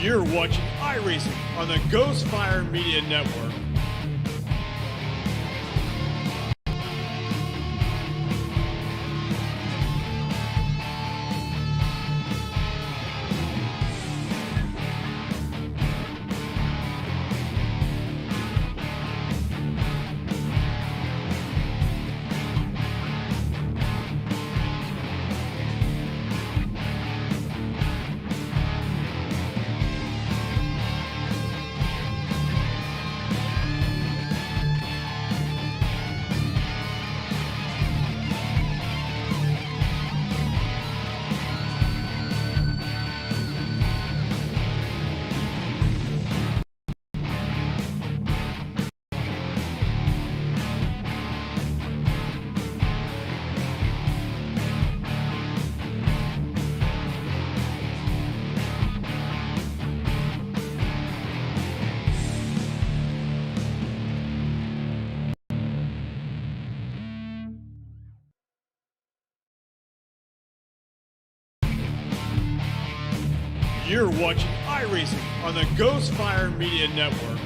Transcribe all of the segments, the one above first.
You're watching iRacing on the Ghostfire Media Network. You're watching iRacing on the Ghostfire Media Network.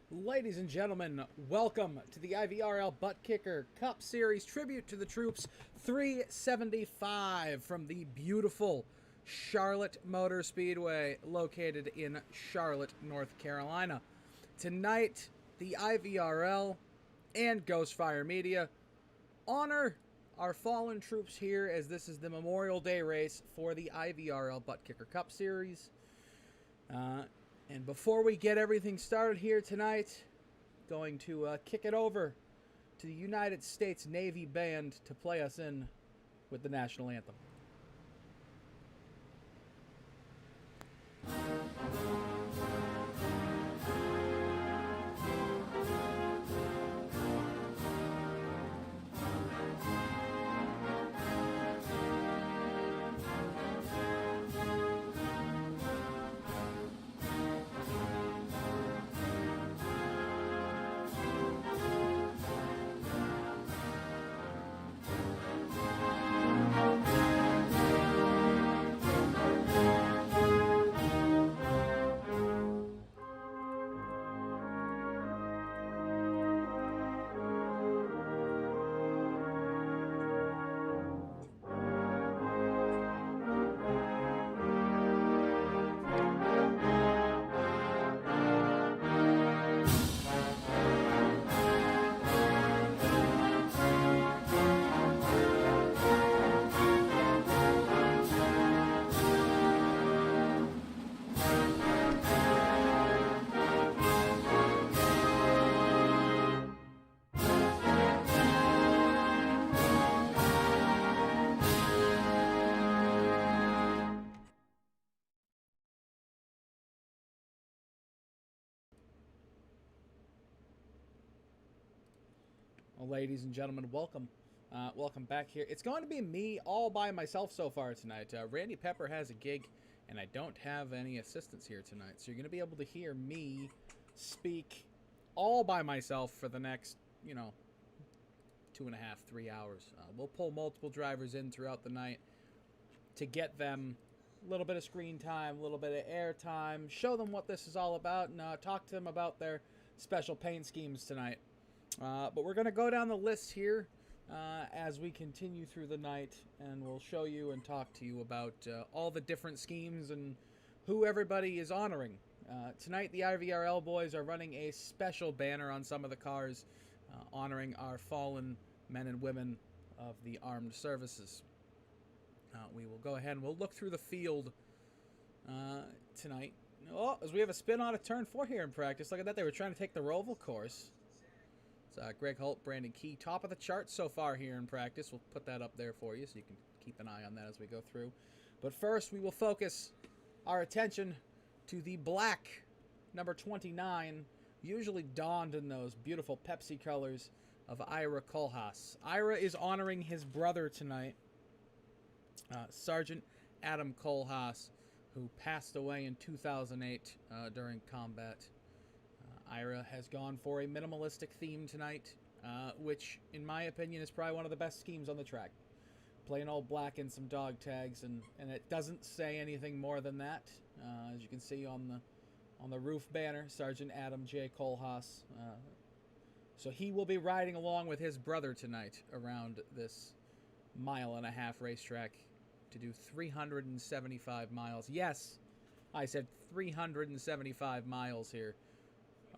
Ladies and gentlemen, welcome to the IVRL Buttkicker Cup Series Tribute to the Troops 375 from the beautiful Charlotte Motor Speedway located in Charlotte, North Carolina. Tonight, the IVRL and Ghostfire Media honor our fallen troops here as this is the Memorial Day race for the IVRL Buttkicker Cup Series. And before we get everything started here tonight, going to kick it over to the United States Navy Band to play us in with the national anthem. Ladies and gentlemen, welcome. Welcome back here. It's going to be me all by myself so far tonight. Randy Pepper has a gig, and I don't have any assistants here tonight. So you're going to be able to hear me speak all by myself for the next, 2.5, 3 hours. We'll pull multiple drivers in throughout the night to get them a little bit of screen time, a little bit of air time, show them what this is all about, and talk to them about their special paint schemes tonight. But we're going to go down the list here as we continue through the night, and we'll show you and talk to you about all the different schemes and who everybody is honoring. Tonight, the IVRL boys are running a special banner on some of the cars honoring our fallen men and women of the armed services. We will go ahead and we'll look through the field tonight. Oh, as we have a spin on a turn 4 here in practice. Look at that. They were trying to take the Roval course. It's Greg Holt, Brandon Key, top of the chart so far here in practice. We'll put that up there for you so you can keep an eye on that as we go through. But first, we will focus our attention to the black number 29, usually donned in those beautiful Pepsi colors of Ira Kohlhaas. Ira is honoring his brother tonight, Sergeant Adam Kohlhaas, who passed away in 2008 during combat. Ira has gone for a minimalistic theme tonight, which, in my opinion, is probably one of the best schemes on the track. Plain old black and some dog tags, and it doesn't say anything more than that. As you can see on the roof banner, Sergeant Adam J. Kohlhaas. So he will be riding along with his brother tonight around this 1.5-mile racetrack to do 375 miles. Yes, I said 375 miles here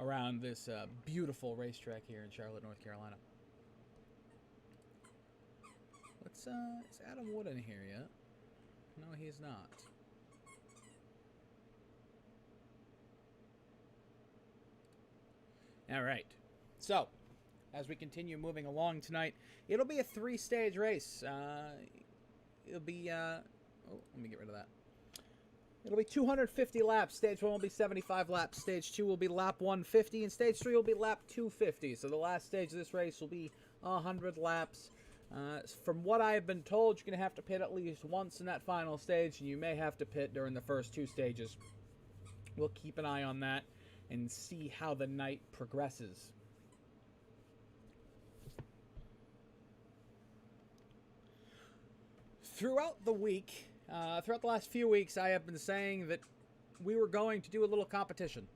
around this beautiful racetrack here in Charlotte, North Carolina. Is Adam Wood in here yet? No, he's not. All right. So, as we continue moving along tonight, it'll be a 3-stage race. It'll be, let me get rid of that. It'll be 250 laps. Stage 1 will be 75 laps. Stage 2 will be lap 150, and Stage 3 will be lap 250. So the last stage of this race will be 100 laps. From what I've been told, you're going to have to pit at least once in that final stage, and you may have to pit during the first 2 stages. We'll keep an eye on that and see how the night progresses. Throughout the week, throughout the last few weeks, I have been saying that we were going to do a little competition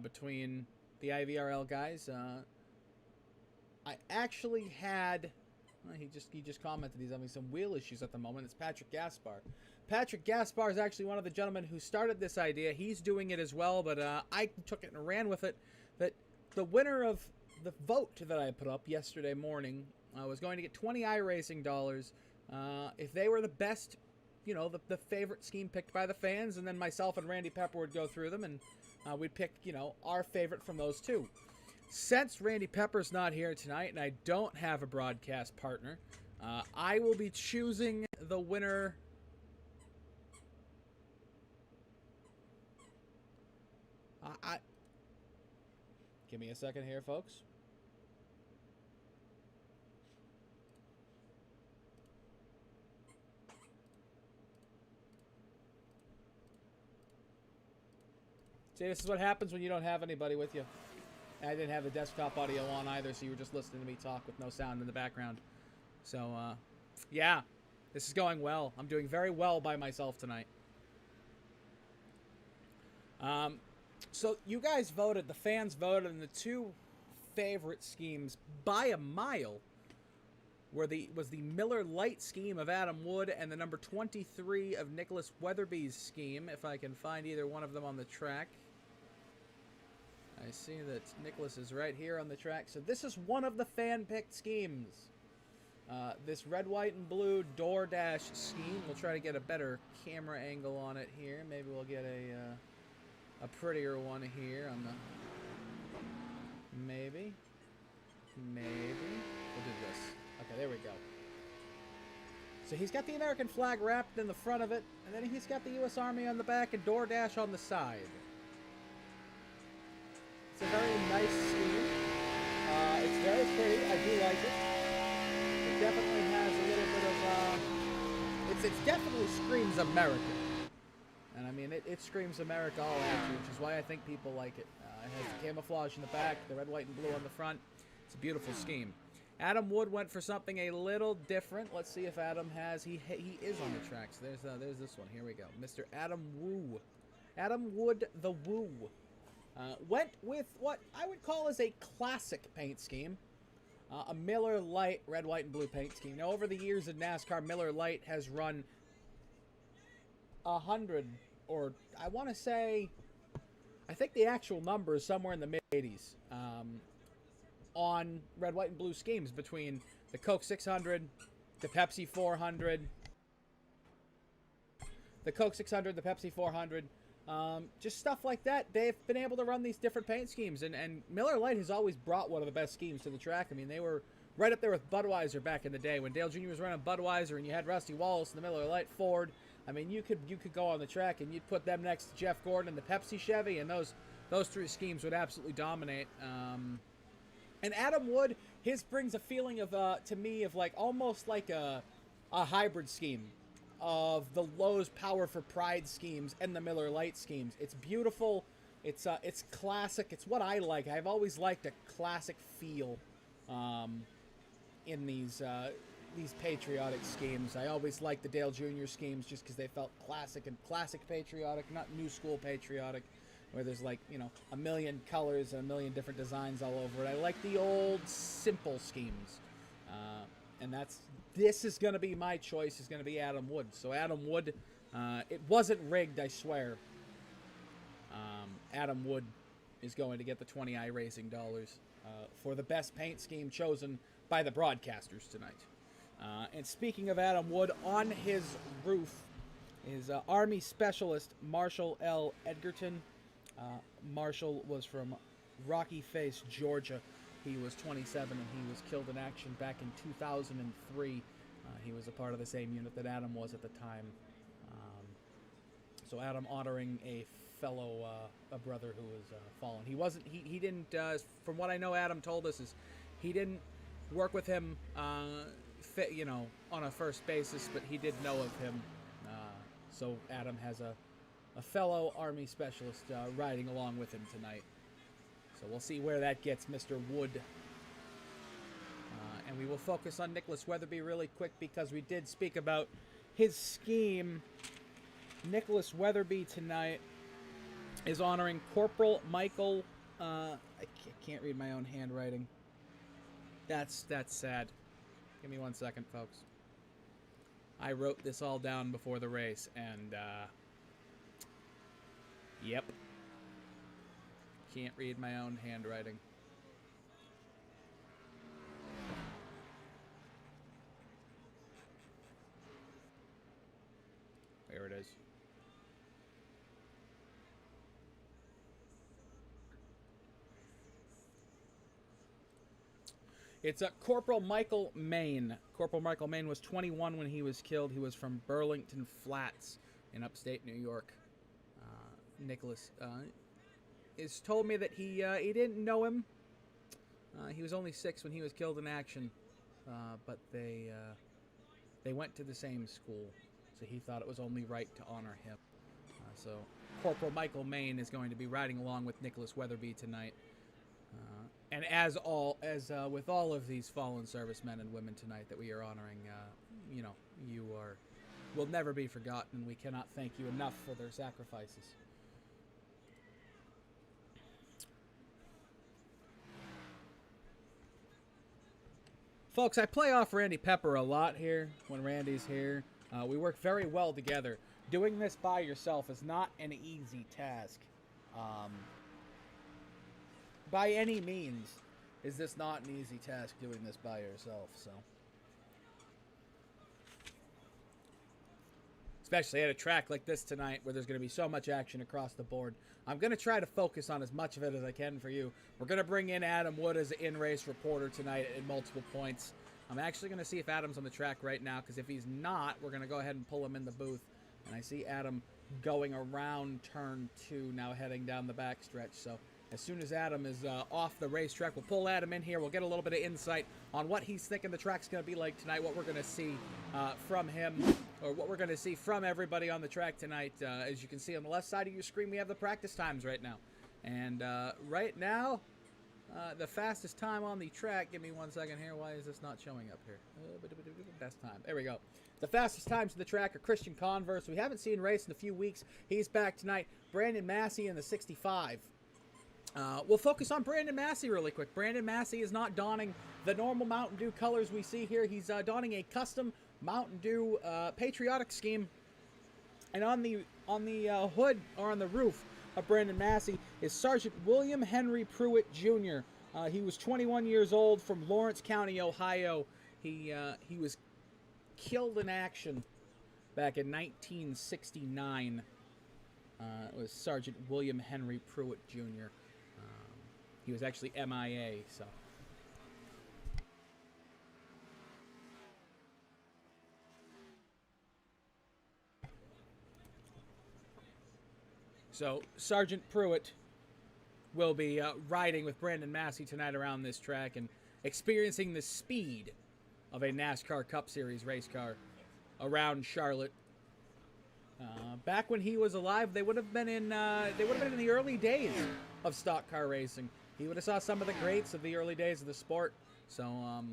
between the IVRL guys. I actually had... Well, he just commented he's having some wheel issues at the moment. It's Patrick Gaspar. Patrick Gaspar is actually one of the gentlemen who started this idea. He's doing it as well, but I took it and ran with it. That the winner of the vote that I put up yesterday morning was going to get 20 iRacing dollars if they were the best, the favorite scheme picked by the fans, and then myself and Randy Pepper would go through them, and we'd pick, our favorite from those 2. Since Randy Pepper's not here tonight, and I don't have a broadcast partner, I will be choosing the winner. Give me a second here, folks. See, this is what happens when you don't have anybody with you. I didn't have the desktop audio on either, so you were just listening to me talk with no sound in the background. So, yeah, this is going well. I'm doing very well by myself tonight. So you guys voted, the fans voted, and the 2 favorite schemes by a mile was the Miller Lite scheme of Adam Wood and the number 23 of Nicholas Weatherby's scheme, if I can find either one of them on the track. I see that Nicholas is right here on the track. So this is one of the fan-picked schemes. This red, white, and blue door dash scheme. We'll try to get a better camera angle on it here. Maybe we'll get a prettier one here on the... Maybe. We'll do this. Okay, there we go. So he's got the American flag wrapped in the front of it, and then he's got the U.S. Army on the back and DoorDash on the side. It's a very nice scheme. It's very pretty. I do like it. It definitely has a little bit of, it definitely screams America. And I mean, it screams America all at you, which is why I think people like it. It has the camouflage in the back, the red, white, and blue on the front. It's a beautiful scheme. Adam Wood went for something a little different. Let's see if Adam has. He is on the track. So there's this one. Here we go. Mr. Adam Woo. Adam Wood the Woo. Went with what I would call as a classic paint scheme. A Miller Lite red, white, and blue paint scheme. Now, over the years in NASCAR, Miller Lite has run 100, or I want to say, I think the actual number is somewhere in the mid-80s. On red, white, and blue schemes between the Coke 600, the Pepsi 400, the Coke 600, the Pepsi 400, just stuff like that. They've been able to run these different paint schemes, and Miller Lite has always brought one of the best schemes to the track. I mean, they were right up there with Budweiser back in the day when Dale Jr. was running Budweiser and you had Rusty Wallace and the Miller Lite Ford. I mean, you could go on the track and you'd put them next to Jeff Gordon and the Pepsi Chevy, and those three schemes would absolutely dominate. And Adam Wood, his brings a feeling of, to me, of like almost like a hybrid scheme of the Lowe's Power for Pride schemes and the Miller Lite schemes. It's beautiful. It's classic. It's what I like. I've always liked a classic feel in these patriotic schemes. I always liked the Dale Jr. schemes just because they felt classic and classic patriotic, not new school patriotic, where there's like, you know, a million colors and a million different designs all over it. I like the old simple schemes. And this is going to be my choice, is going to be Adam Wood. So Adam Wood, it wasn't rigged, I swear. Adam Wood is going to get the 20 iRacing dollars for the best paint scheme chosen by the broadcasters tonight. And speaking of Adam Wood, on his roof is Army Specialist Marshall L. Edgerton. Marshall was from Rocky Face, Georgia. He was 27 and he was killed in action back in 2003. He was a part of the same unit that Adam was at the time. So Adam honoring a fellow a brother who was fallen. He didn't, from what I know Adam told us, is he didn't work with him, you know, on a first basis, but he did know of him. So Adam has a fellow Army specialist riding along with him tonight. So we'll see where that gets Mr. Wood. And we will focus on Nicholas Weatherby really quick because we did speak about his scheme. Nicholas Weatherby tonight is honoring Corporal Michael. I can't read my own handwriting. That's sad. Give me 1 second, folks. I wrote this all down before the race, and yep. Can't read my own handwriting. There it is. It's Corporal Michael Maine. Corporal Michael Maine was 21 when he was killed. He was from Burlington Flats in upstate New York. Nicholas has told me that he didn't know him. He was only 6 when he was killed in action, but they went to the same school, so he thought it was only right to honor him. So Corporal Michael Maine is going to be riding along with Nicholas Weatherby tonight. And as with all of these fallen servicemen and women tonight that we are honoring, you know, will never be forgotten, and we cannot thank you enough for their sacrifices. Folks, I play off Randy Pepper a lot here when Randy's here. We work very well together. Doing this by yourself is not an easy task. By any means is this not an easy task, doing this by yourself, so. Especially at a track like this tonight where there's going to be so much action across the board. I'm going to try to focus on as much of it as I can for you. We're going to bring in Adam Wood as an in-race reporter tonight at multiple points. I'm actually going to see if Adam's on the track right now, because if he's not, we're going to go ahead and pull him in the booth. And I see Adam going around turn 2 now, heading down the backstretch. So as soon as Adam is off the racetrack. We'll pull Adam in here. We'll get a little bit of insight on what he's thinking the track's going to be like tonight, what we're going to see from him, or what we're going to see from everybody on the track tonight. As you can see on the left side of your screen, we have the practice times right now. And right now, the fastest time on the track, give me 1 second here. Why is this not showing up here? Best time. There we go. The fastest times to the track are Christian Converse. We haven't seen race in a few weeks. He's back tonight. Brandon Massey in the 65. We'll focus on Brandon Massey really quick. Brandon Massey is not donning the normal Mountain Dew colors we see here. He's donning a custom Mountain Dew patriotic scheme. And on the hood, or on the roof of Brandon Massey, is Sergeant William Henry Pruitt Jr. He was 21 years old, from Lawrence County, Ohio. He was killed in action back in 1969. It was Sergeant William Henry Pruitt Jr. He was actually MIA, so. So, Sergeant Pruitt will be riding with Brandon Massey tonight around this track and experiencing the speed of a NASCAR Cup Series race car around Charlotte. Back when he was alive, they would have been in the early days of stock car racing. He would have saw some of the greats of the early days of the sport. So,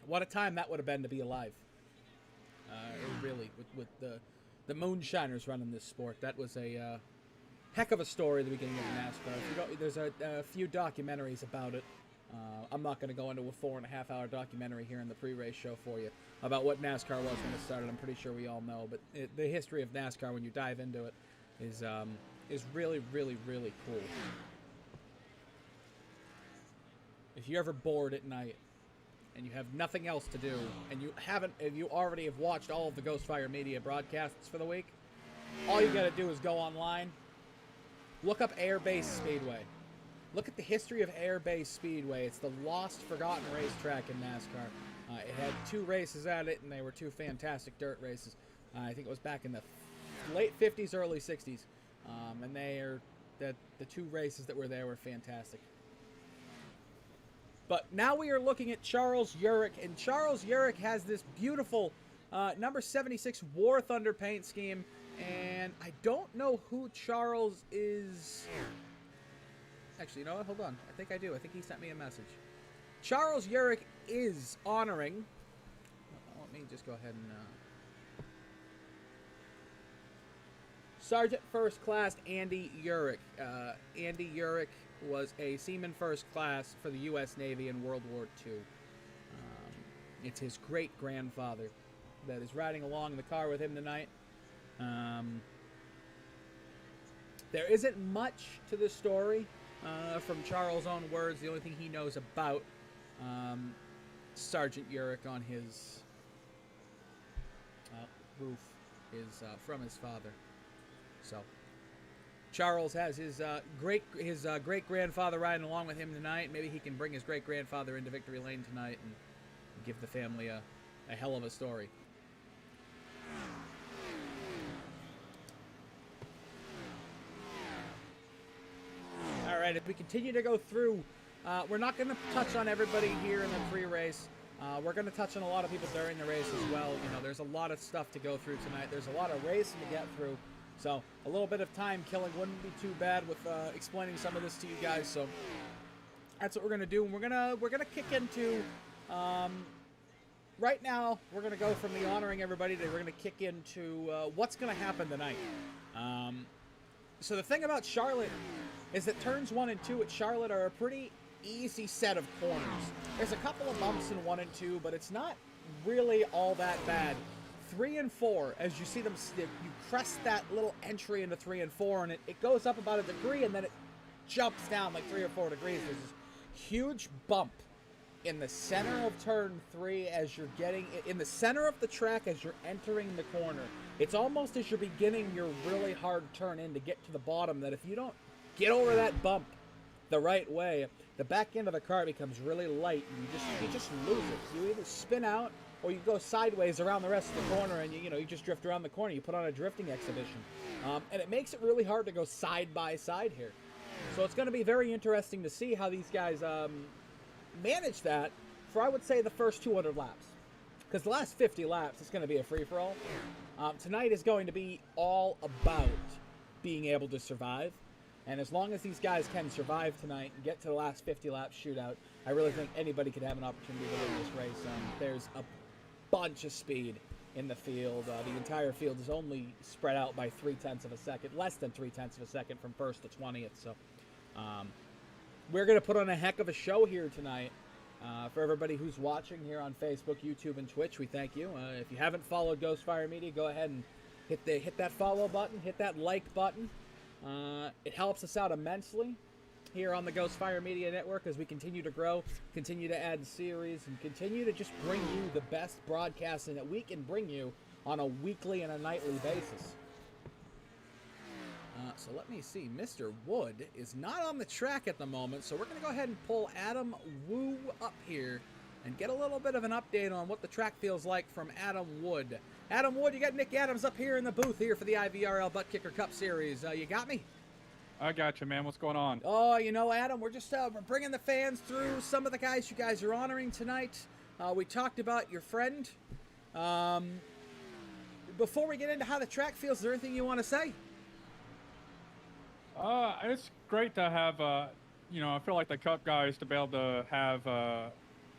what a time that would have been to be alive. Really, with the moonshiners running this sport, that was a heck of a story at the beginning of NASCAR. There's a few documentaries about it. I'm not going to go into a 4.5-hour documentary here in the pre-race show for you about what NASCAR was when it started. I'm pretty sure we all know, but the history of NASCAR, when you dive into it, is really, really, really cool. If you're ever bored at night and you have nothing else to do, and if you already have watched all of the Ghostfire Media broadcasts for the week, all you got to do is go online, look up Airbase Speedway. Look at the history of Airbase Speedway. It's the lost, forgotten racetrack in NASCAR. It had 2 races at it, and they were 2 fantastic dirt races. I think it was back in the late 50s, early 60s. And the 2 races that were there were fantastic. But now we are looking at Charles Urich, and Charles Urich has this beautiful number 76 War Thunder paint scheme, and I don't know who Charles is. Actually, you know what? Hold on. I think I do. I think he sent me a message. Charles Urich is honoring. Let me just go ahead and. Sergeant First Class Andy Urich. Andy Urich was a Seaman First Class for the U.S. Navy in World War II. It's his great-grandfather that is riding along in the car with him tonight. There isn't much to the story. From Charles' own words, the only thing he knows about Sergeant Urich on his roof is from his father. So Charles has his great-grandfather riding along with him tonight. Maybe he can bring his great-grandfather into Victory Lane tonight and give the family a hell of a story. Alright, if we continue to go through, we're not going to touch on everybody here in the pre-race. We're going to touch on a lot of people during the race as well. You know, there's a lot of stuff to go through tonight. There's a lot of racing to get through. So a little bit of time killing wouldn't be too bad with explaining some of this to you guys. So that's what we're going to do. And we're gonna kick into right now. We're going to go from the honoring everybody to we're going to kick into what's going to happen tonight. So the thing about Charlotte is that turns 1 and 2 at Charlotte are a pretty easy set of corners. There's a couple of bumps in 1 and 2, but it's not really all that bad. 3 and 4, as you see them, you crest that little entry into 3 and 4, and it goes up about a degree, and then it jumps down like 3 or 4 degrees. There's this huge bump in the center of turn 3 as you're getting in the center of the track as you're entering the corner. It's almost as you're beginning your really hard turn in to get to the bottom that if you don't get over that bump the right way, the back end of the car becomes really light, and you just lose it. You either spin out or you go sideways around the rest of the corner, and you just drift around the corner. You put on a drifting exhibition, and it makes it really hard to go side by side here. So it's going to be very interesting to see how these guys manage that for, I would say, the first 200 laps. Because the last 50 laps, it's going to be a free-for-all. Tonight is going to be all about being able to survive. And as long as these guys can survive tonight and get to the last 50 laps shootout, I really think anybody could have an opportunity to win this race. There's a bunch of speed in the field. The entire field is only spread out by 0.3 of a second, less than 0.3 of a second from first to 20th. So we're going to put on a heck of a show here tonight. For everybody who's watching here on Facebook, YouTube, and Twitch, we thank you. If you haven't followed Ghostfire Media, go ahead and hit that follow button, hit that like button. It helps us out immensely here on the Ghostfire Media Network as we continue to grow, continue to add series, and continue to just bring you the best broadcasting that we can bring you on a weekly and a nightly basis. So let me see. Mr. Wood is not on the track at the moment, so we're going to go ahead and pull Adam Wu up here and get a little bit of an update on what the track feels like from Adam Wood. Adam Wood, you got Nick Adams up here in the booth here for the IVRL Buttkicker Cup Series. You got me? I got you, man. What's going on? Oh, you know, Adam, we're just we're bringing the fans through some of the guys you guys are honoring tonight. We talked about your friend. Before we get into how the track feels, is there anything you want to say? It's great to have, I feel like the Cup guys to be able to have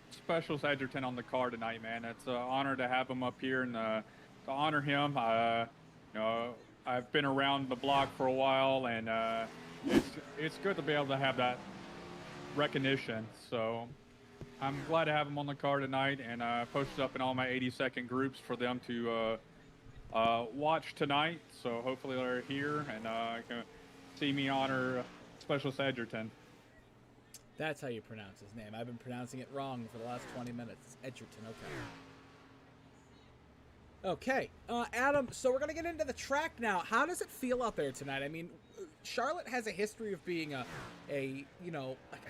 Specialist Edgerton on the car tonight, man. It's an honor to have him up here and to honor him. I've been around the block for a while, and it's good to be able to have that recognition. So I'm glad to have him on the car tonight, and posted up in all my 80-second groups for them to watch tonight. So hopefully they're here and can see me honor Specialist Edgerton. That's how you pronounce his name. I've been pronouncing it wrong for the last 20 minutes. Edgerton, okay. Okay, Adam, so we're going to get into the track now. How does it feel out there tonight? I mean, Charlotte has a history of being a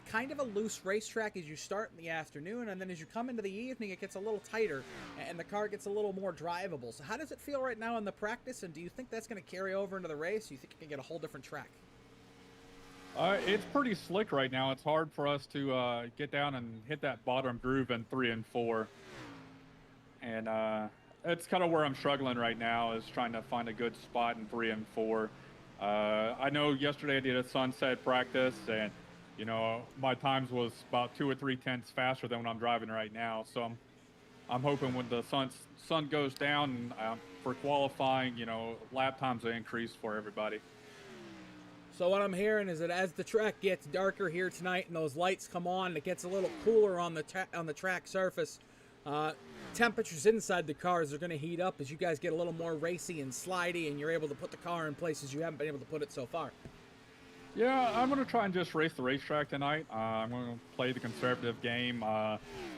kind of a loose racetrack as you start in the afternoon, and then as you come into the evening, it gets a little tighter, and the car gets a little more drivable. So how does it feel right now in the practice, and do you think that's going to carry over into the race? Do you think you can get a whole different track? It's pretty slick right now. It's hard for us to get down and hit that bottom groove in 3 and 4. And it's kind of where I'm struggling right now, is trying to find a good spot in 3 and 4. I know yesterday I did a sunset practice, and, my times was about 2 or 3 tenths faster than what I'm driving right now. So I'm hoping when the sun goes down for qualifying, lap times will increase for everybody. So what I'm hearing is that as the track gets darker here tonight and those lights come on, it gets a little cooler on the track surface. Temperatures inside the cars are going to heat up as you guys get a little more racy and slidey, and you're able to put the car in places you haven't been able to put it so far. Yeah, I'm going to try and just race the racetrack tonight. I'm going to play the conservative game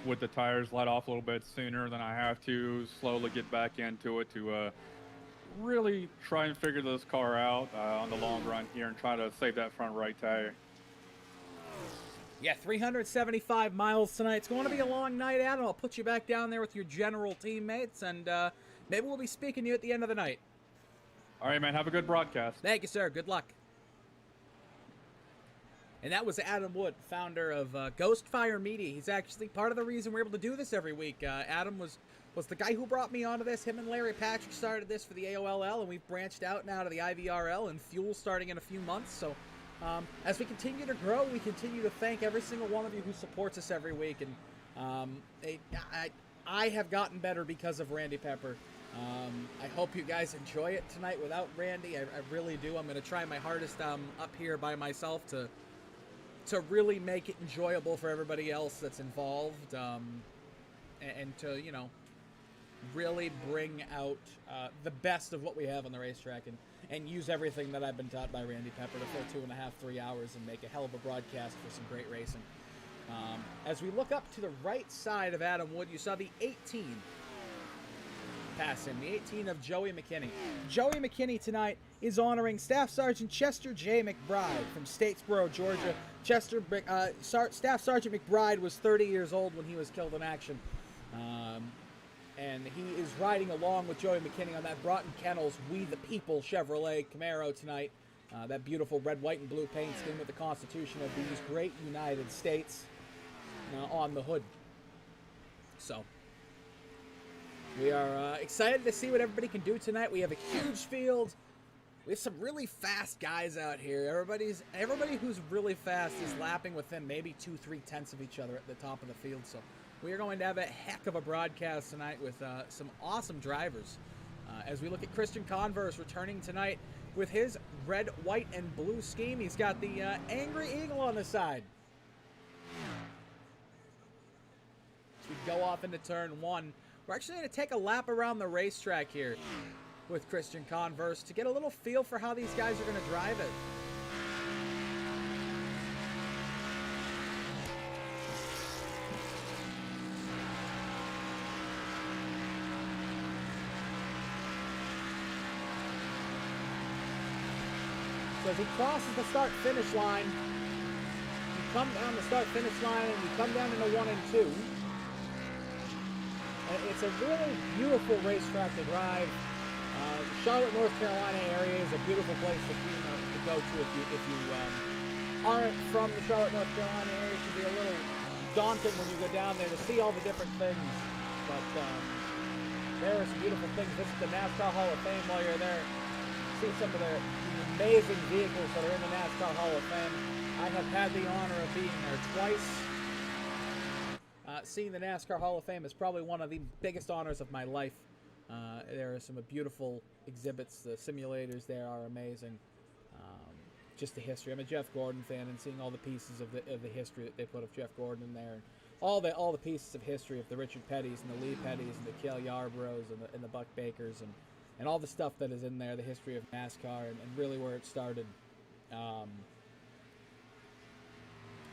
with the tires let off a little bit sooner than I have to, slowly get back into it to really try and figure this car out on the long run here and try to save that front right tire. Yeah, 375 miles tonight. It's going to be a long night, Adam. I'll put you back down there with your general teammates, and maybe we'll be speaking to you at the end of the night. All right, man. Have a good broadcast. Thank you, sir. Good luck. And that was Adam Wood, founder of Ghostfire Media. He's actually part of the reason we're able to do this every week. Adam was the guy who brought me onto this. Him and Larry Patrick started this for the AOLL, and we've branched out now to the IVRL and Fuel starting in a few months. So as we continue to grow, we continue to thank every single one of you who supports us every week. And I have gotten better because of Randy Pepper. I hope you guys enjoy it tonight without Randy. I really do. I'm going to try my hardest up here by myself to really make it enjoyable for everybody else that's involved, and to, really bring out the best of what we have on the racetrack and use everything that I've been taught by Randy Pepper to fill 2.5, 3 hours and make a hell of a broadcast for some great racing. As we look up to the right side of Adam Wood, you saw the 18 pass him, the 18 of Joey McKinney. Joey McKinney tonight is honoring Staff Sergeant Chester J. McBride from Statesboro, Georgia. Staff Sergeant McBride was 30 years old when he was killed in action. And he is riding along with Joey McKinney on that Broughton Kennels We the People Chevrolet Camaro tonight. That beautiful red, white, and blue paint scheme with the Constitution of these great United States on the hood. So, we are excited to see what everybody can do tonight. We have a huge field. We have some really fast guys out here. Everybody who's really fast is lapping within maybe 2-3 tenths of each other at the top of the field. So we are going to have a heck of a broadcast tonight with some awesome drivers. As we look at Christian Converse returning tonight with his red, white, and blue scheme. He's got the Angry Eagle on the side. As we go off into turn 1. We're actually going to take a lap around the racetrack here with Christian Converse to get a little feel for how these guys are going to drive it. So as he crosses the start-finish line, you come down the start-finish line and you come down into 1 and 2. It's a really beautiful racetrack to drive. The Charlotte, North Carolina area is a beautiful place to go to if you aren't from the Charlotte, North Carolina area. It can be a little daunting when you go down there to see all the different things. But there are some beautiful things. Visit the NASCAR Hall of Fame while you're there. See some of the amazing vehicles that are in the NASCAR Hall of Fame. I have had the honor of being there twice. Seeing the NASCAR Hall of Fame is probably one of the biggest honors of my life. There are some beautiful exhibits. The simulators there are amazing. Just the history. I'm a Jeff Gordon fan, and seeing all the pieces of the history that they put of Jeff Gordon in there, all the pieces of history of the Richard Pettys and the Lee Pettys and the Cale Yarboroughs and the Buck Bakers and all the stuff that is in there, the history of NASCAR and really where it started,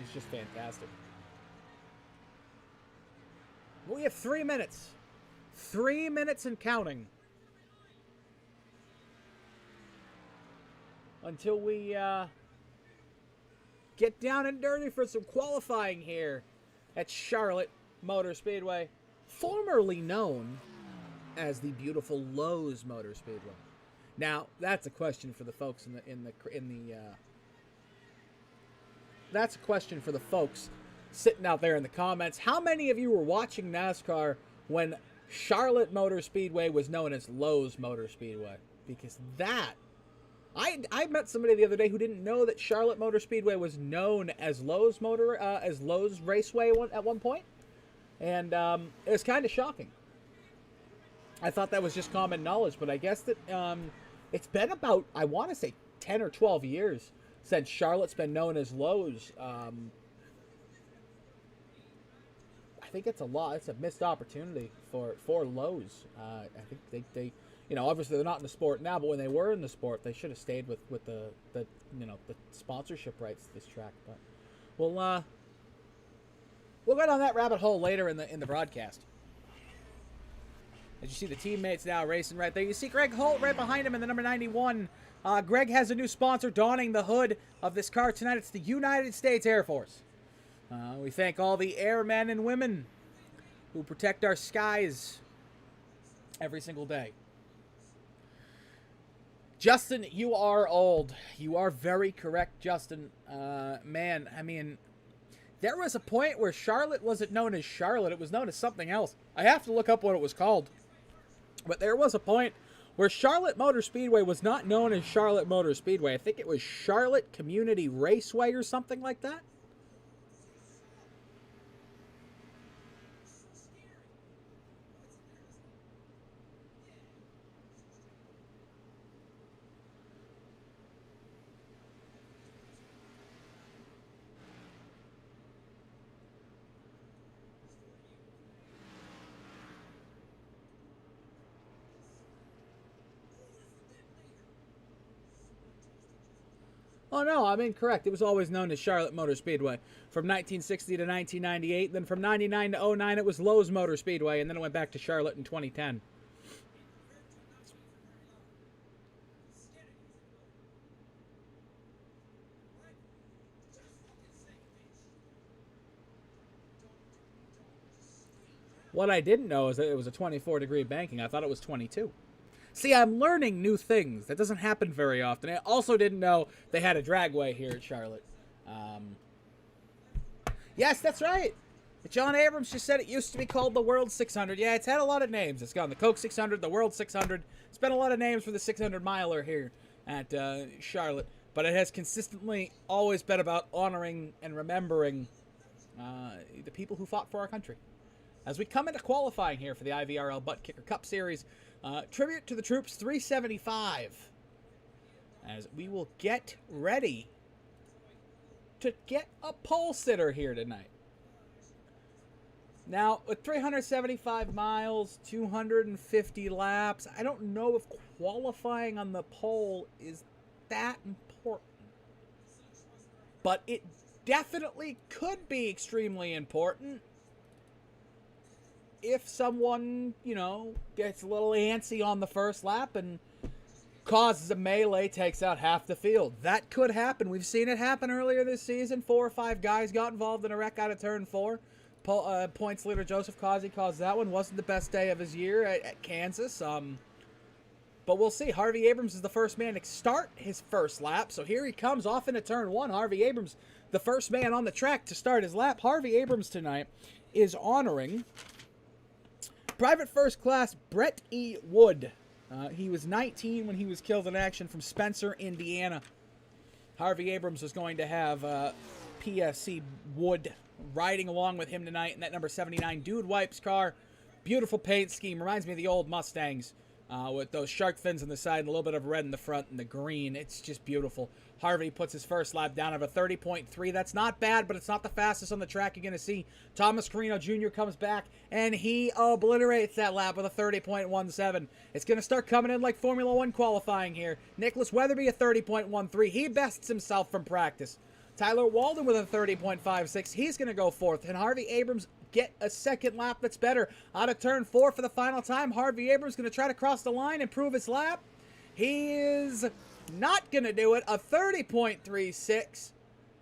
is just fantastic. We have 3 minutes. 3 minutes and counting until we get down and dirty for some qualifying here at Charlotte Motor Speedway, formerly known as the beautiful Lowe's Motor Speedway. Now, that's a question for the folks that's a question for the folks sitting out there in the comments. How many of you were watching NASCAR when Charlotte Motor Speedway was known as Lowe's Motor Speedway? Because I met somebody the other day who didn't know that Charlotte Motor Speedway was known as Lowe's Raceway at one point, and it was kind of shocking. I thought that was just common knowledge, but I guess that it's been about, I want to say, 10 or 12 years since Charlotte's been known as Lowe's. I think it's a lot. It's a missed opportunity for Lowe's. I think they obviously they're not in the sport now, but when they were in the sport, they should have stayed with the sponsorship rights to this track. But we'll go down that rabbit hole later in the broadcast. As you see the teammates now racing right there. You see Greg Holt right behind him in the number 91. Greg has a new sponsor donning the hood of this car tonight. It's the United States Air Force. We thank all the airmen and women who protect our skies every single day. Justin, you are old. You are very correct, Justin. Man, I mean, there was a point where Charlotte wasn't known as Charlotte. It was known as something else. I have to look up what it was called. But there was a point where Charlotte Motor Speedway was not known as Charlotte Motor Speedway. I think it was Charlotte Community Raceway or something like that. Oh, no, I'm incorrect. It was always known as Charlotte Motor Speedway from 1960 to 1998. Then from 99 to 09, it was Lowe's Motor Speedway, and then it went back to Charlotte in 2010. What I didn't know is that it was a 24-degree banking. I thought it was 22. See, I'm learning new things. That doesn't happen very often. I also didn't know they had a dragway here at Charlotte. Yes, that's right. John Abrams just said it used to be called the World 600. Yeah, it's had a lot of names. It's gone the Coke 600, the World 600. It's been a lot of names for the 600 miler here at Charlotte. But it has consistently always been about honoring and remembering the people who fought for our country. As we come into qualifying here for the IVRL Buttkicker Cup Series, tribute to the troops 375. As we will get ready to get a pole sitter here tonight. Now, with 375 miles, 250 laps, I don't know if qualifying on the pole is that important. But it definitely could be extremely important if someone, you know, gets a little antsy on the first lap and causes a melee, takes out half the field. That could happen. We've seen it happen earlier this season. 4 or 5 guys got involved in a wreck out of turn 4. Points leader Joseph Causey caused that one. Wasn't the best day of his year at Kansas. But we'll see. Harvey Abrams is the first man to start his first lap. So here he comes off into turn 1. Harvey Abrams, the first man on the track to start his lap. Harvey Abrams tonight is honoring Private First Class Brett E. Wood. He was 19 when he was killed in action from Spencer, Indiana. Harvey Abrams was going to have PFC Wood riding along with him tonight in that number 79 Dude Wipes car. Beautiful paint scheme. Reminds me of the old Mustangs with those shark fins on the side and a little bit of red in the front and the green. It's just beautiful. Harvey puts his first lap down of a 30.3. That's not bad, but it's not the fastest on the track you're going to see. Thomas Carino Jr. comes back, and he obliterates that lap with a 30.17. It's going to start coming in like Formula 1 qualifying here. Nicholas Weatherby, a 30.13. He bests himself from practice. Tyler Walden with a 30.56. He's going to go fourth. And Harvey Abrams get a second lap that's better. Out of turn 4 for the final time. Harvey Abrams going to try to cross the line and prove his lap. He is not going to do it. A 30.36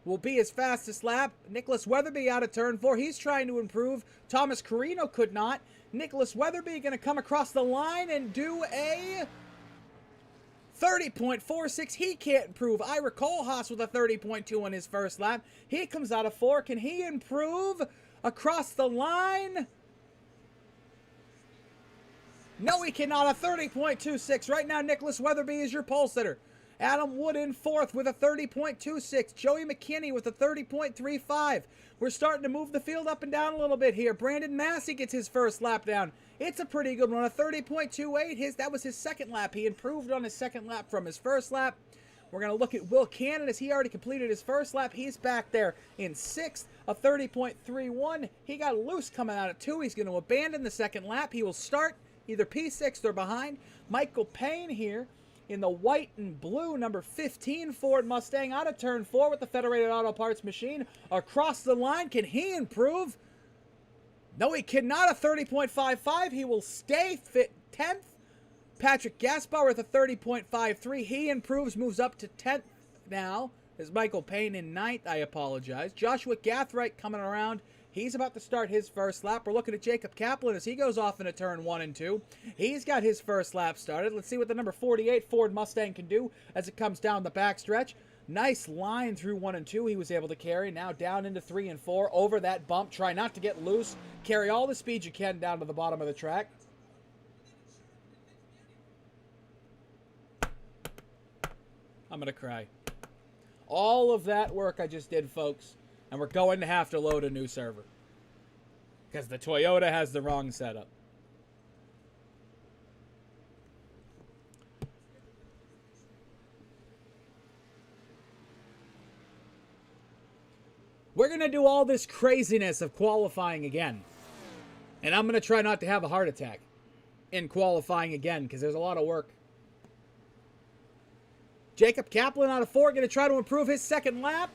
will be his fastest lap. Nicholas Weatherby out of turn 4. He's trying to improve. Thomas Carino could not. Nicholas Weatherby going to come across the line and do a 30.46. He can't improve. Ira Kohlhaas with a 30.2 on his first lap. He comes out of 4. Can he improve across the line? No, he cannot. A 30.26. Right now, Nicholas Weatherby is your pole sitter. Adam Wood in 4th with a 30.26. Joey McKinney with a 30.35. We're starting to move the field up and down a little bit here. Brandon Massey gets his first lap down. It's a pretty good one, a 30.28. That was his second lap. He improved on his second lap from his first lap. We're going to look at Will Cannon as he already completed his first lap. He's back there in 6th, a 30.31. He got loose coming out of 2. He's going to abandon the second lap. He will start either P6 or behind. Michael Payne here in the white and blue number 15 Ford Mustang out of turn 4 with the Federated Auto Parts machine. Across the line, can he improve? No, he cannot. A 30.55. He will stay fit 10th. Patrick Gaspar with a 30.53. He improves, moves up to 10th now. Is Michael Payne in 9th? I apologize. Joshua Gathright coming around. He's about to start his first lap. We're looking at Jacob Kaplan as he goes off into turn 1 and 2. He's got his first lap started. Let's see what the number 48 Ford Mustang can do as it comes down the backstretch. Nice line through 1 and 2 he was able to carry. Now down into 3 and 4. Over that bump. Try not to get loose. Carry all the speed you can down to the bottom of the track. I'm going to cry. All of that work I just did, folks. And we're going to have to load a new server. Because the Toyota has the wrong setup. We're going to do all this craziness of qualifying again. And I'm going to try not to have a heart attack in qualifying again. Because there's a lot of work. Jacob Kaplan out of 4. Going to try to improve his second lap.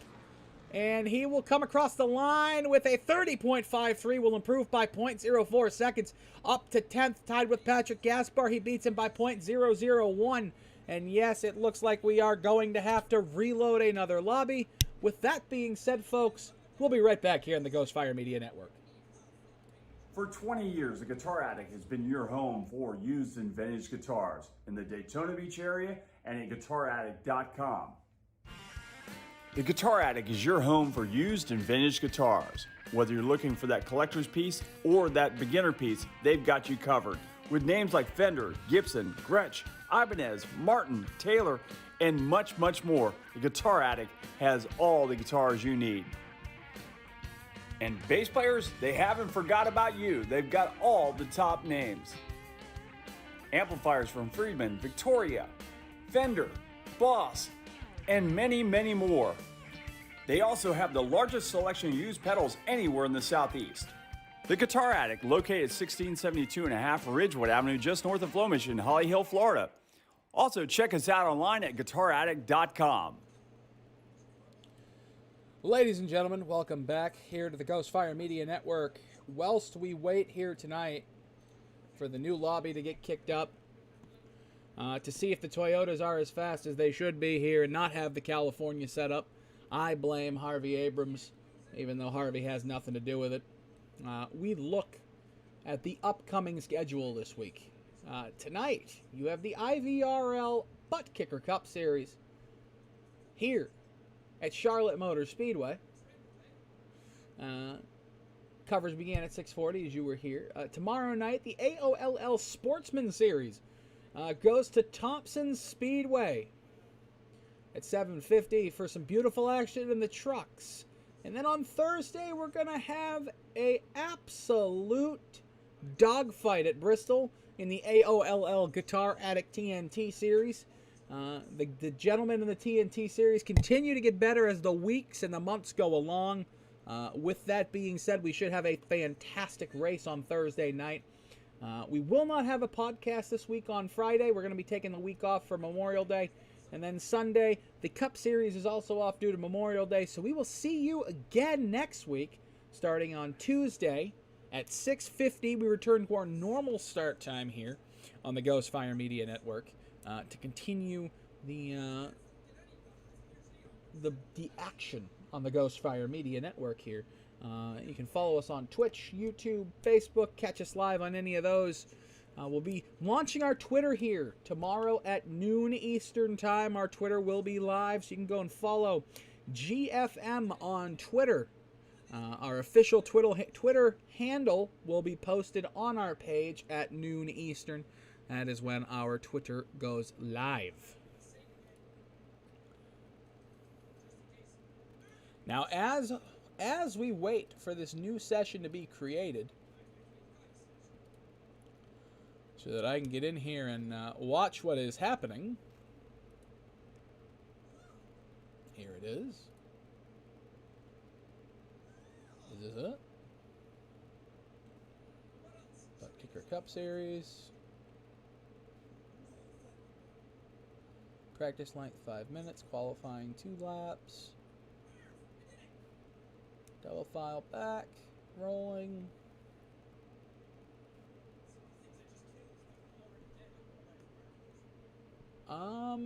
And he will come across the line with a 30.53. Will improve by 0.04 seconds. Up to 10th, tied with Patrick Gaspar. He beats him by 0.001. And yes, it looks like we are going to have to reload another lobby. With that being said, folks, we'll be right back here on the Ghost Fire Media Network. For 20 years, the Guitar Attic has been your home for used and vintage guitars in the Daytona Beach area and at GuitarAttic.com. The Guitar Attic is your home for used and vintage guitars. Whether you're looking for that collector's piece or that beginner piece, they've got you covered. With names like Fender, Gibson, Gretsch, Ibanez, Martin, Taylor, and much, much more, the Guitar Attic has all the guitars you need. And bass players, they haven't forgot about you. They've got all the top names. Amplifiers from Friedman, Victoria, Fender, Boss, and many, many more. They also have the largest selection of used pedals anywhere in the Southeast. The Guitar Attic, located at 1672.5 Ridgewood Avenue, just north of Flemish in Holly Hill, Florida. Also, check us out online at GuitarAttic.com. Ladies and gentlemen, welcome back here to the Ghostfire Media Network. Whilst we wait here tonight for the new lobby to get kicked up, to see if the Toyotas are as fast as they should be here and not have the California setup, I blame Harvey Abrams, even though Harvey has nothing to do with it. We look at the upcoming schedule this week. Tonight, you have the IVRL Buttkicker Cup Series here at Charlotte Motor Speedway. Coverage began at 6:40 as you were here. Tomorrow night, the AOLL Sportsman Series goes to Thompson Speedway at 7:50 for some beautiful action in the trucks. And then on Thursday, we're going to have a absolute dogfight at Bristol in the AOLL Guitar Attic TNT Series. The gentlemen in the TNT Series continue to get better as the weeks and the months go along. With that being said, we should have a fantastic race on Thursday night. We will not have a podcast this week on Friday. We're going to be taking the week off for Memorial Day. And then Sunday, the Cup Series is also off due to Memorial Day. So we will see you again next week, starting on Tuesday at 6:50. We return to our normal start time here on the Ghostfire Media Network to continue the action on the Ghostfire Media Network here. You can follow us on Twitch, YouTube, Facebook, catch us live on any of those. We'll be launching our Twitter here tomorrow at noon Eastern Time. Our Twitter will be live, so you can go and follow GFM on Twitter. Our official Twitter handle will be posted on our page at noon Eastern. That is when our Twitter goes live. Now, as we wait for this new session to be created, so that I can get in here and watch what is happening. Here it is. Is this it? Buttkicker Cup Series. Practice length 5 minutes. Qualifying 2 laps. Double file back. Rolling. I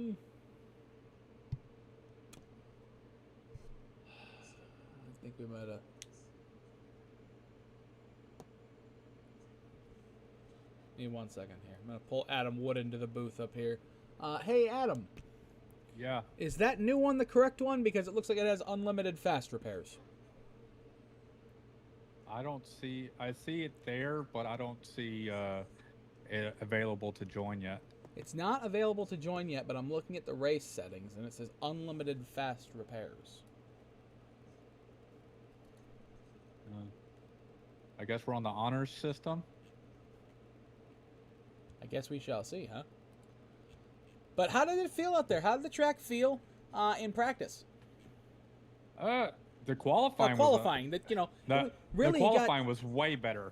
think we might have. Need 1 second here. I'm gonna pull Adam Wood into the booth up here. Hey Adam. Yeah. Is that new one the correct one? Because it looks like it has unlimited fast repairs. I see it there, but I don't see it available to join yet. It's not available to join yet, but I'm looking at the race settings, and it says unlimited fast repairs. I guess we're on the honors system. I guess we shall see, huh? But how did it feel out there? How did the track feel in practice? The qualifying. Qualifying. The qualifying was way better.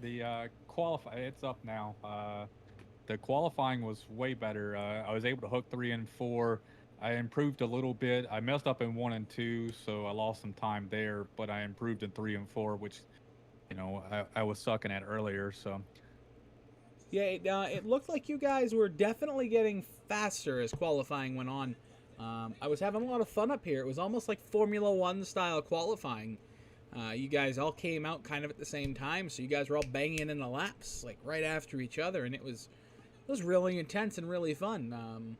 The qualifying. It's up now. The qualifying was way better. I was able to hook 3 and 4. I improved a little bit. I messed up in 1 and 2, so I lost some time there. But I improved in 3 and 4, which, I was sucking at earlier. So. Yeah, it looked like you guys were definitely getting faster as qualifying went on. I was having a lot of fun up here. It was almost like Formula One style qualifying. You guys all came out kind of at the same time, so you guys were all banging in the laps like right after each other, and it was really intense and really fun.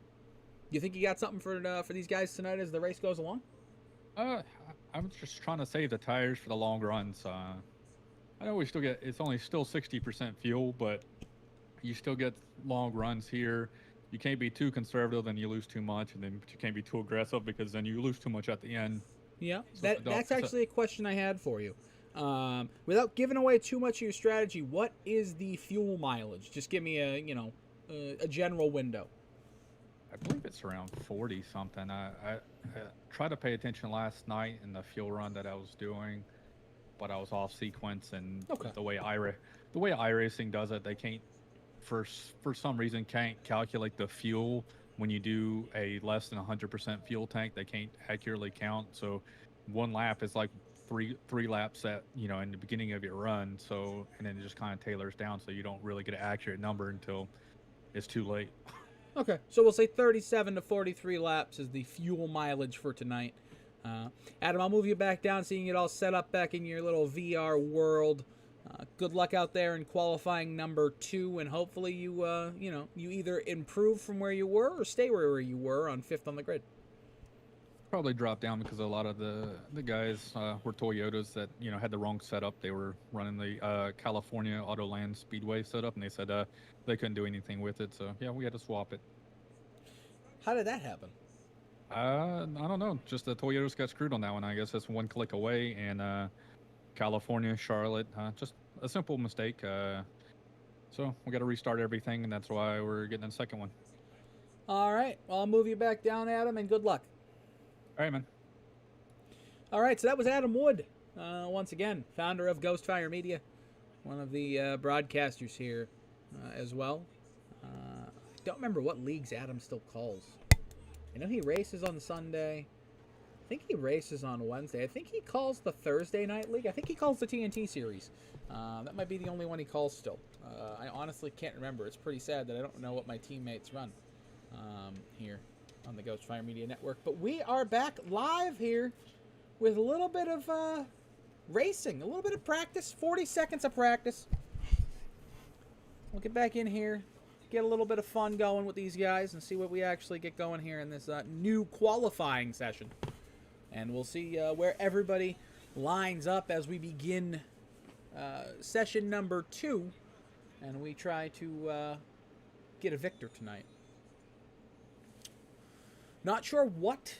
You think you got something for these guys tonight as the race goes along? I'm just trying to save the tires for the long runs. I know we still get, it's only still 60% fuel, but you still get long runs here. You can't be too conservative, then you lose too much, and then you can't be too aggressive because then you lose too much at the end. Yeah, So that's actually a question I had for you. Without giving away too much of your strategy, what is the fuel mileage? Just give me a general window. I believe it's around 40 something. I tried to pay attention last night in the fuel run that I was doing, but I was off sequence, and Okay. the way iRacing does it, they can't for some reason can't calculate the fuel when you do a less than 100% fuel tank. They can't accurately count, so one lap is like three laps at in the beginning of your run. So, and then it just kind of tailors down, so you don't really get an accurate number until it's too late. Okay, so we'll say 37 to 43 laps is the fuel mileage for tonight. Adam, I'll move you back down so you can get all set up back in your little VR world. Good luck out there in qualifying number 2, and hopefully you either improve from where you were or stay where you were on 5th on the grid. Probably dropped down because a lot of the guys were Toyotas that had the wrong setup. They were running the California Autoland Speedway setup, and they said they couldn't do anything with it. So yeah, we had to swap it. How did that happen? I don't know. Just the Toyotas got screwed on that one. I guess that's one click away, and California, Charlotte, just a simple mistake. So we got to restart everything, and that's why we're getting a second one. All right, well, I'll move you back down, Adam, and good luck. All right, man. All right, so that was Adam Wood, once again, founder of Ghostfire Media, one of the broadcasters here as well. I don't remember what leagues Adam still calls. I know he races on Sunday. I think he races on Wednesday. I think he calls the Thursday night league. I think he calls the TNT series. That might be the only one he calls still. I honestly can't remember. It's pretty sad that I don't know what my teammates run here on the Ghostfire Media Network. But we are back live here with a little bit of racing, a little bit of practice, 40 seconds of practice. We'll get back in here, get a little bit of fun going with these guys, and see what we actually get going here in this new qualifying session. And we'll see where everybody lines up as we begin session number 2, and we try to get a victor tonight. Not sure what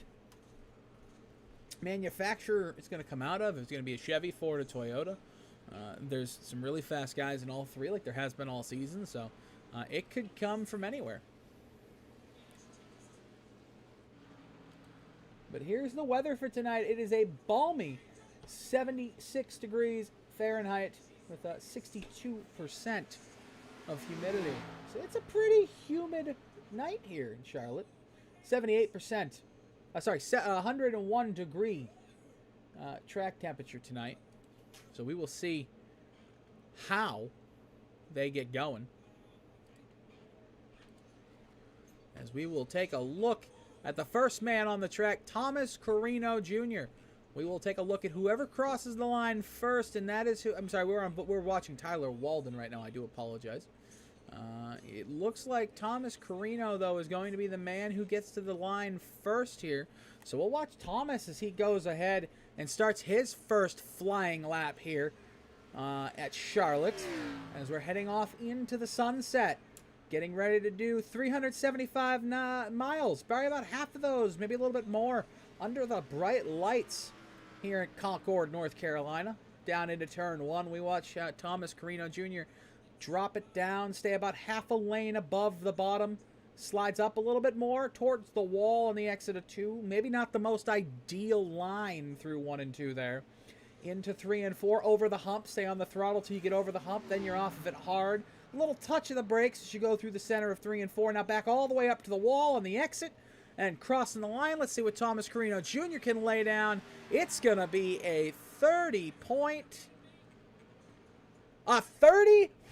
manufacturer it's going to come out of. If it's going to be a Chevy, Ford, or Toyota. There's some really fast guys in all three, like there has been all season, so it could come from anywhere. But here's the weather for tonight. It is a balmy 76 degrees Fahrenheit with 62% of humidity. So it's a pretty humid night here in Charlotte. 78%. 101 degree track temperature tonight. So we will see how they get going. As we will take a look at the first man on the track, Thomas Carino Jr. We will take a look at whoever crosses the line first, and that is who. I'm sorry, we're watching Tyler Walden right now. I do apologize. It looks like Thomas Carino, though, is going to be the man who gets to the line first here. So we'll watch Thomas as he goes ahead and starts his first flying lap here at Charlotte as we're heading off into the sunset. Getting ready to do 375 miles, probably about half of those, maybe a little bit more, under the bright lights here in Concord, North Carolina. Down into turn 1, we watch Thomas Carino Jr. drop it down, stay about half a lane above the bottom, slides up a little bit more towards the wall on the exit of 2. Maybe not the most ideal line through 1 and 2 there. Into 3 and 4, over the hump, stay on the throttle till you get over the hump, then you're off of it hard. A little touch of the brakes as you go through the center of 3 and 4. Now back all the way up to the wall on the exit and crossing the line. Let's see what Thomas Carino Jr. can lay down. It's going to be a 30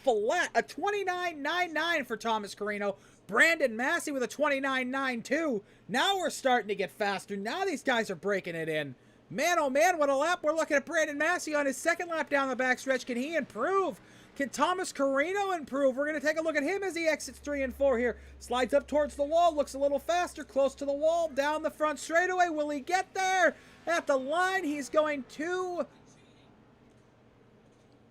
flat, a 29.99 for Thomas Carino. Brandon Massey with a 29.92. Now we're starting to get faster. Now these guys are breaking it in. Man, oh man, what a lap. We're looking at Brandon Massey on his second lap down the backstretch. Can he improve? Can Thomas Carino improve? We're going to take a look at him as he exits 3 and 4 here. Slides up towards the wall, looks a little faster, close to the wall, down the front straightaway. Will he get there? At the line, he's going to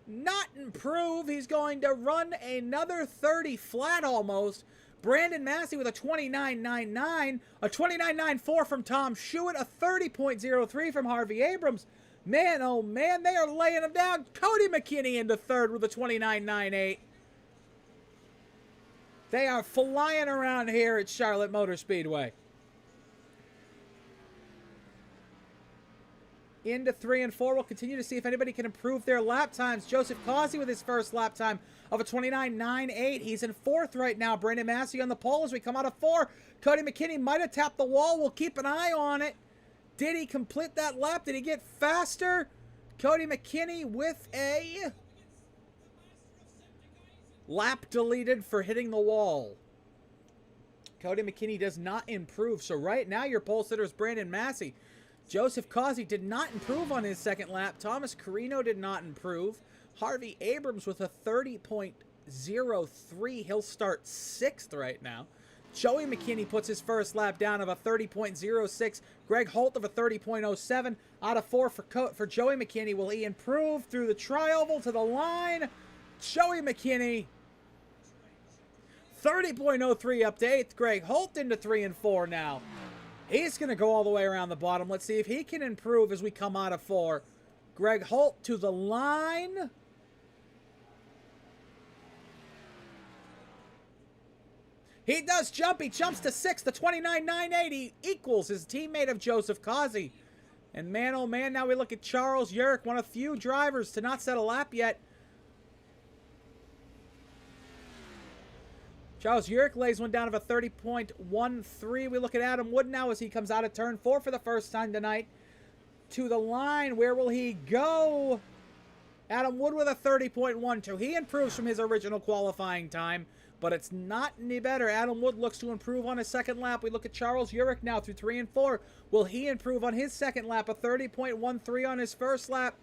not improve. He's going to run another 30 flat almost. Brandon Massey with a 29.99, a 29.94 from Tom Schuett, a 30.03 from Harvey Abrams. Man, oh man, they are laying him down. Cody McKinney into third with a 29.98. They are flying around here at Charlotte Motor Speedway. Into 3 and 4. We'll continue to see if anybody can improve their lap times. Joseph Causey with his first lap time of a 29.98. He's in 4th right now. Brandon Massey on the pole as we come out of 4. Cody McKinney might have tapped the wall. We'll keep an eye on it. Did he complete that lap? Did he get faster? Cody McKinney with a lap deleted for hitting the wall. Cody McKinney does not improve. So right now your pole sitter is Brandon Massey. Joseph Causey did not improve on his second lap. Thomas Carino did not improve. Harvey Abrams with a 30.03. He'll start 6th right now. Joey McKinney puts his first lap down of a 30.06. Greg Holt of a 30.07. Out of 4 for Joey McKinney. Will he improve through the tri-oval to the line? Joey McKinney. 30.03 up to 8th. Greg Holt into 3 and 4 now. He's going to go all the way around the bottom. Let's see if he can improve as we come out of 4. Greg Holt to the line. He does jump. He jumps to 6th. The 29.98. He equals his teammate of Joseph Causey. And man, oh man, now we look at Charles Yerrick, one of few drivers to not set a lap yet. Charles Yerrick lays one down of a 30.13. We look at Adam Wood now as he comes out of turn 4 for the first time tonight. To the line. Where will he go? Adam Wood with a 30.12. He improves from his original qualifying time, but it's not any better. Adam Wood looks to improve on his second lap. We look at Charles Yerrick now through 3 and 4. Will he improve on his second lap? A 30.13 on his first lap.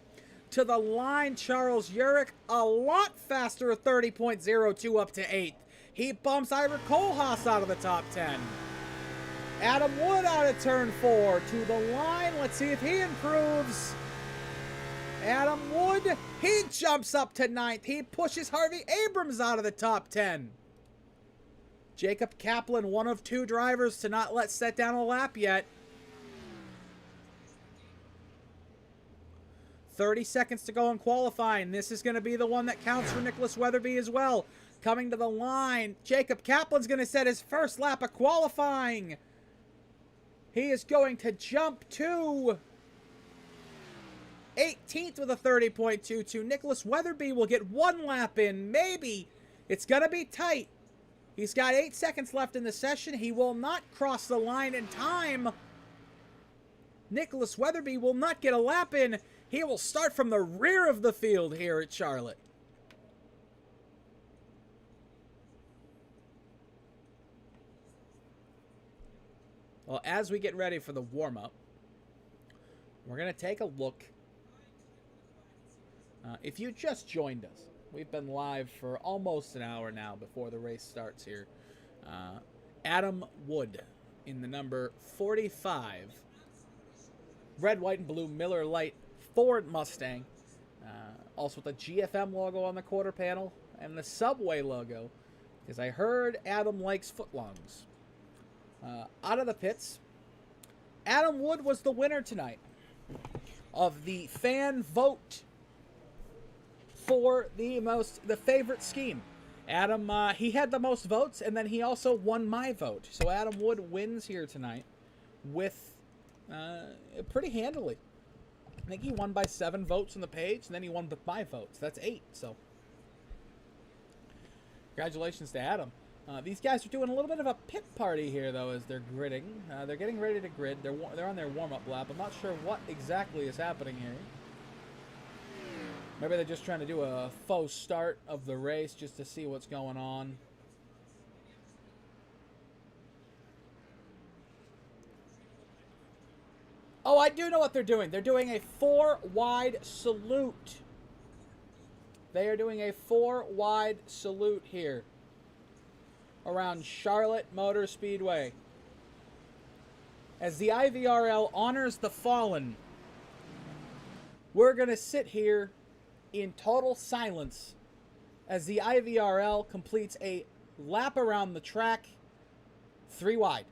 To the line, Charles Yerrick, a lot faster, a 30.02 up to 8th. He bumps Ira Kohlhaas out of the top 10. Adam Wood out of turn 4 to the line. Let's see if he improves. Adam Wood, he jumps up to 9th. He pushes Harvey Abrams out of the top 10. Jacob Kaplan, one of 2 drivers to not let set down a lap yet. 30 seconds to go in qualifying. This is going to be the one that counts for Nicholas Weatherby as well. Coming to the line, Jacob Kaplan's going to set his first lap of qualifying. He is going to jump to 18th with a 30.22. Nicholas Weatherby will get 1 lap in, maybe. It's going to be tight. He's got 8 seconds left in the session. He will not cross the line in time. Nicholas Weatherby will not get a lap in. He will start from the rear of the field here at Charlotte. Well, as we get ready for the warm-up, we're going to take a look. If you just joined us, we've been live for almost an hour now before the race starts here. Adam Wood in the number 45. Red, white, and blue Miller Lite Ford Mustang. Also with the GFM logo on the quarter panel and the Subway logo, because I heard Adam likes footlongs. Out of the pits, Adam Wood was the winner tonight of the fan vote for the favorite scheme. Adam, he had the most votes, and then he also won my vote. So Adam Wood wins here tonight with pretty handily. I think he won by 7 votes on the page, and then he won with my votes. That's 8. So congratulations to Adam. These guys are doing a little bit of a pit party here, though, as they're gridding. They're getting ready to grid. They're on their warm-up lap. I'm not sure what exactly is happening here. Maybe they're just trying to do a faux start of the race just to see what's going on. Oh, I do know what they're doing. They're doing a 4-wide salute. They are doing a 4-wide salute here around Charlotte Motor Speedway as the IVRL honors the fallen. We're going to sit here in total silence as the IVRL completes a lap around the track 3 wide.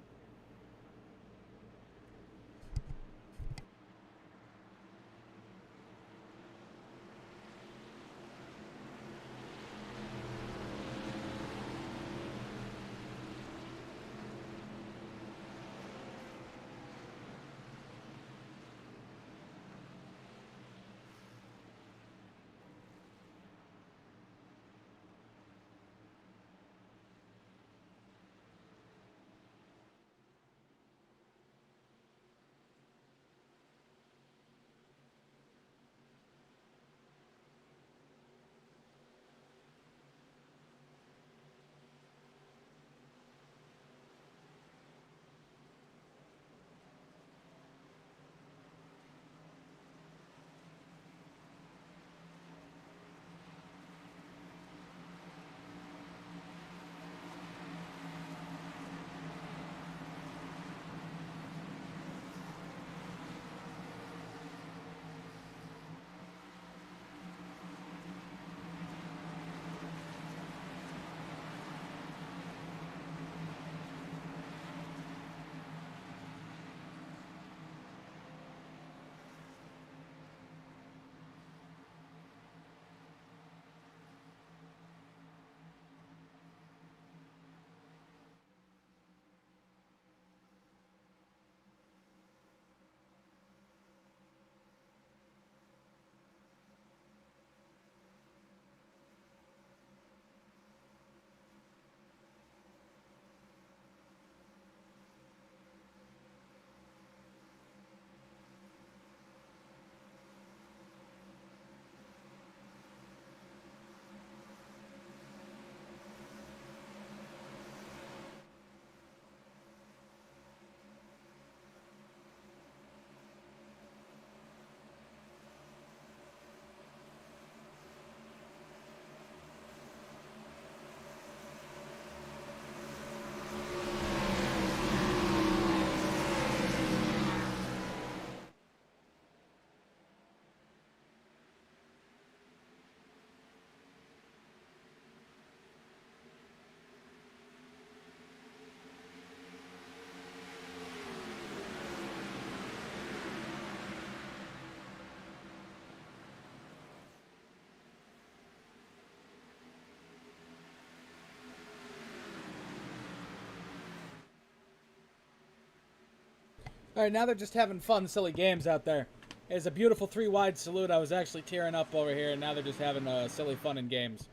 All right, now they're just having fun, silly games out there. It's a beautiful 3-wide salute. I was actually tearing up over here, and now they're just having silly fun and games.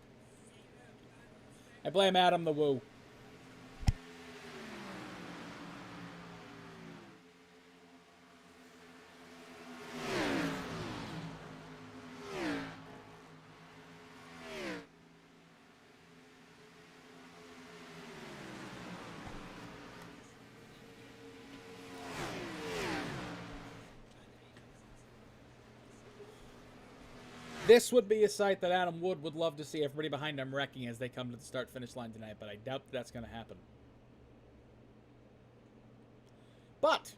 I blame Adam the Woo. This would be a sight that Adam Wood would love to see everybody behind him wrecking as they come to the start-finish line tonight, but I doubt that's going to happen. But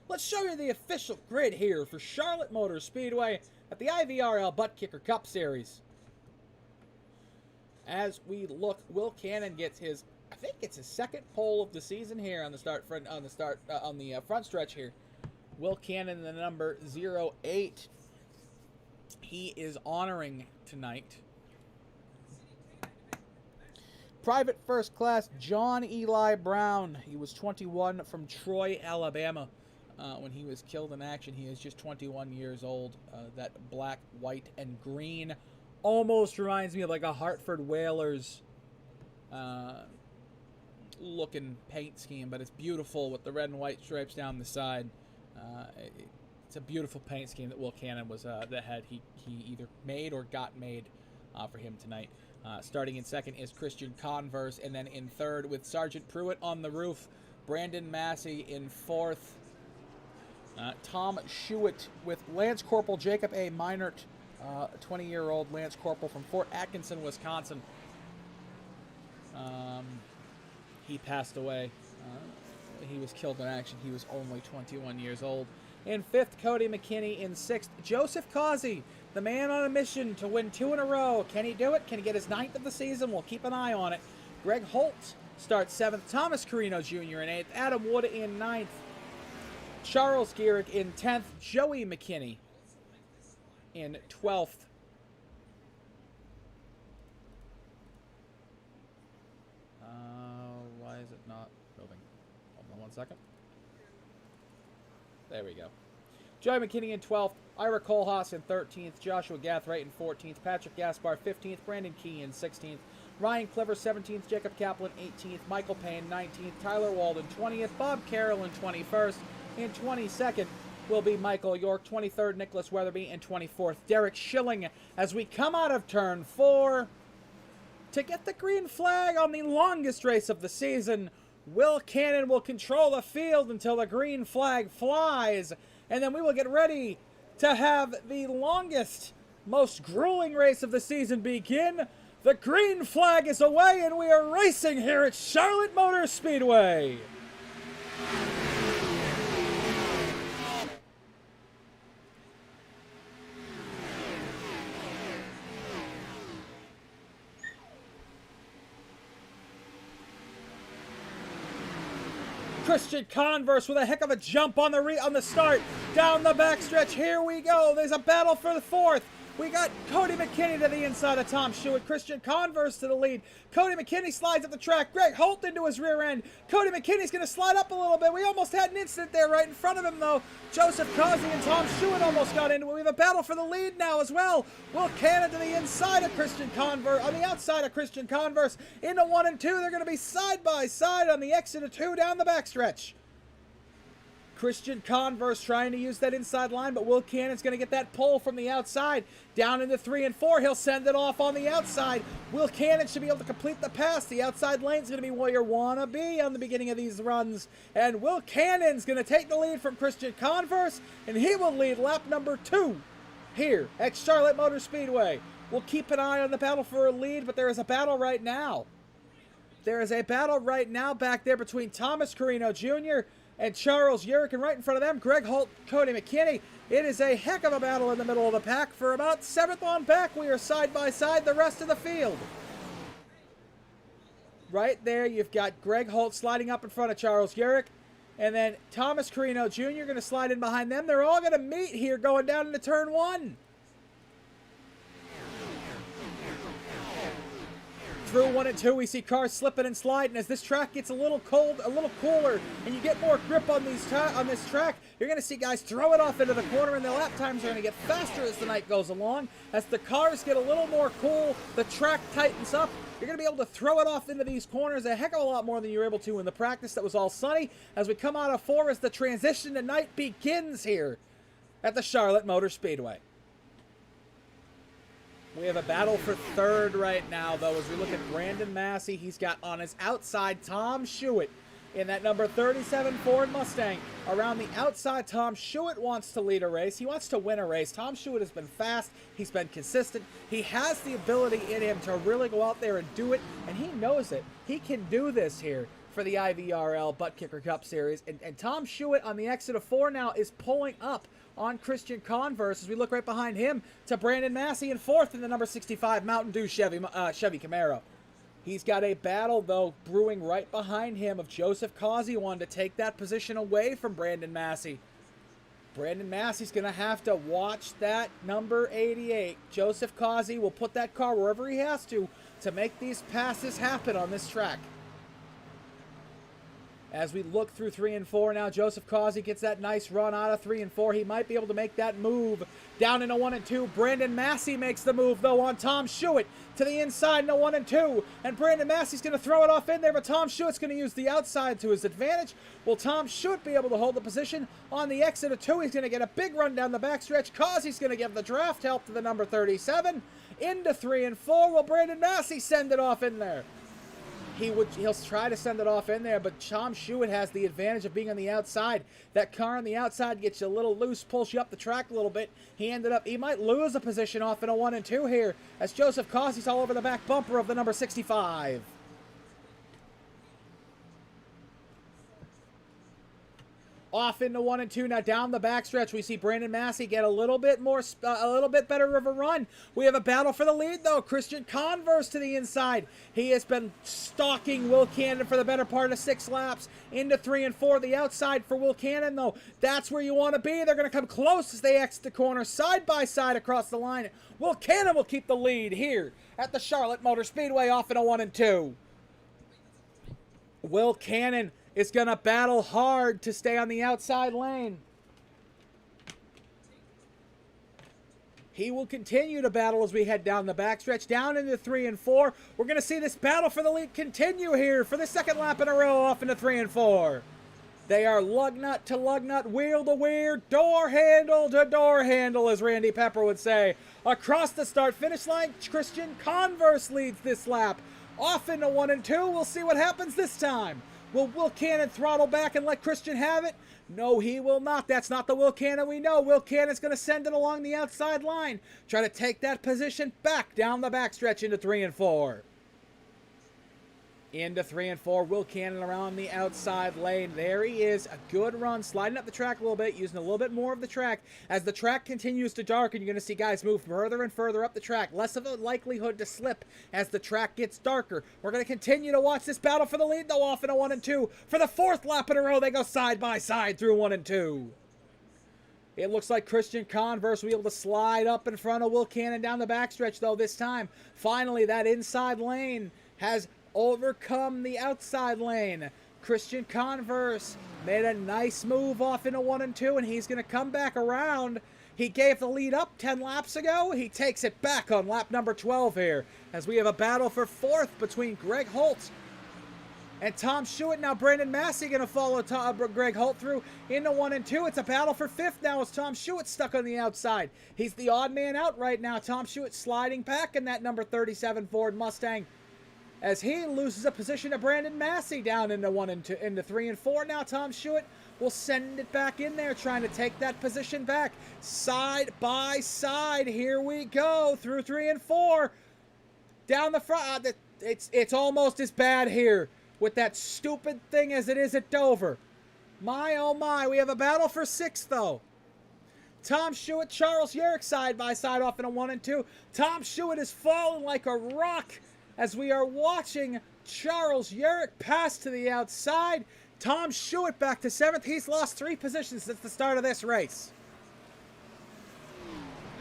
let's show you the official grid here for Charlotte Motor Speedway at the IVRL Buttkicker Cup Series. As we look, Will Cannon gets his, I think it's his second pole of the season here on the front stretch here. Will Cannon, the number 08. He is honoring tonight. Private first class, John Eli Brown. He was 21 from Troy, Alabama when he was killed in action. He is just 21 years old. That black, white, and green almost reminds me of like a Hartford Whalers looking paint scheme, but it's beautiful with the red and white stripes down the side. It's a beautiful paint scheme that Will Cannon was he either made or got made for him tonight. Starting in second is Christian Converse, and then in third with Sergeant Pruitt on the roof, Brandon Massey in fourth, Tom Schuett with Lance Corporal Jacob A. Meinert, 20-year-old Lance Corporal from Fort Atkinson, Wisconsin. He passed away. He was killed in action. He was only 21 years old. In 5th, Cody McKinney. In 6th, Joseph Causey, the man on a mission to win 2 in a row. Can he do it? Can he get his 9th of the season? We'll keep an eye on it. Greg Holt starts 7th. Thomas Carino Jr. in 8th. Adam Wood in 9th. Charles Gehrig in 10th. Joey McKinney in 12th. Why is it not moving? Hold on one second. There we go. Joey McKinney in 12th. Ira Kohlhaas in 13th. Joshua Gathright in 14th. Patrick Gaspar 15th. Brandon Key in 16th. Ryan Cliver 17th. Jacob Kaplan 18th. Michael Payne 19th. Tyler Walden 20th. Bob Carroll in 21st. In 22nd will be Michael York. 23rd, Nicholas Weatherby. And 24th, Derek Schilling. As we come out of turn 4 to get the green flag on the longest race of the season, Will Cannon will control the field until the green flag flies. And then we will get ready to have the longest, most grueling race of the season begin. The green flag is away and we are racing here at Charlotte Motor Speedway. Christian Converse with a heck of a jump on the start. Down the backstretch, here we go. There's a battle for the 4th. We got Cody McKinney to the inside of Tom Schuett. Christian Converse to the lead. Cody McKinney slides up the track. Greg Holt into his rear end. Cody McKinney's going to slide up a little bit. We almost had an incident there right in front of him, though. Joseph Causey and Tom Schuett almost got into it. We have a battle for the lead now as well. Will Cannon to the inside of Christian Converse, on the outside of Christian Converse. Into 1 and 2. They're going to be side by side on the exit of 2 down the backstretch. Christian Converse trying to use that inside line, but Will Cannon's going to get that pull from the outside. Down into 3 and 4. He'll send it off on the outside. Will Cannon should be able to complete the pass. The outside lane's going to be where you want to be on the beginning of these runs. And Will Cannon's going to take the lead from Christian Converse, and he will lead lap number 2 here at Charlotte Motor Speedway. We'll keep an eye on the battle for a lead, but there is a battle right now. There is a battle right now back there between Thomas Carino Jr. and Charles Gehrig, and right in front of them, Greg Holt, Cody McKinney. It is a heck of a battle in the middle of the pack. For about 7th on back, we are side by side the rest of the field. Right there, you've got Greg Holt sliding up in front of Charles Gehrig, and then Thomas Carino Jr. going to slide in behind them. They're all going to meet here going down into turn 1. Through 1 and 2, we see cars slipping and sliding as this track gets a little cold, a little cooler, and you get more grip on this track. You're going to see guys throw it off into the corner, and their lap times are going to get faster as the night goes along. As the cars get a little more cool, the track tightens up. You're going to be able to throw it off into these corners a heck of a lot more than you were able to in the practice that was all sunny. As we come out of 4, as the transition to night begins here at the Charlotte Motor Speedway. We have a battle for 3rd right now, though, as we look at Brandon Massey. He's got on his outside Tom Schuett in that number 37 Ford Mustang. Around the outside, Tom Schuett wants to lead a race. He wants to win a race. Tom Schuett has been fast. He's been consistent. He has the ability in him to really go out there and do it, and he knows it. He can do this here for the IVRL Buttkicker Cup Series. And Tom Schuett on the exit of 4 now is pulling up on Christian Converse as we look right behind him to Brandon Massey in 4th in the number 65 Mountain Dew Chevy Camaro. He's got a battle, though, brewing right behind him of Joseph Causey wanting to take that position away from Brandon Massey. Brandon Massey's going to have to watch that number 88. Joseph Causey will put that car wherever he has to make these passes happen on this track. As we look through 3 and 4 now, Joseph Causey gets that nice run out of 3 and 4. He might be able to make that move down into 1 and 2. Brandon Massey makes the move, though, on Tom Schuett to the inside into 1 and 2. And Brandon Massey's going to throw it off in there, but Tom Schuett's going to use the outside to his advantage. Will Tom Schuett be able to hold the position on the exit of 2? He's going to get a big run down the backstretch. Causey's going to give the draft help to the number 37. Into 3 and 4. Will Brandon Massey send it off in there? He'll try to send it off in there, but Tom Schuett has the advantage of being on the outside. That car on the outside gets you a little loose, pulls you up the track a little bit. He might lose a position off in a 1 and 2 here, as Joseph Cossey's all over the back bumper of the number 65. Off into 1 and 2. Now down the backstretch, we see Brandon Massey get a little bit better of a run. We have a battle for the lead, though. Christian Converse to the inside. He has been stalking Will Cannon for the better part of 6 laps. Into 3 and 4. The outside for Will Cannon, though. That's where you want to be. They're going to come close as they exit the corner, side by side across the line. Will Cannon will keep the lead here at the Charlotte Motor Speedway, off in a 1 and 2. Will Cannon is going to battle hard to stay on the outside lane. He will continue to battle as we head down the backstretch, down into 3 and 4. We're going to see this battle for the lead continue here for the 2nd lap in a row, off into 3 and 4. They are lug nut to lug nut, wheel to wheel, door handle to door handle, as Randy Pepper would say. Across the start-finish line, Christian Converse leads this lap. Off into 1 and 2. We'll see what happens this time. Will Will Cannon throttle back and let Christian have it? No, he will not. That's not the Will Cannon we know. Will Cannon's going to send it along the outside line. Try to take that position back down the backstretch into 3 and 4. Into 3 and 4. Will Cannon around the outside lane. There he is. A good run. Sliding up the track a little bit. Using a little bit more of the track. As the track continues to darken, you're going to see guys move further and further up the track. Less of a likelihood to slip as the track gets darker. We're going to continue to watch this battle for the lead, though, off in a 1 and 2. For the 4th lap in a row, they go side by side through 1 and 2. It looks like Christian Converse will be able to slide up in front of Will Cannon down the backstretch, though, this time. Finally, that inside lane has overcome the outside lane. Christian Converse made a nice move off into 1 and 2, and he's going to come back around. He gave the lead up 10 laps ago. He takes it back on lap number 12 here, as we have a battle for 4th between Greg Holt and Tom Schuett. Now Brandon Massey going to follow Greg Holt through into 1 and 2. It's a battle for 5th now as Tom Schuett stuck on the outside. He's the odd man out right now. Tom Schuett sliding back in that number 37 Ford Mustang, as he loses a position to Brandon Massey down into 1 and 2, into 3 and 4. Now Tom Schuett will send it back in there, trying to take that position back. Side by side, here we go through 3 and 4. Down the front, it's almost as bad here with that stupid thing as it is at Dover. My oh my, we have a battle for 6th though. Tom Schuett, Charles Yerrick side by side off in a 1 and 2. Tom Schuett is falling like a rock as we are watching Charles Yerrick pass to the outside. Tom Schuett back to 7th. He's lost 3 positions since the start of this race.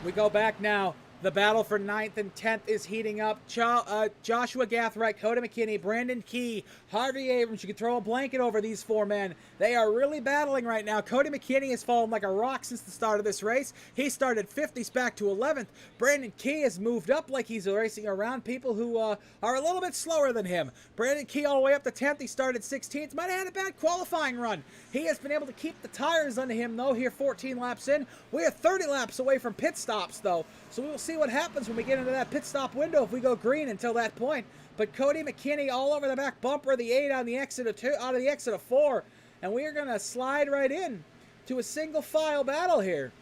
We go back now. The battle for 9th and 10th is heating up. Joshua Gathright, Cody McKinney, Brandon Key, Harvey Abrams. You can throw a blanket over these 4 men. They are really battling right now. Cody McKinney has fallen like a rock since the start of this race. He started 5th. He's back to 11th. Brandon Key has moved up like he's racing around people who are a little bit slower than him. Brandon Key all the way up to 10th. He started 16th. Might have had a bad qualifying run. He has been able to keep the tires under him, though, here 14 laps in. We are 30 laps away from pit stops, though. So we will see what happens when we get into that pit stop window if we go green until that point. But Cody McKinney all over the back bumper of the 8 on the exit of 2, out of the exit of 4. And we are going to slide right in to a single file battle here.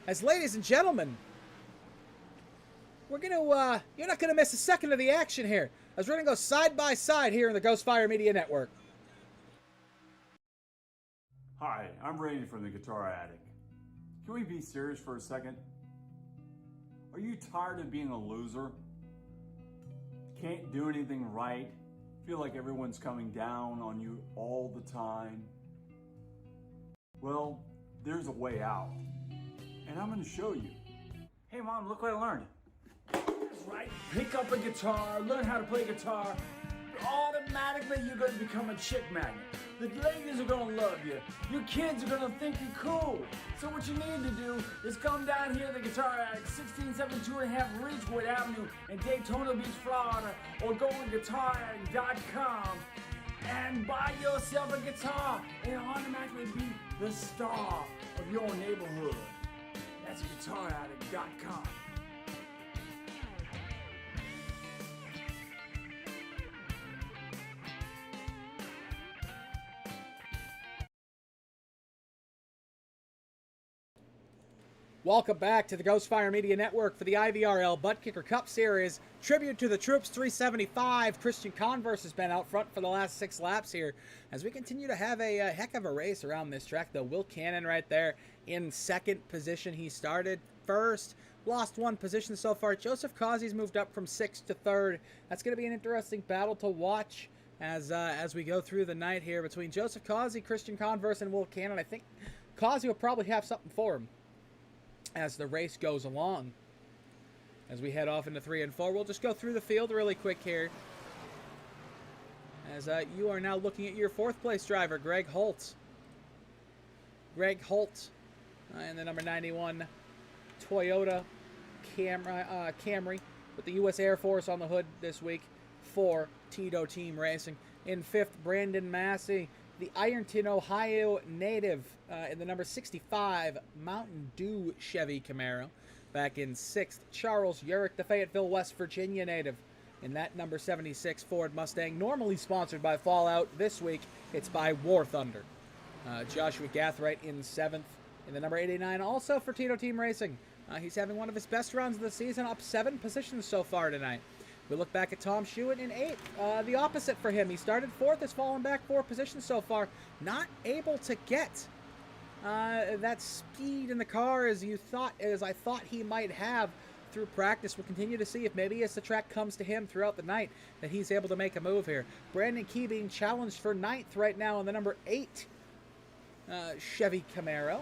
As ladies and gentlemen, we're going to, you're not going to miss a second of the action here, as we're going to go side by side here in the Ghost Fire Media Network. Hi, I'm Randy from the Guitar Addict. Can we be serious for a second? Are you tired of being a loser? Can't do anything right? Feel like everyone's coming down on you all the time? Well, there's a way out, and I'm going to show you. Hey Mom, look what I learned. That's right, pick up a guitar, learn how to play guitar. Automatically you're going to become a chick magnet. The ladies are going to love you. Your kids are going to think you're cool. So what you need to do is come down here to the Guitar Addict, 1672.5 Ridgewood Avenue in Daytona Beach, Florida, or go to guitaraddict.com and buy yourself a guitar and automatically be the star of your neighborhood. That's guitaraddict.com. Welcome back to the Ghostfire Media Network for the IVRL Buttkicker Cup Series. Tribute to the Troops 375. Christian Converse has been out front for the last 6 laps here as we continue to have a heck of a race around this track, though. Will Cannon right there in second position. He started first, lost 1 position so far. Joseph Causey's moved up from 6th to 3rd. That's going to be an interesting battle to watch as we go through the night here between Joseph Causey, Christian Converse, and Will Cannon. I think Causey will probably have something for him as the race goes along. As we head off into 3 and 4, we'll just go through the field really quick here. As you are now looking at your 4th place driver, Greg Holt. Greg Holt in the number 91 Toyota Camry with the U.S. Air Force on the hood this week for Tito Team Racing. In 5th, Brandon Massey, the Ironton, Ohio native, in the number 65 Mountain Dew Chevy Camaro. Back in 6th, Charles Urich, the Fayetteville, West Virginia native, in that number 76 Ford Mustang, normally sponsored by Fallout. This week, it's by War Thunder. Joshua Gathright in 7th, in the number 89, also for Tito Team Racing. He's having one of his best runs of the season, up 7 positions so far tonight. We look back at Tom Shewitt in 8th. The opposite for him. He started 4th, has fallen back 4 positions so far. Not able to get that speed in the car as I thought he might have through practice. We'll continue to see if maybe as the track comes to him throughout the night that he's able to make a move here. Brandon Key being challenged for 9th right now in the number 8 Chevy Camaro,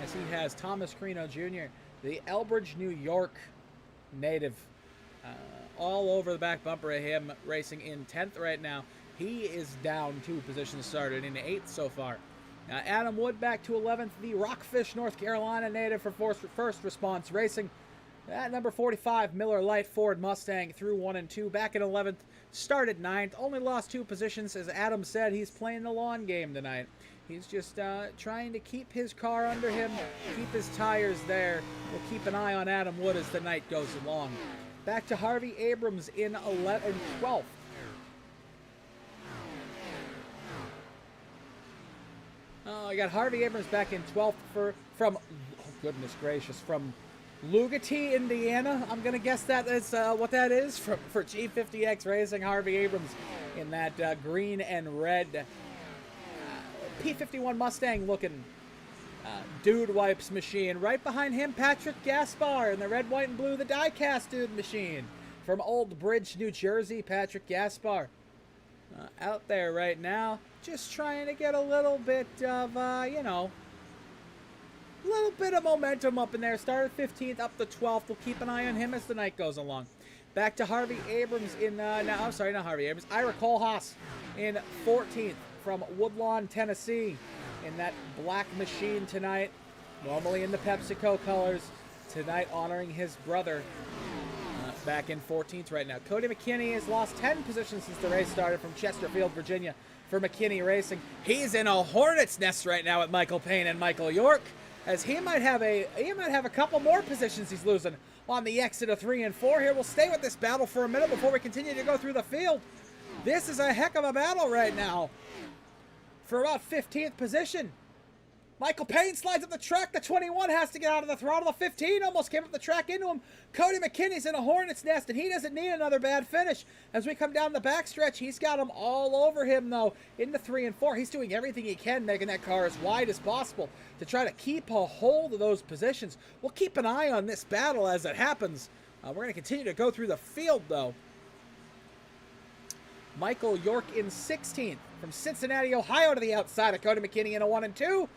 as he has Thomas Carino Jr., the Elbridge, New York native, all over the back bumper of him, racing in 10th right now. He is down 2 positions, started in 8th so far. Adam Wood back to 11th, the Rockfish, North Carolina native for First Response Racing. At number 45, Miller Lite Ford Mustang through 1 and 2, back in 11th, started 9th, only lost 2 positions. As Adam said, he's playing the lawn game tonight. He's just trying to keep his car under him, keep his tires there. We'll keep an eye on Adam Wood as the night goes along. Back to Harvey Abrams in 12th. Oh, I got Harvey Abrams back in 12th from Lugati, Indiana. I'm going to guess that is what that is for G50X Racing. Harvey Abrams in that green and red P51 Mustang looking Dude Wipes machine. Right behind him, Patrick Gaspar in the red, white, and blue, the die-cast Dude machine. From Old Bridge, New Jersey, Patrick Gaspar out there right now, just trying to get a little bit of, a little bit of momentum up in there. Started 15th, up to 12th. We'll keep an eye on him as the night goes along. Back to Harvey Abrams in, not Harvey Abrams, Ira Kohlhaas in 14th from Woodlawn, Tennessee, in that black machine tonight, normally in the PepsiCo colors, tonight honoring his brother, back in 14th right now. Cody McKinney has lost 10 positions since the race started from Chesterfield, Virginia for McKinney Racing. He's in a hornet's nest right now with Michael Payne and Michael York, as he might have a couple more positions he's losing on the exit of 3 and 4 here. We'll stay with this battle for a minute before we continue to go through the field. This is a heck of a battle right now for about 15th position. Michael Payne slides up the track. The 21 has to get out of the throttle. The 15 almost came up the track into him. Cody McKinney's in a hornet's nest, and he doesn't need another bad finish. As we come down the backstretch, he's got them all over him, though, in the 3 and 4. He's doing everything he can, making that car as wide as possible to try to keep a hold of those positions. We'll keep an eye on this battle as it happens. We're going to continue to go through the field, though. Michael York in 16th from Cincinnati, Ohio to the outside of Cody McKinney in a 1 and 2.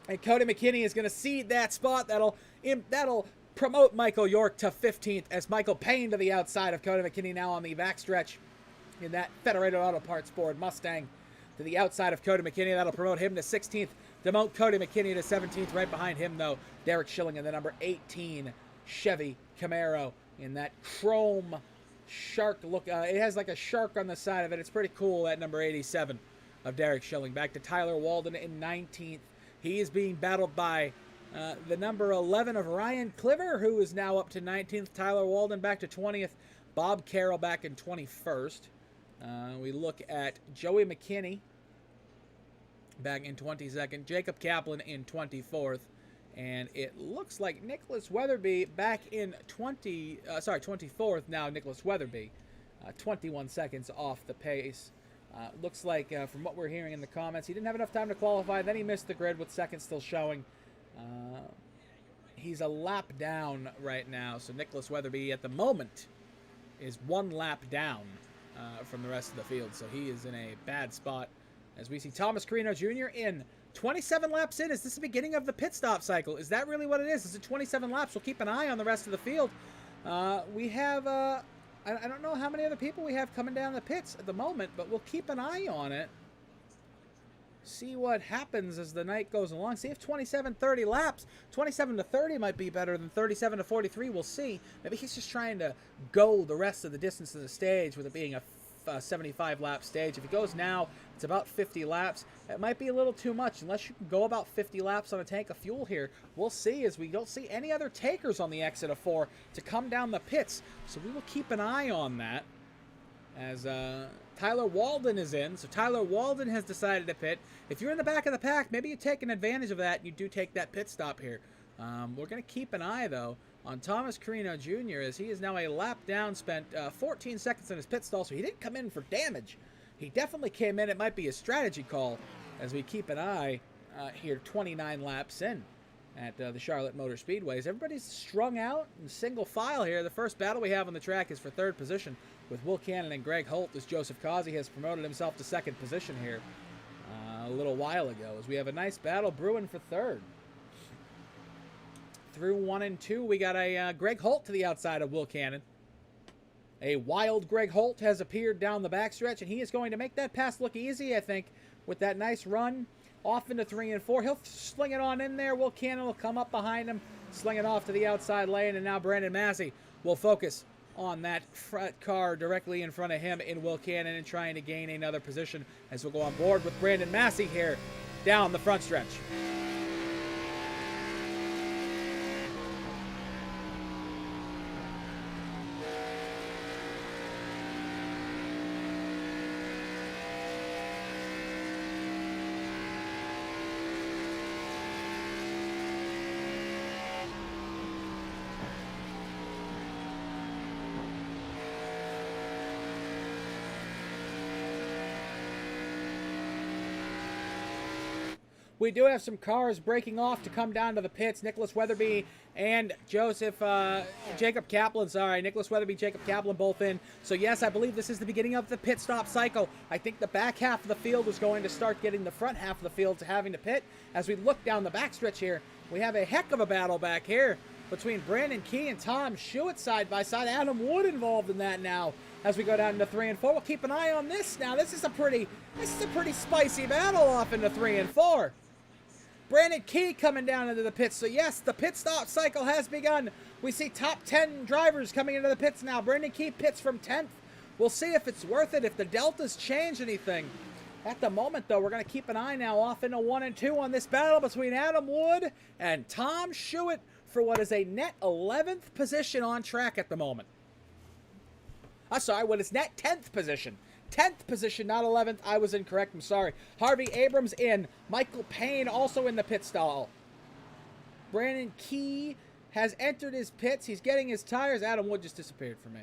And Cody McKinney is going to cede that spot. That'll promote Michael York to 15th as Michael Payne to the outside of Cody McKinney now on the backstretch in that Federated Auto Parts Ford Mustang to the outside of Cody McKinney. That'll promote him to 16th. Demote Cody McKinney to 17th. Right behind him, though, Derek Schilling in the number 18 Chevy Camaro in that chrome shark look. It has like a shark on the side of it. It's pretty cool, that number 87 of Derek Schilling. Back to Tyler Walden in 19th. He is being battled by the number 11 of Ryan Cliver, who is now up to 19th. Tyler Walden back to 20th. Bob Carroll back in 21st. We look at Joey McKinney back in 22nd. Jacob Kaplan in 24th. And it looks like Nicholas Weatherby back in 24th now. Nicholas Weatherby, 21 seconds off the pace. Looks like from what we're hearing in the comments, he didn't have enough time to qualify. Then he missed the grid with seconds still showing. He's a lap down right now. So Nicholas Weatherby at the moment is 1 lap down from the rest of the field. So he is in a bad spot. As we see Thomas Carino Jr. in 27 laps in. Is this the beginning of the pit stop cycle? Is that really what it is? Is it 27 laps? We'll keep an eye on the rest of the field. We have, I don't know how many other people we have coming down the pits at the moment, but we'll keep an eye on it. See what happens as the night goes along. See if 27, 30 laps. 27 to 30 might be better than 37 to 43. We'll see. Maybe he's just trying to go the rest of the distance of the stage with it being a 75 lap stage. If he goes now, it's about 50 laps. It might be a little too much unless you can go about 50 laps on a tank of fuel here. We'll see, as we don't see any other takers on the exit of 4 to come down the pits. So we will keep an eye on that as Tyler Walden is in. So Tyler Walden has decided to pit. If you're in the back of the pack, maybe you take an advantage of that and you do take that pit stop here. We're going to keep an eye, though, on Thomas Carino Jr. as he is now a lap down, spent 14 seconds in his pit stall, so he didn't come in for damage. He definitely came in. It might be a strategy call as we keep an eye here 29 laps in at the Charlotte Motor Speedway. As everybody's strung out in single file here. The first battle we have on the track is for 3rd position with Will Cannon and Greg Holt, as Joseph Causey has promoted himself to 2nd position here a little while ago, as we have a nice battle brewing for 3rd. Through 1 and 2, we got a Greg Holt to the outside of Will Cannon. A wild Greg Holt has appeared down the backstretch, and he is going to make that pass look easy, I think, with that nice run off into 3 and 4. He'll sling it on in there. Will Cannon will come up behind him, sling it off to the outside lane, and now Brandon Massey will focus on that front car directly in front of him in Will Cannon and trying to gain another position as we'll go on board with Brandon Massey here down the front stretch. We do have some cars breaking off to come down to the pits. Nicholas Weatherby and Jacob Kaplan, Nicholas Weatherby, Jacob Kaplan both in. So yes, I believe this is the beginning of the pit stop cycle. I think the back half of the field is going to start getting the front half of the field to having to pit. As we look down the backstretch here, we have a heck of a battle back here between Brandon Key and Tom Schuett side by side. Adam Wood involved in that now. As we go down into 3 and 4, we'll keep an eye on this now. This is a pretty spicy battle off into 3 and 4. Brandon Key coming down into the pits. So yes, the pit stop cycle has begun. We see top 10 drivers coming into the pits now. Brandon Key pits from 10th. We'll see if it's worth it, if the deltas change anything. At the moment, though, we're going to keep an eye now off into 1 and 2 on this battle between Adam Wood and Tom Schuett for what is a net 11th position on track at the moment. What is net 10th position. 10th position, not 11th. I was incorrect. I'm sorry. Harvey Abrams in. Michael Payne also in the pit stall. Brandon Key has entered his pits. He's getting his tires. Adam Wood just disappeared for me.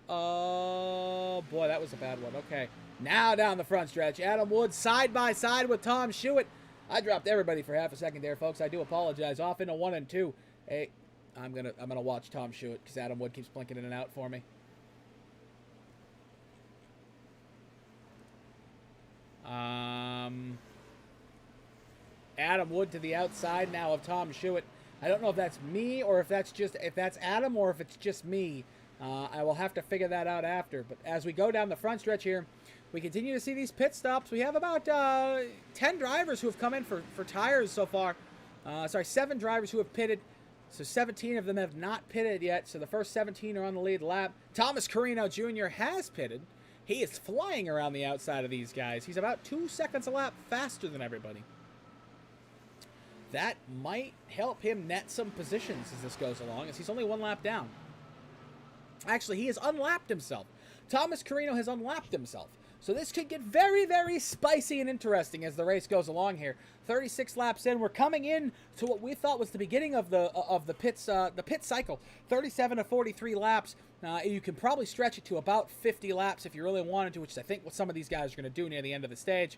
Oh, boy, that was a bad one. Okay. Now down the front stretch. Adam Wood side by side with Tom Schuett. I dropped everybody for half a second there, folks. I do apologize. Off into 1 and 2. Hey, I'm gonna watch Tom Schuett because Adam Wood keeps blinking in and out for me. Adam Wood to the outside now of Tom Schuett. I don't know if that's me or if that's Adam or if it's just me. I will have to figure that out after. But as we go down the front stretch here, we continue to see these pit stops. We have about 10 drivers who have come in for tires so far. 7 drivers who have pitted. So 17 of them have not pitted yet. So the first 17 are on the lead lap. Thomas Carino Jr. has pitted. He is flying around the outside of these guys. He's about 2 seconds a lap faster than everybody. That might help him net some positions as this goes along, as he's only 1 lap down. Actually, he has unlapped himself. Thomas Carino has unlapped himself. So this could get very, very spicy and interesting as the race goes along here. 36 laps in, we're coming in to what we thought was the beginning of the pit cycle. 37 to 43 laps. You can probably stretch it to about 50 laps if you really wanted to, which is I think what some of these guys are going to do near the end of the stage.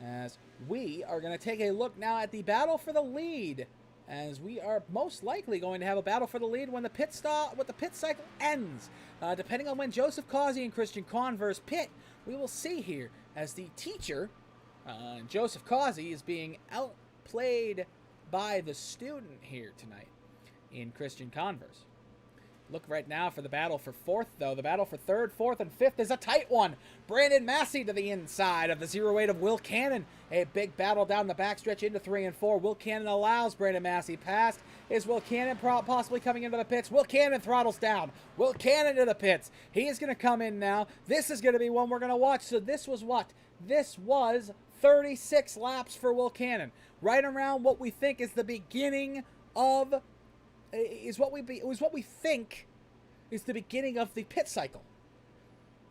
As we are going to take a look now at the battle for the lead, as we are most likely going to have a battle for the lead when the pit cycle ends. Depending on when Joseph Causey and Christian Converse pit, we will see here as the teacher, Joseph Causey, is being outplayed by the student here tonight in Christian Converse. Look right now for the battle for fourth, though. The battle for third, fourth, and fifth is a tight one. Brandon Massey to the inside of the 08 of Will Cannon. A big battle down the backstretch into 3 and 4. Will Cannon allows Brandon Massey past. Is Will Cannon possibly coming into the pits? Will Cannon throttles down. Will Cannon to the pits. He is going to come in now. This is going to be one we're going to watch. So this was what? This was 36 laps for Will Cannon. Right around what we think is the beginning of... is what we think is the beginning of the pit cycle.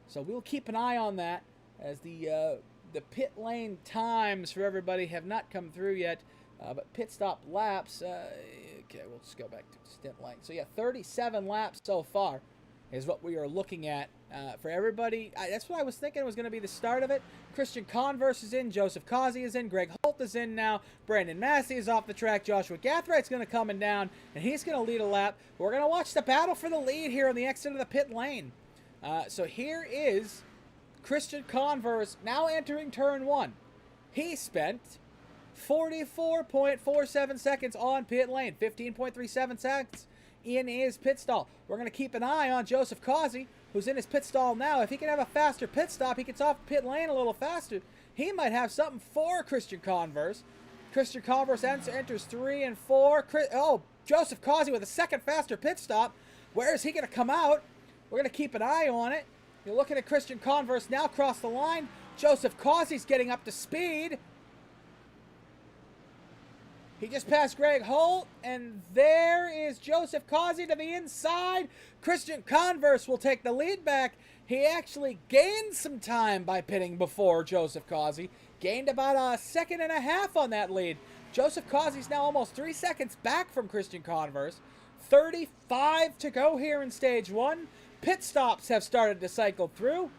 So we'll keep an eye on that as the pit lane times for everybody have not come through yet. But pit stop laps, okay, we'll just go back to stint lane. So yeah, 37 laps so far is what we are looking at for everybody. That's what I was thinking was going to be the start of it. Christian Converse is in. Joseph Causey is in. Greg Holt is in now. Brandon Massey is off the track. Joshua Gathride's going to come in down, and he's going to lead a lap. We're going to watch the battle for the lead here on the exit of the pit lane. So here is Christian Converse now entering turn 1. He spent 44.47 seconds on pit lane, 15.37 seconds in his pit stall. We're going to keep an eye on Joseph Causey, who's in his pit stall now. If he can have a faster pit stop, he gets off pit lane a little faster, he might have something for Christian Converse. Christian Converse enters 3 and 4. Joseph Causey with a second faster pit stop. Where is he going to come out? We're going to keep an eye on it. You're looking at Christian Converse now cross the line. Joseph Causey's getting up to speed. He just passed Greg Holt, and there is Joseph Causey to the inside. Christian Converse will take the lead back. He actually gained some time by pitting before Joseph Causey. Gained about a second and a half on that lead. Joseph Causey's now almost 3 seconds back from Christian Converse. 35 to go here in stage 1. Pit stops have started to cycle through.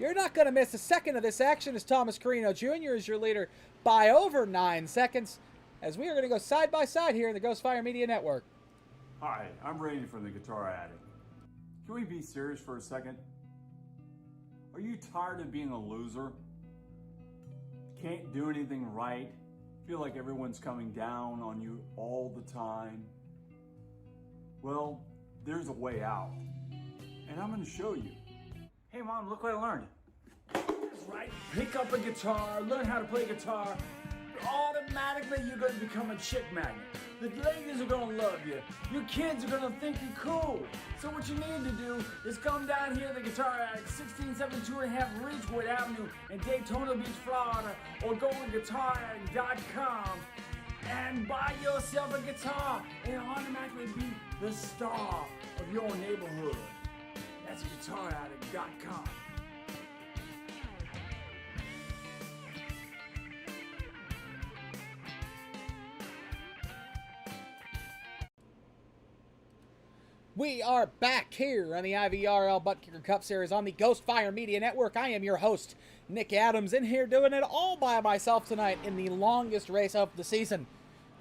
You're not going to miss a second of this action as Thomas Carino Jr. is your leader by over 9 seconds. As we are going to go side by side here in the Ghost Fire Media Network. Hi, I'm Randy from the Guitar Addict. Can we be serious for a second? Are you tired of being a loser? Can't do anything right? Feel like everyone's coming down on you all the time? Well, there's a way out. And I'm going to show you. Hey Mom, look what I learned. That's right. Pick up a guitar, learn how to play guitar. Automatically you're going to become a chick magnet. The ladies are going to love you. Your kids are going to think you're cool. So what you need to do is come down here to the Guitar Addict, 16725 Ridgewood Avenue in Daytona Beach, Florida, or go to guitaraddict.com and buy yourself a guitar and automatically be the star of your neighborhood. That's guitaraddict.com. We are back here on the IVRL Buttkicker Cup Series on the Ghost Fire Media Network. I am your host, Nick Adams, in here doing it all by myself tonight in the longest race of the season.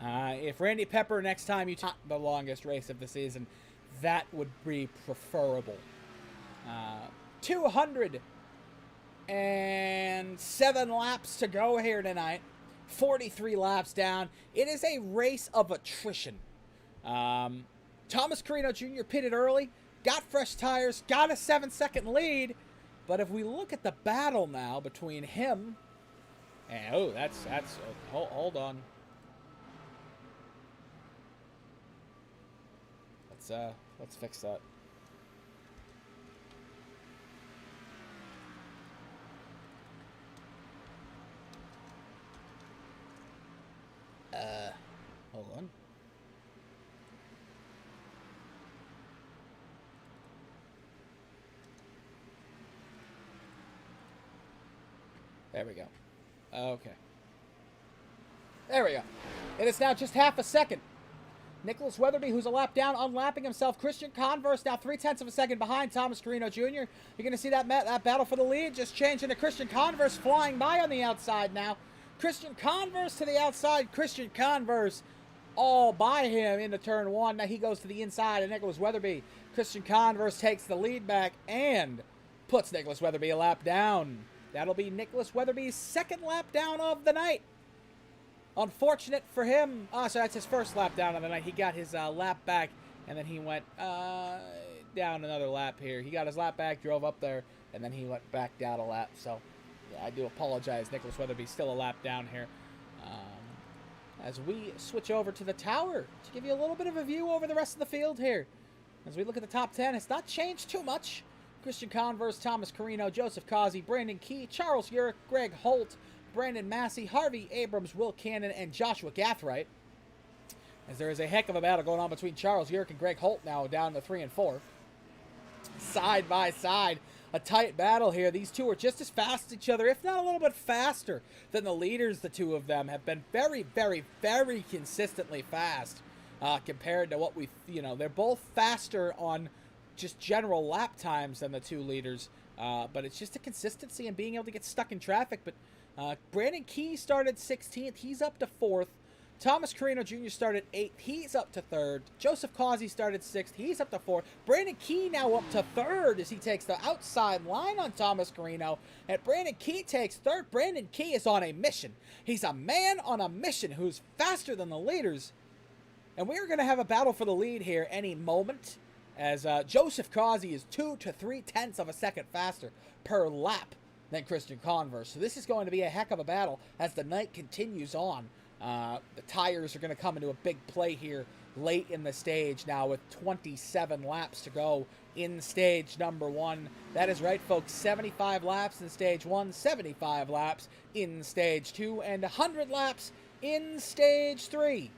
If Randy Pepper next time you talk the longest race of the season, that would be preferable. 207 laps to go here tonight. 43 laps down. It is a race of attrition. Thomas Carino Jr. pitted early, got fresh tires, got a 7-second lead. But if we look at the battle now between him and hold on. Let's fix that. Hold on. There we go. Okay. There we go. It is now just half a second. Nicholas Weatherby, who's a lap down, unlapping himself. Christian Converse now 0.3 of a second behind Thomas Carino Jr. You're going to see that battle for the lead just change into Christian Converse flying by on the outside now. Christian Converse to the outside. Christian Converse all by him into turn one. Now he goes to the inside of Nicholas Weatherby. Christian Converse takes the lead back and puts Nicholas Weatherby a lap down. That'll be Nicholas Weatherby's second lap down of the night. Unfortunate for him. So that's his first lap down of the night. He got his lap back, and then he went down another lap here. He got his lap back, drove up there, and then he went back down a lap. So, yeah, I do apologize. Nicholas Weatherby still a lap down here. As we switch over to the tower to give you a little bit of a view over the rest of the field here. As we look at the top 10, it's not changed too much. Christian Converse, Thomas Carino, Joseph Causey, Brandon Key, Charles Urick, Greg Holt, Brandon Massey, Harvey Abrams, Will Cannon, and Joshua Gathright. As there is a heck of a battle going on between Charles Urick and Greg Holt now down to 3 and 4. Side by side, a tight battle here. These two are just as fast as each other, if not a little bit faster than the leaders. The two of them have been very, very, very consistently fast compared to what we, they're both faster on just general lap times than the two leaders. But it's just a consistency and being able to get stuck in traffic. But Brandon Key started 16th. He's up to 4th. Thomas Carino Jr. started 8th. He's up to 3rd. Joseph Causey started 6th. He's up to 4th. Brandon Key now up to 3rd as he takes the outside line on Thomas Carino. And Brandon Key takes 3rd. Brandon Key is on a mission. He's a man on a mission who's faster than the leaders. And we're going to have a battle for the lead here any moment, as Joseph Causey is 2 to 3/10 of a second faster per lap than Christian Converse. So this is going to be a heck of a battle as the night continues on. The tires are going to come into a big play here late in the stage now with 27 laps to go in stage number 1. That is right, folks. 75 laps in stage 1, 75 laps in stage 2, and 100 laps in stage 3.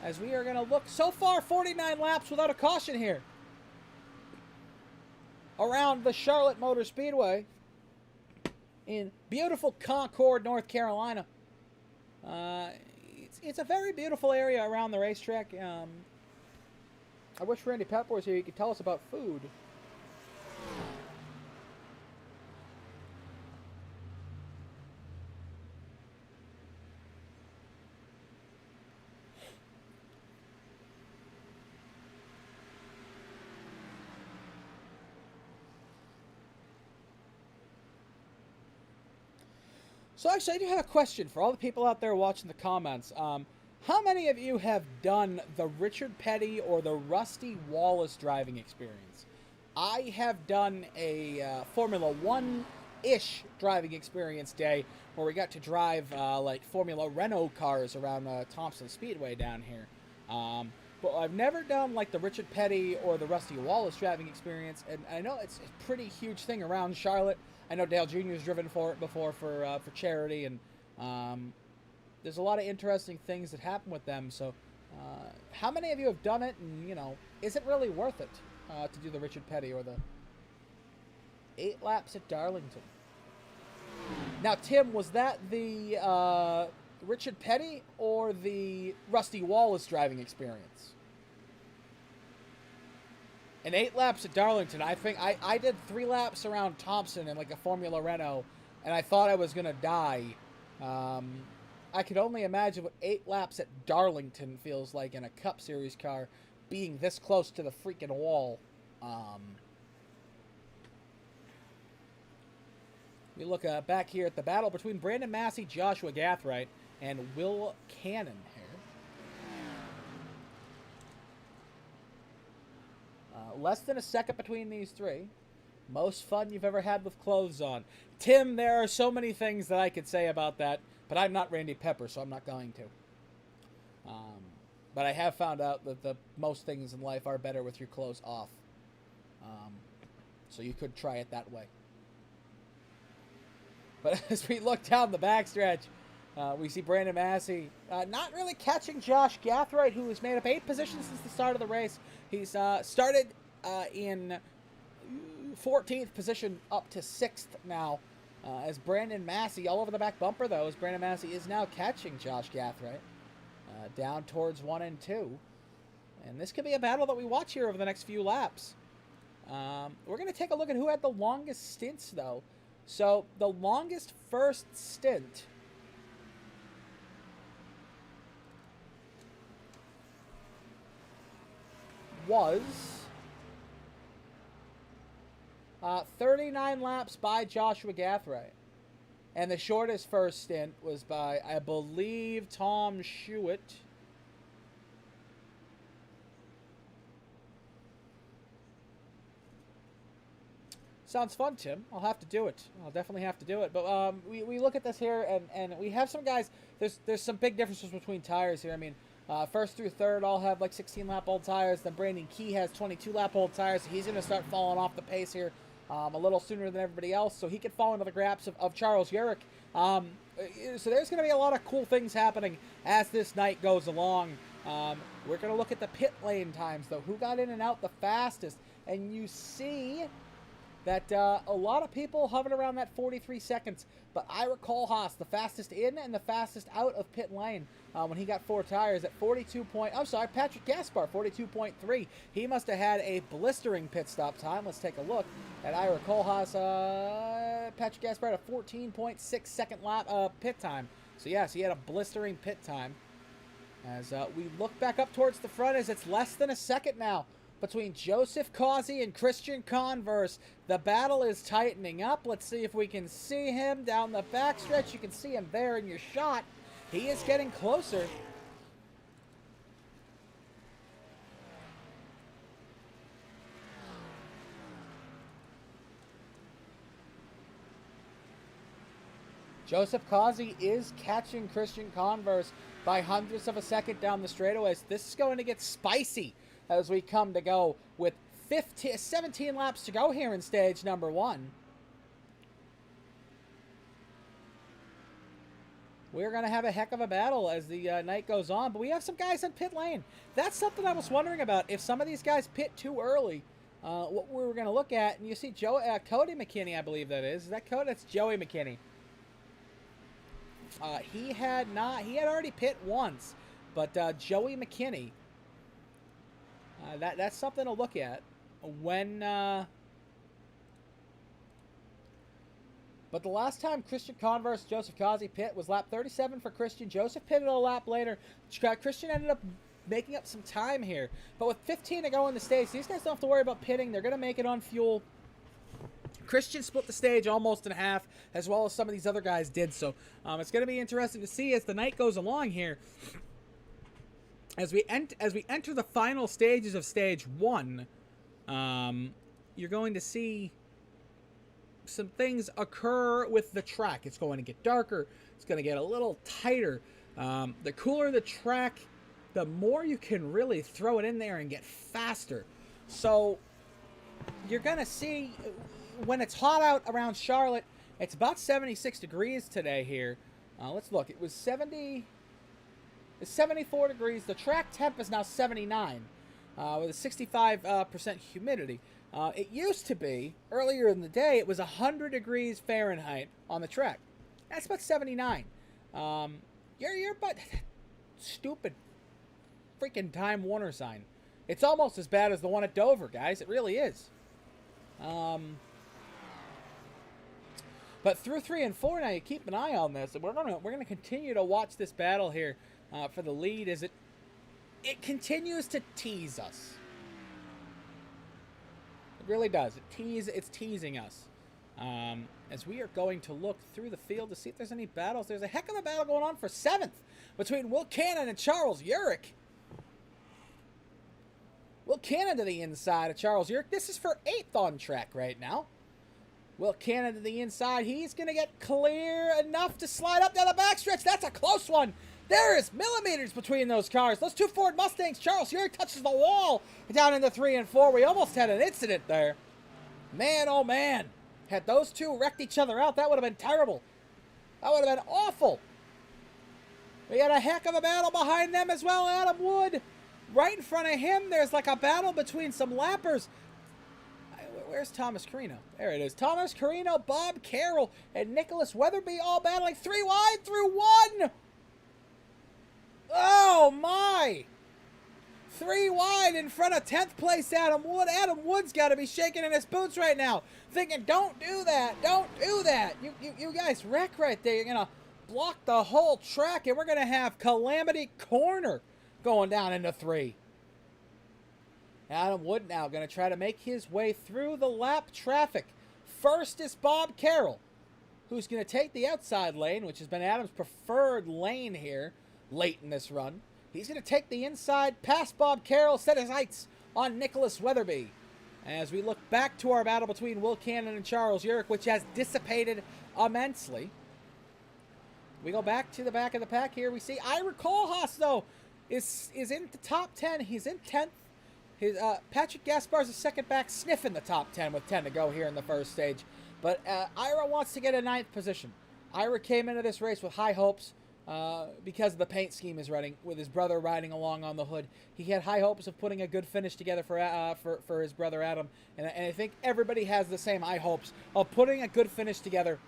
As we are going to look, so far 49 laps without a caution here around the Charlotte Motor Speedway in beautiful Concord, North Carolina. It's a very beautiful area around the racetrack. I wish Randy Pepper was here. He could tell us about food. So actually, I do have a question for all the people out there watching the comments. How many of you have done the Richard Petty or the Rusty Wallace driving experience? I have done a Formula One-ish driving experience day where we got to drive like Formula Renault cars around Thompson Speedway down here. But I've never done like the Richard Petty or the Rusty Wallace driving experience, and I know it's a pretty huge thing around Charlotte. I know Dale Jr. has driven for it before for charity, and there's a lot of interesting things that happen with them. So, how many of you have done it, and is it really worth it to do the Richard Petty or the 8 laps at Darlington? Now, Tim, was that the Richard Petty or the Rusty Wallace driving experience? And 8 laps at Darlington. I think I did 3 laps around Thompson in like a Formula Renault, and I thought I was going to die. I could only imagine what 8 laps at Darlington feels like in a Cup Series car, being this close to the freaking wall. We look back here at the battle between Brandon Massey, Joshua Gathright, and Will Cannon here. Less than a second between these three. Most fun you've ever had with clothes on. Tim, there are so many things that I could say about that, but I'm not Randy Pepper, so I'm not going to. But I have found out that the most things in life are better with your clothes off. So you could try it that way. But as we look down the backstretch, we see Brandon Massey not really catching Josh Gathright, who has made up 8 positions since the start of the race. He's started in 14th position up to 6th now. As Brandon Massey, all over the back bumper though, as Brandon Massey is now catching Josh Gathright down towards 1 and 2. And this could be a battle that we watch here over the next few laps. We're going to take a look at who had the longest stints though. So the longest first stint was 39 laps by Joshua Gathright. And the shortest first stint was by, I believe, Tom Shewitt. Sounds fun, Tim. I'll have to do it. I'll definitely have to do it. But we look at this here, and we have some guys. There's some big differences between tires here. I mean, first through third all have like 16-lap-old tires. Then Brandon Key has 22-lap-old tires. So he's going to start falling off the pace here a little sooner than everybody else. So he could fall into the grasp of Charles Urich. So there's going to be a lot of cool things happening as this night goes along. We're going to look at the pit lane times, though. Who got in and out the fastest? And you see that a lot of people hovered around that 43 seconds. But Ira Kohlhaas, the fastest in and the fastest out of pit lane when he got 4 tires at 42 point... I'm sorry, Patrick Gaspar, 42.3. He must have had a blistering pit stop time. Let's take a look at Ira Kohlhaas. Patrick Gaspar had a 14.6 second lap pit time. So yes, he had a blistering pit time. As we look back up towards the front, as it's less than a second now between Joseph Causey and Christian Converse. The battle is tightening up. Let's see if we can see him down the backstretch. You can see him there in your shot. He is getting closer. Joseph Causey is catching Christian Converse by hundredths of a second down the straightaways. This is going to get spicy as we come to go with 17 laps to go here in stage number 1. We're going to have a heck of a battle as the night goes on, but we have some guys in pit lane. That's something I was wondering about. If some of these guys pit too early, what we were going to look at, and you see Cody McKinney, I believe that is. Is that Cody? That's Joey McKinney. He had already pit once, but Joey McKinney, that's something to look at when. But the last time Christian Converse, Joseph Causey pit was lap 37 for Christian. Joseph pitted a lap later. Christian ended up making up some time here. But with 15 to go in the stage, these guys don't have to worry about pitting. They're going to make it on fuel. Christian split the stage almost in half, as well as some of these other guys did. So it's going to be interesting to see as the night goes along here. As we enter the final stages of stage 1, you're going to see some things occur with the track. It's going to get darker. It's going to get a little tighter. The cooler the track, the more you can really throw it in there and get faster. So you're going to see when it's hot out around Charlotte, it's about 76 degrees today here. Let's look. It was 74 degrees. The track temp is now 79 with a 65% humidity. It used to be, earlier in the day, it was 100 degrees Fahrenheit on the track. That's about 79. You're about stupid freaking Time Warner sign. It's almost as bad as the one at Dover, guys. It really is. But through 3 and 4 now, you keep an eye on this, and we're gonna continue to watch this battle here for the lead as it continues to tease us. It really does. It's teasing us. As we are going to look through the field to see if there's any battles. There's a heck of a battle going on for 7th between Will Cannon and Charles Urich. Will Cannon to the inside of Charles Urich. This is for 8th on track right now. Will Cannon to the inside. He's going to get clear enough to slide up down the backstretch. That's a close one. There is millimeters between those cars. Those two Ford Mustangs. Charles Urich touches the wall down into 3 and 4. We almost had an incident there. Man, oh man. Had those two wrecked each other out, that would have been terrible. That would have been awful. We had a heck of a battle behind them as well. Adam Wood, right in front of him, there's like a battle between some lappers. Where's Thomas Carino? There it is. Thomas Carino, Bob Carroll, and Nicholas Weatherby all battling 3 wide through 1. Oh, my. 3 wide in front of 10th place Adam Wood. Adam Wood's got to be shaking in his boots right now, thinking, don't do that. Don't do that. You guys wreck right there. You're going to block the whole track, and we're going to have Calamity Corner going down into 3. Adam Wood now going to try to make his way through the lap traffic. First is Bob Carroll, who's going to take the outside lane, which has been Adam's preferred lane here late in this run. He's going to take the inside, past Bob Carroll, set his sights on Nicholas Weatherby. As we look back to our battle between Will Cannon and Charles Urick, which has dissipated immensely. We go back to the back of the pack here. We see Ira Kohlhaas, though, is in the top 10. He's in 10th. His Patrick Gaspar's a second back, sniffing the top 10 with 10 to go here in the first stage. But Ira wants to get a 9th position. Ira came into this race with high hopes. Because of the paint scheme he's running, with his brother riding along on the hood. He had high hopes of putting a good finish together for his brother Adam, and I think everybody has the same high hopes of putting a good finish together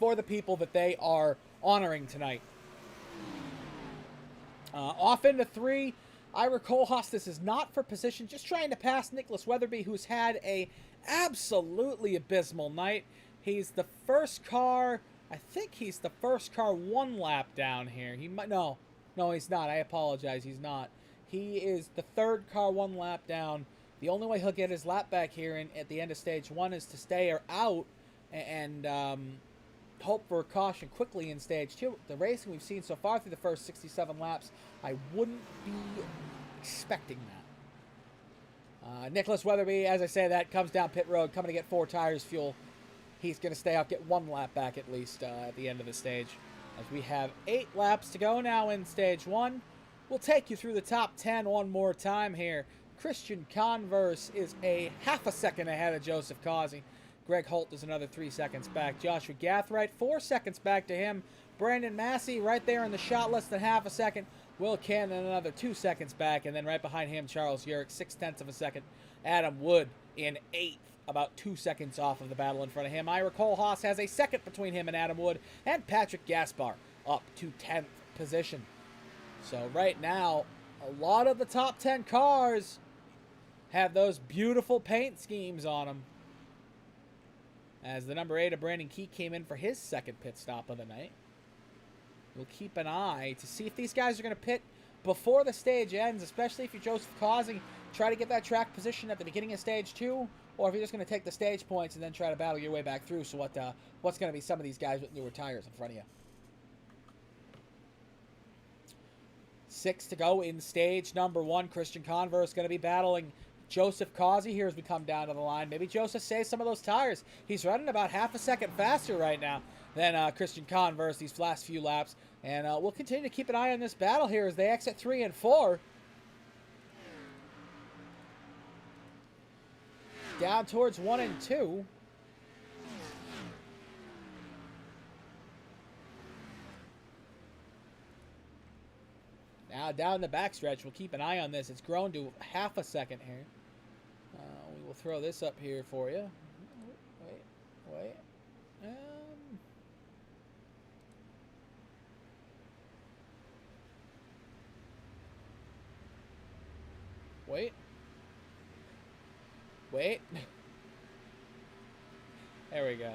for the people that they are honoring tonight. Off into 3, Ira Kohlhaas. This is not for position, just trying to pass Nicholas Weatherby, who's had a absolutely abysmal night. He's the first car. I think he's the first car 1 lap down here. He might no, he's not. I apologize. He's not. He is the 3rd car 1 lap down. The only way he'll get his lap back here at the end of stage 1 is to stay or out and hope for a caution quickly in stage 2. The racing we've seen so far through the first 67 laps, I wouldn't be expecting that. Nicholas Weatherby, as I say that, comes down pit road, coming to get 4 tires, fuel. He's going to stay out, get 1 lap back at least at the end of the stage. As we have 8 laps to go now in stage 1. We'll take you through the top 10 one more time here. Christian Converse is a half a second ahead of Joseph Causey. Greg Holt is another 3 seconds back. Joshua Gathright, 4 seconds back to him. Brandon Massey right there in the shot, less than half a second. Will Cannon another 2 seconds back. And then right behind him, Charles Urick, 0.6 of a second. Adam Wood in 8th. About 2 seconds off of the battle in front of him. Ira Kohlhaas has a second between him and Adam Wood, and Patrick Gaspar up to 10th position. So right now, a lot of the top 10 cars have those beautiful paint schemes on them. As the number 8 of Brandon Key came in for his second pit stop of the night. We'll keep an eye to see if these guys are going to pit before the stage ends, especially if you're Joseph Causey. Try to get that track position at the beginning of stage 2, or if you're just going to take the stage points and then try to battle your way back through. So what's going to be some of these guys with newer tires in front of you? 6 to go in stage number 1. Christian Converse going to be battling Joseph Causey here as we come down to the line. Maybe Joseph saves some of those tires. He's running about half a second faster right now than Christian Converse these last few laps. And we'll continue to keep an eye on this battle here as they exit 3 and 4. Down towards 1 and 2. Now down the backstretch, we'll keep an eye on this. It's grown to half a second here. We will throw this up here for you. Wait. Wait. There we go.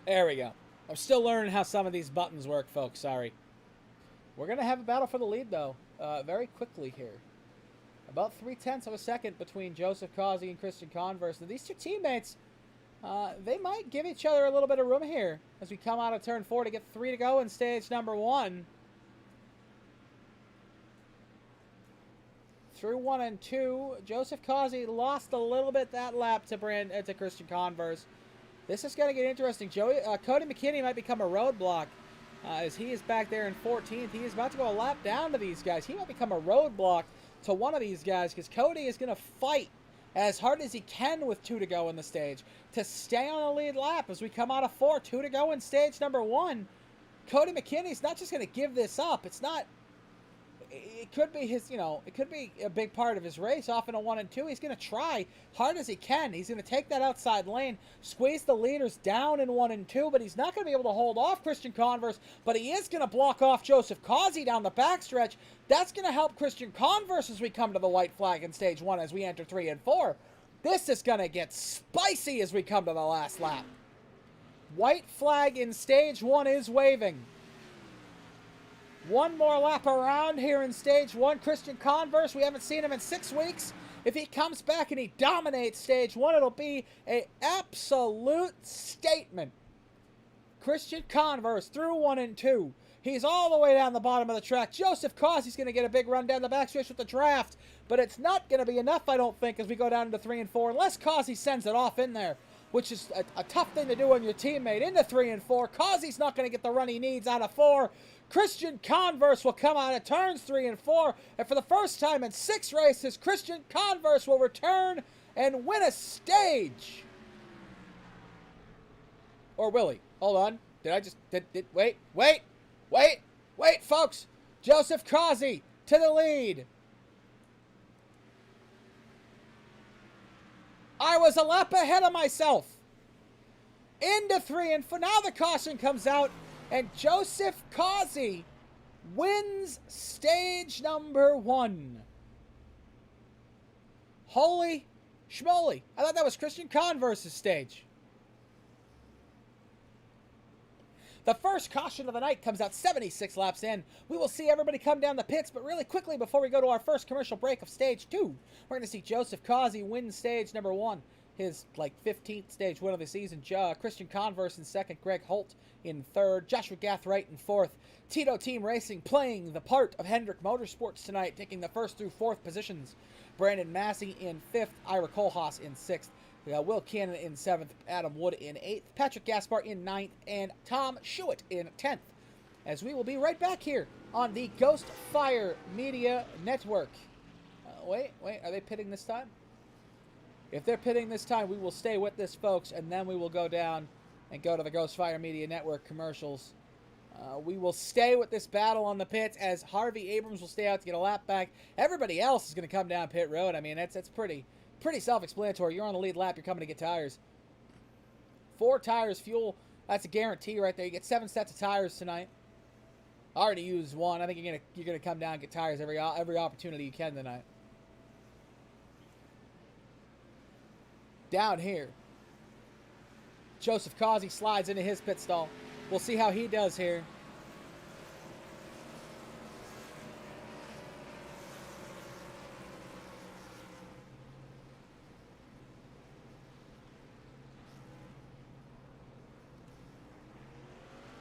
There we go. I'm still learning how some of these buttons work, folks. Sorry. We're going to have a battle for the lead, though, very quickly here. About 0.3 of a second between Joseph Causey and Christian Converse. Now, these two teammates, they might give each other a little bit of room here as we come out of turn 4 to get 3 to go in stage number 1. Through 1 and 2, Joseph Causey lost a little bit that lap to Christian Converse. This is going to get interesting. Cody McKinney might become a roadblock as he is back there in 14th. He is about to go a lap down to these guys. He might become a roadblock to one of these guys because Cody is going to fight as hard as he can with 2 to go in the stage to stay on the lead lap as we come out of 4. 2 to go in stage number 1. Cody McKinney's not just going to give this up. It could be it could be a big part of his race off in a 1 and 2. He's going to try hard as he can. He's going to take that outside lane, squeeze the leaders down in 1 and 2, but he's not going to be able to hold off Christian Converse, but he is going to block off Joseph Causey down the backstretch. That's going to help Christian Converse as we come to the white flag in stage 1 as we enter 3 and 4. This is going to get spicy as we come to the last lap. White flag in stage 1 is waving. One more lap around here in stage 1. Christian Converse, we haven't seen him in 6 weeks. If he comes back and he dominates stage 1, it'll be an absolute statement. Christian Converse through 1 and 2. He's all the way down the bottom of the track. Joseph Causey's going to get a big run down the backstretch with the draft, but it's not going to be enough, I don't think, as we go down into 3 and 4, unless Causey sends it off in there, which is a tough thing to do on your teammate. Into 3 and 4, Causey's not going to get the run he needs out of 4. Christian Converse will come out of turns 3 and 4, and for the first time in 6 races, Christian Converse will return and win a stage. Or will he? Hold on. Wait, folks. Joseph Causey to the lead. I was a lap ahead of myself. Into 3 and 4. Now the caution comes out, and Joseph Causey wins stage number 1. Holy schmoly. I thought that was Christian Converse's stage. The first caution of the night comes out 76 laps in. We will see everybody come down the pits, but really quickly before we go to our first commercial break of stage 2, we're going to see Joseph Causey win stage number 1. His 15th stage win of the season. Christian Converse in 2nd, Greg Holt in 3rd, Joshua Gathright in 4th. Tito Team Racing playing the part of Hendrick Motorsports tonight, taking the 1st through 4th positions. Brandon Massey in 5th, Ira Kohlhaas in 6th. Will Cannon in 7th, Adam Wood in 8th, Patrick Gaspar in 9th, and Tom Schuett in 10th. As we will be right back here on the Ghost Fire Media Network. Wait, are they pitting this time? If they're pitting this time, we will stay with this, folks, and then we will go down and go to the Ghost Fire Media Network commercials. We will stay with this battle on the pits as Harvey Abrams will stay out to get a lap back. Everybody else is going to come down pit road. I mean, that's pretty self-explanatory. You're on the lead lap. You're coming to get tires. 4 tires, fuel. That's a guarantee right there. You get 7 sets of tires tonight. I already used 1. I think you're gonna come down and get tires every opportunity you can tonight. Down here, Joseph Causey slides into his pit stall. We'll see how he does here.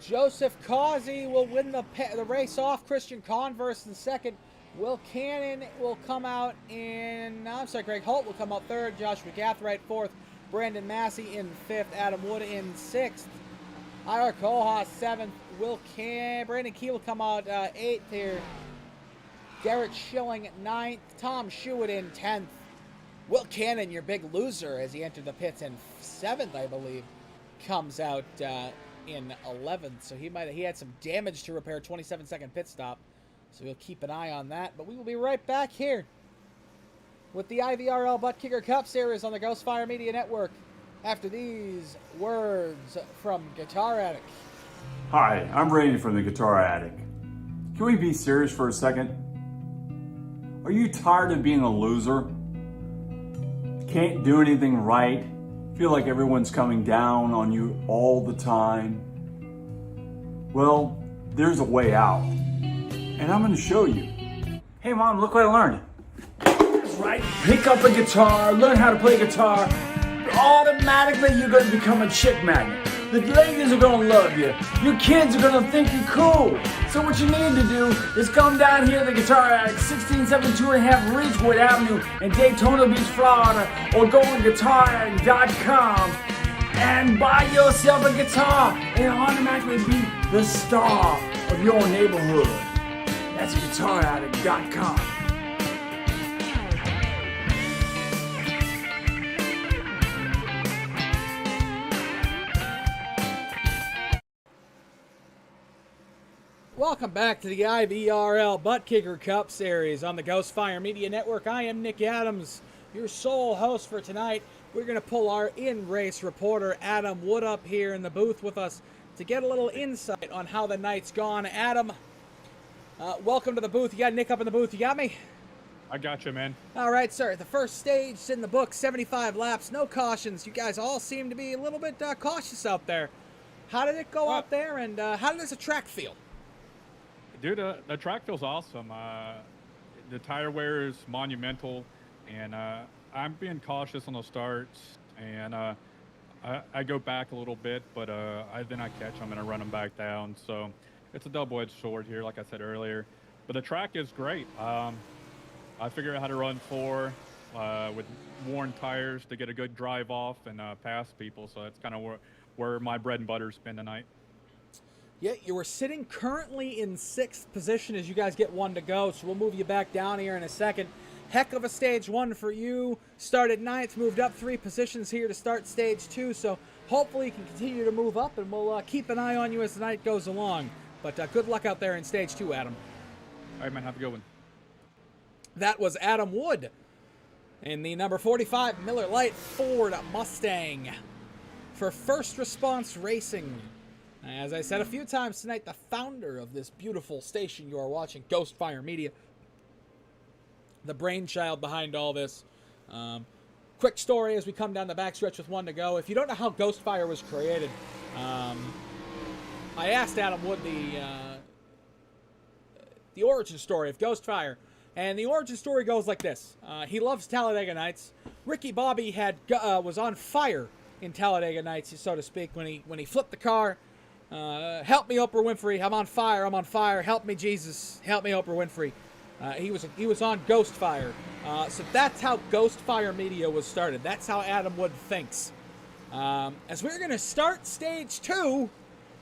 Joseph Causey will win the race off Christian Converse in 2nd. Will Cannon will come out in... Greg Holt will come out 3rd. Joshua Gathright 4th. Brandon Massey in 5th. Adam Wood in 6th. Ira Kohlhaas 7th. Brandon Key will come out 8th here. Garrett Schilling 9th. Tom Schuett in 10th. Will Cannon, your big loser, as he entered the pits in 7th, I believe, comes out in 11th. So he had some damage to repair. 27-second pit stop. So we'll keep an eye on that. But we will be right back here with the IVRL Buttkicker Cup Series on the Ghost Fire Media Network after these words from Guitar Addict. Hi, I'm Randy from the Guitar Addict. Can we be serious for a second? Are you tired of being a loser? Can't do anything right? Feel like everyone's coming down on you all the time? Well, there's a way out. And I'm going to show you. Hey Mom, look what I learned. That's right. Pick up a guitar, learn how to play guitar. Automatically you're going to become a chick magnet. The ladies are going to love you. Your kids are going to think you're cool. So what you need to do is come down here to the Guitar Addict, 1672.5 Ridgewood Avenue in Daytona Beach, Florida, or go on guitaraddict.com and buy yourself a guitar and automatically be the star of your neighborhood. That's guitaraddict.com. welcome back to the IVRL Buttkicker Cup Series on the Ghostfire Media Network. I am Nick Adams, your sole host for tonight. We're going to pull our in-race reporter, Adam Wood, up here in the booth with us to get a little insight on how the night's gone. Adam, welcome to the booth. You got Nick up in the booth. You got me? I got you, man. All right, sir. The first stage in the book, 75 laps, no cautions. You guys all seem to be a little bit cautious out there. How did it go out there, and how does the track feel? Dude, the track feels awesome. The tire wear is monumental, and I'm being cautious on the starts, and I go back a little bit, but then I catch them and I run them back down. So it's a double-edged sword here, like I said earlier. But the track is great. I figured out how to run 4 with worn tires to get a good drive off and pass people. So that's kind of where my bread and butter's been tonight. Yeah, you were sitting currently in 6th position as you guys get 1 to go, so we'll move you back down here in a second. Heck of a stage 1 for you. Started 9th, moved up 3 positions here to start stage 2, so hopefully you can continue to move up, and we'll keep an eye on you as the night goes along. But good luck out there in stage 2, Adam. All right, man, have a good one. That was Adam Wood in the number 45 Miller Lite Ford Mustang for First Response Racing. As I said a few times tonight, the founder of this beautiful station you are watching, Ghostfire Media, the brainchild behind all this. Quick story as we come down the backstretch with 1 to go. If you don't know how Ghostfire was created, I asked Adam Wood the origin story of Ghostfire. And the origin story goes like this. He loves Talladega Nights. Ricky Bobby was on fire in Talladega Nights, so to speak, when he flipped the car. Help me, Oprah Winfrey. I'm on fire. I'm on fire. Help me, Jesus. Help me, Oprah Winfrey. He was on Ghostfire. So that's how Ghostfire Media was started. That's how Adam Wood thinks. As we're going to start stage 2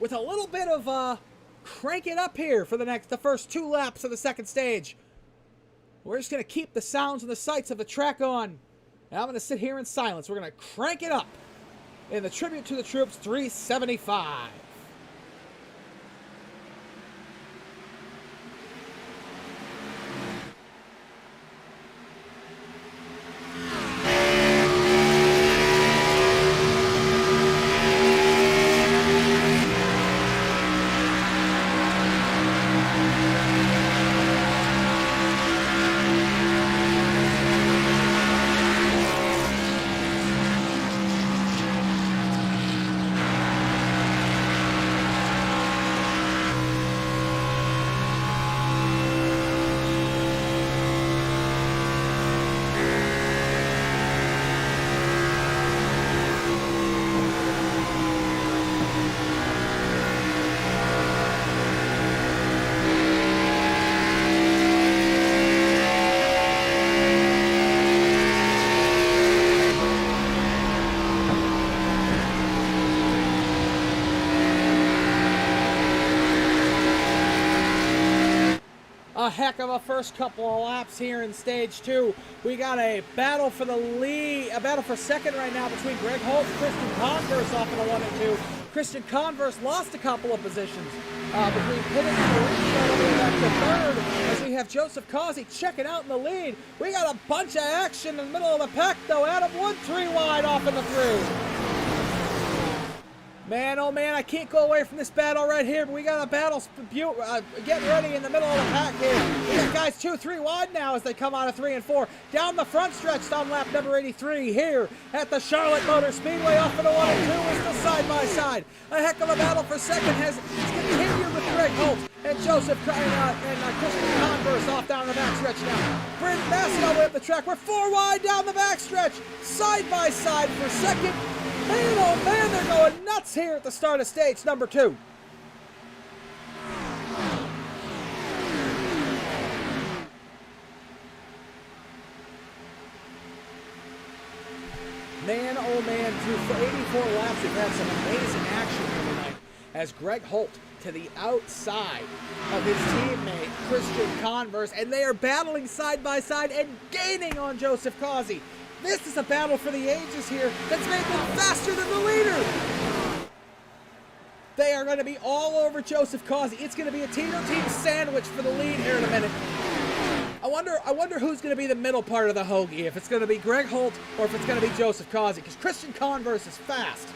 with a little bit of crank it up here for the first 2 laps of the second stage. We're just going to keep the sounds and the sights of the track on. And I'm going to sit here in silence. We're going to crank it up in the Tribute to the Troops 375. A heck of a first couple of laps here in stage 2. We got a battle for the lead, a battle for second right now between Greg Holt and Christian Converse off in the 1 and 2. Christian Converse lost a couple of positions between Pittman and Mauricio back to 3rd as we have Joseph Causey checking out in the lead. We got a bunch of action in the middle of the pack though. Adam Wood 3 wide off in the through. Man, oh man, I can't go away from this battle right here, but we got a battle getting ready in the middle of the pack here. We got guys 2, 3 wide now as they come out of 3 and 4. Down the front stretch on lap number 83 here at the Charlotte Motor Speedway off of the 1 and 2 is still side by side. A heck of a battle for second has continued with Greg Holt and Joseph and Christian Converse off down the backstretch now. Brandon Massey all the way up the track. We're 4 wide down the backstretch, side by side for second. Man, oh man, they're going nuts here at the start of stage number 2. Man, oh man, through 84 laps, we've had some amazing action here tonight as Greg Holt to the outside of his teammate, Christian Converse, and they are battling side by side and gaining on Joseph Causey. This is a battle for the ages here that's made them faster than the leader. They are going to be all over Joseph Causey. It's going to be a team sandwich for the lead here in a minute. I wonder who's going to be the middle part of the hoagie, if it's going to be Greg Holt or if it's going to be Joseph Causey, because Christian Converse is fast.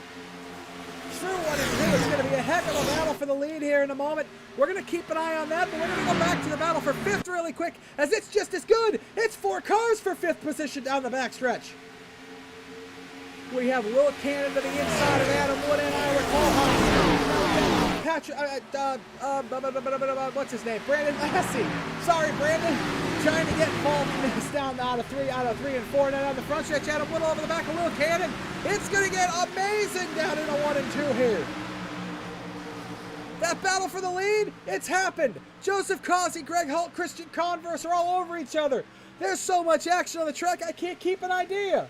Through 1 and 2, it's going to be a heck of a battle for the lead here in a moment. We're going to keep an eye on that, but we're going to go back to the battle for 5th really quick, as it's just as good. It's 4 cars for 5th position down the backstretch. We have Will Cannon to the inside of Adam Wood and Ira Colehouse. Patrick, what's his name? Brandon Massey. Sorry, Brandon. Trying to get involved in this down out of 3 and 4. And then on the front stretch, Adam Wood over the back of Will Cannon. It's going to get amazing down in a 1 and 2 here. That battle for the lead, it's happened. Joseph Causey, Greg Holt, Christian Converse are all over each other. There's so much action on the track, I can't keep an idea.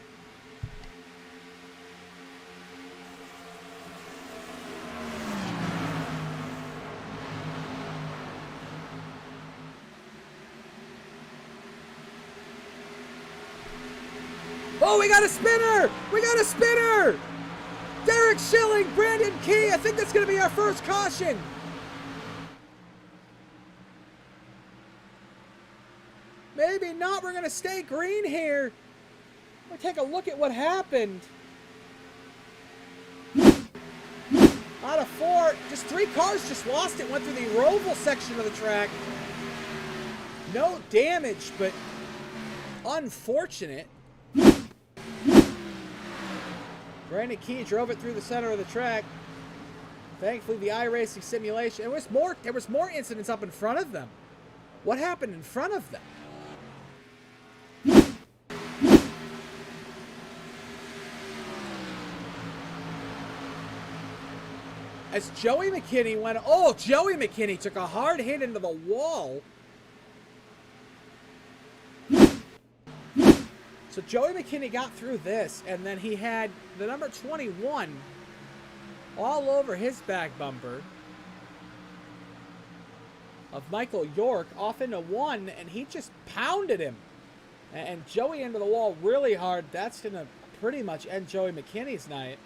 Oh, we got a spinner! We got a spinner! Derek Schilling, Brandon Key. I think that's going to be our first caution. Maybe not. We're going to stay green here. We'll take a look at what happened. Out of 4, just 3 cars just lost it. Went through the Roval section of the track. No damage, but unfortunate. Brandon Key drove it through the center of the track. Thankfully, the iRacing simulation. There was more incidents up in front of them. What happened in front of them? As Joey McKinney went, oh, Joey McKinney took a hard hit into the wall. So Joey McKinney got through this, and then he had the number 21 all over his back bumper of Michael York off into 1, and he just pounded him. And Joey into the wall really hard. That's going to pretty much end Joey McKinney's night.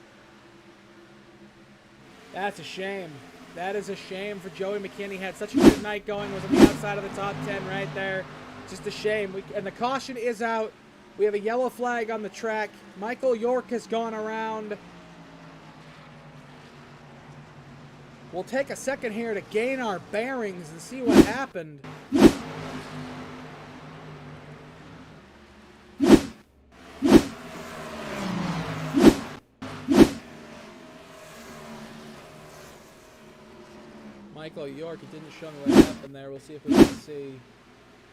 That's a shame. That is a shame for Joey McKinney. Had such a good night going. Was on the outside of the top 10 right there. Just a shame. And the caution is out. We have a yellow flag on the track. Michael York has gone around. We'll take a second here to gain our bearings and see what happened. Michael York, it didn't show me what happened there. We'll see if we can see.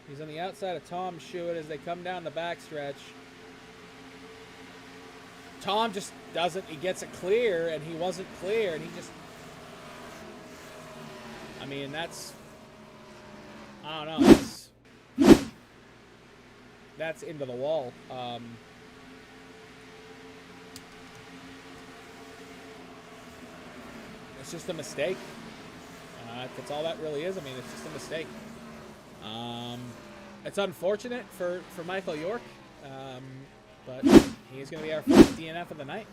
He's on the outside of Tom Schuett as they come down the backstretch. Tom just doesn't, he gets it clear, and he wasn't clear, and he just, I mean, that's, I don't know, that's into the wall. It's just a mistake. That's all that really is. I mean, it's just a mistake. It's unfortunate for Michael York, but he's going to be our first DNF of the night.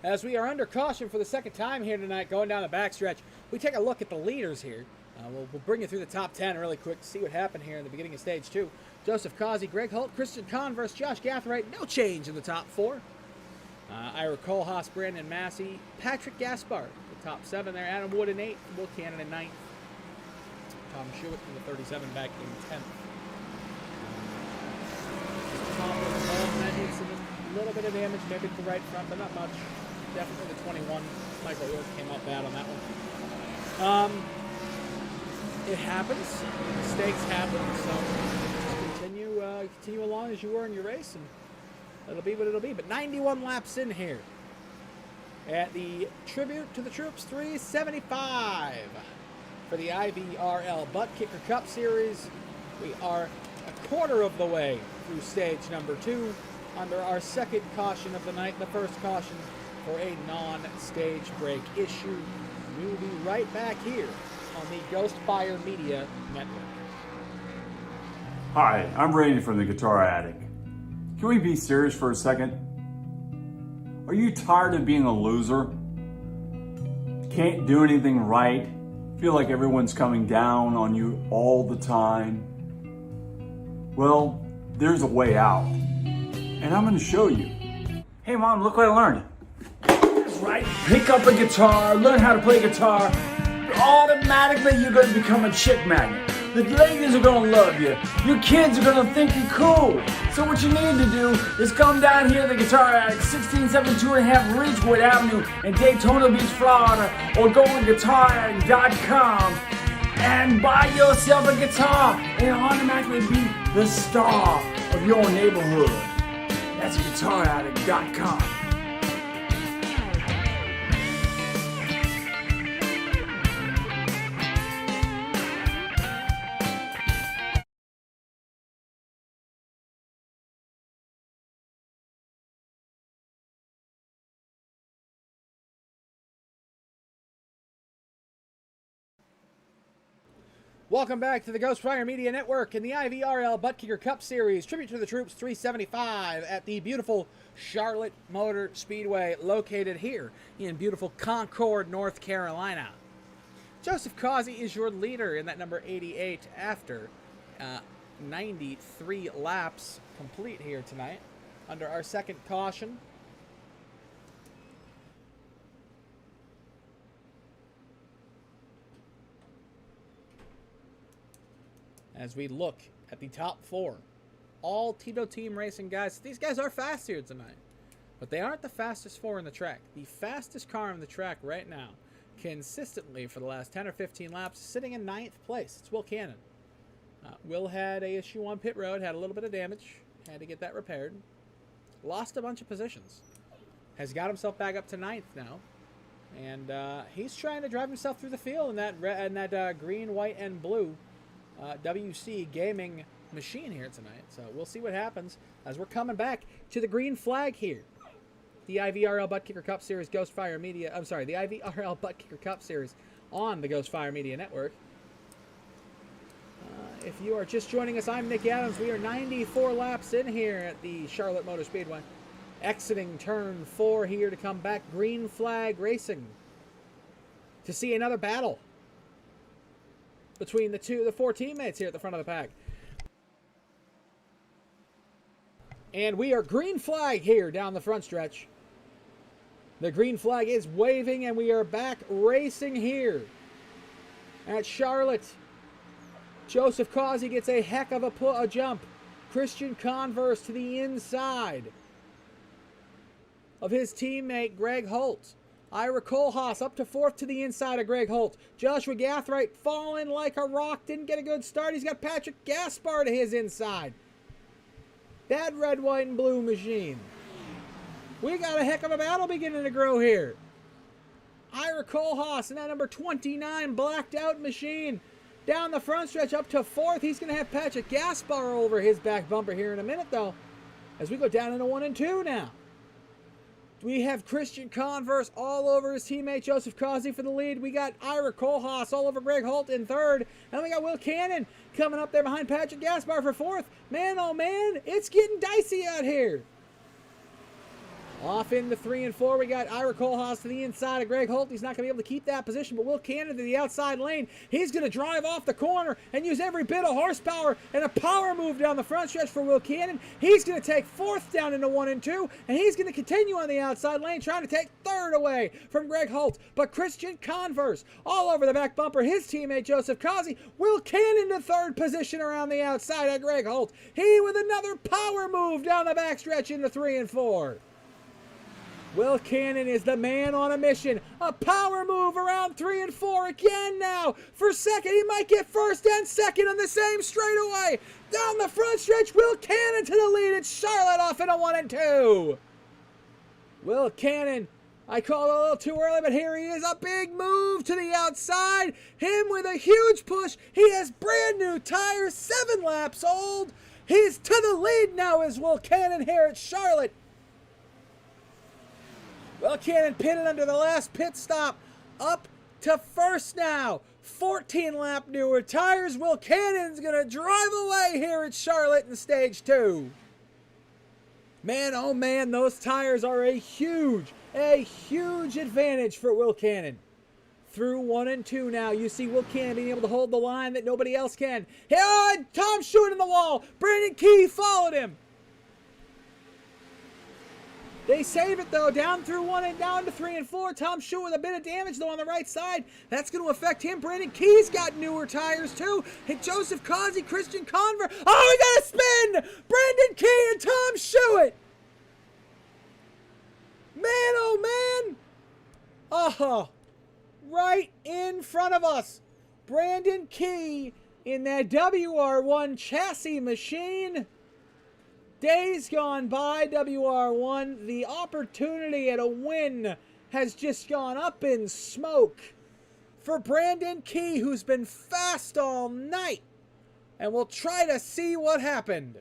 As we are under caution for the second time here tonight, going down the backstretch, we take a look at the leaders here. We'll bring you through the top 10 really quick to see what happened here in the beginning of stage 2. Joseph Causey, Greg Holt, Christian Converse, Josh Gathright, no change in the top 4. Ira Kohlhaas, Brandon Massey, Patrick Gaspar, the top 7 there. Adam Wood in 8th, Will Cannon in 9th. Tom Schuett in the 37 back in 10th. Tom with the ball, that needs a little bit of damage, maybe to the right front, but not much. Definitely the 21. Michael York came out bad on that one. It happens. Mistakes happen. So continue along as you were in your race, and it'll be what it'll be. But 91 laps in here at the Tribute to the Troops 375 for the IVRL Buttkicker Cup Series. We are a quarter of the way through stage number 2 under our second caution of the night, the first caution for a non-stage break issue. We will be right back here on the Ghostfire Media Network. Hi, I'm Randy from the Guitar Attic. Can we be serious for a second? Are you tired of being a loser? Can't do anything right? Feel like everyone's coming down on you all the time? Well, there's a way out, and I'm going to show you. Hey Mom, look what I learned. That's right, pick up a guitar, learn how to play guitar. Automatically you're going to become a chick magnet. The ladies are going to love you. Your kids are going to think you're cool. So what you need to do is come down here to the Guitar Attic, 1672.5 Ridgewood Avenue in Daytona Beach, Florida, or go to guitarattic.com and buy yourself a guitar and automatically be the star of your neighborhood. That's guitarattic.com. Welcome back to the Ghostfire Media Network and the IVRL Buttkicker Cup Series, Tribute to the Troops 375 at the beautiful Charlotte Motor Speedway, located here in beautiful Concord, North Carolina. Joseph Causey is your leader in that number 88 after 93 laps complete here tonight under our second caution. As we look at the top 4, all Tito Team Racing guys. These guys are fast here tonight, but they aren't the fastest 4 in the track. The fastest car on the track right now, consistently for the last 10 or 15 laps, sitting in 9th place. It's Will Cannon. Will had a issue on pit road, had a little bit of damage, had to get that repaired. Lost a bunch of positions. Has got himself back up to 9th now. And he's trying to drive himself through the field in that green, white, and blue WC gaming machine here tonight. So we'll see what happens as we're coming back to the green flag here. The IVRL Buttkicker Cup Series Ghostfire Media, the IVRL Buttkicker Cup Series on the Ghostfire Media Network. If you are just joining us, I'm Nick Adams. We are 94 laps in here at the Charlotte Motor Speedway. Exiting turn 4 here to come back. Green flag racing to see another battle between the 4 teammates here at the front of the pack. And we are green flag here down the front stretch. The green flag is waving, and we are back racing here at Charlotte. Joseph Causey gets a heck of a jump. Christian Converse to the inside of his teammate Greg Holt. Ira Kohlhaas up to 4th to the inside of Greg Holt. Joshua Gathright falling like a rock. Didn't get a good start. He's got Patrick Gaspar to his inside. That red, white, and blue machine. We got a heck of a battle beginning to grow here. Ira Kohlhaas in that number 29 blacked out machine. Down the front stretch up to 4th. He's going to have Patrick Gaspar over his back bumper here in a minute, though, as we go down into 1 and 2 now. We have Christian Converse all over his teammate Joseph Causey for the lead. We got Ira Kohlhaas all over Greg Holt in 3rd. And we got Will Cannon coming up there behind Patrick Gaspar for 4th. Man, oh man, it's getting dicey out here. Off into 3 and 4, we got Ira Kohlhaas to the inside of Greg Holt. He's not going to be able to keep that position, but Will Cannon to the outside lane. He's going to drive off the corner and use every bit of horsepower and a power move down the front stretch for Will Cannon. He's going to take 4th down into 1 and 2, and he's going to continue on the outside lane, trying to take 3rd away from Greg Holt. But Christian Converse all over the back bumper, his teammate Joseph Causey. Will Cannon to 3rd position around the outside of Greg Holt. He with another power move down the back stretch into 3 and 4. Will Cannon is the man on a mission. A power move around 3 and 4 again now. For second, he might get first and second on the same straightaway. Down the front stretch, Will Cannon to the lead. It's Charlotte off in a 1 and 2. Will Cannon, I called it a little too early, but here he is. A big move to the outside. Him with a huge push. He has brand new tires, 7 laps old. He's to the lead now as Will Cannon here at Charlotte. Will Cannon pitted under the last pit stop. Up to first now. 14 lap newer tires. Will Cannon's going to drive away here at Charlotte in stage 2. Man, oh man, those tires are a huge advantage for Will Cannon. Through 1 and 2 now, you see Will Cannon being able to hold the line that nobody else can. Oh, Tom Schuett in the wall. Brandon Key followed him. They save it though, down through 1 and down to 3 and 4. Tom Schuett with a bit of damage though on the right side. That's going to affect him. Brandon Key's got newer tires too. And Joseph Causey, Christian Conver. Oh, we got a spin! Brandon Key and Tom Schuett. Man, oh man. Oh, right in front of us. Brandon Key in that WR1 chassis machine. Days gone by, WR1, the opportunity at a win has just gone up in smoke for Brandon Key, who's been fast all night. And we'll try to see what happened.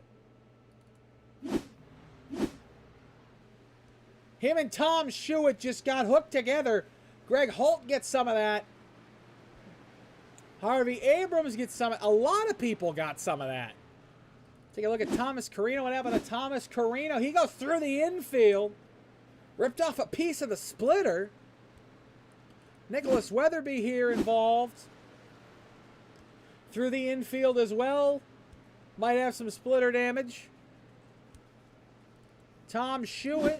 Him and Tom Schuett just got hooked together. Greg Holt gets some of that. Harvey Abrams gets some. A lot of people got some of that. Take a look at Thomas Carino. What happened to Thomas Carino? He goes through the infield. Ripped off a piece of the splitter. Nicholas Weatherby here involved. Through the infield as well. Might have some splitter damage. Tom Schuett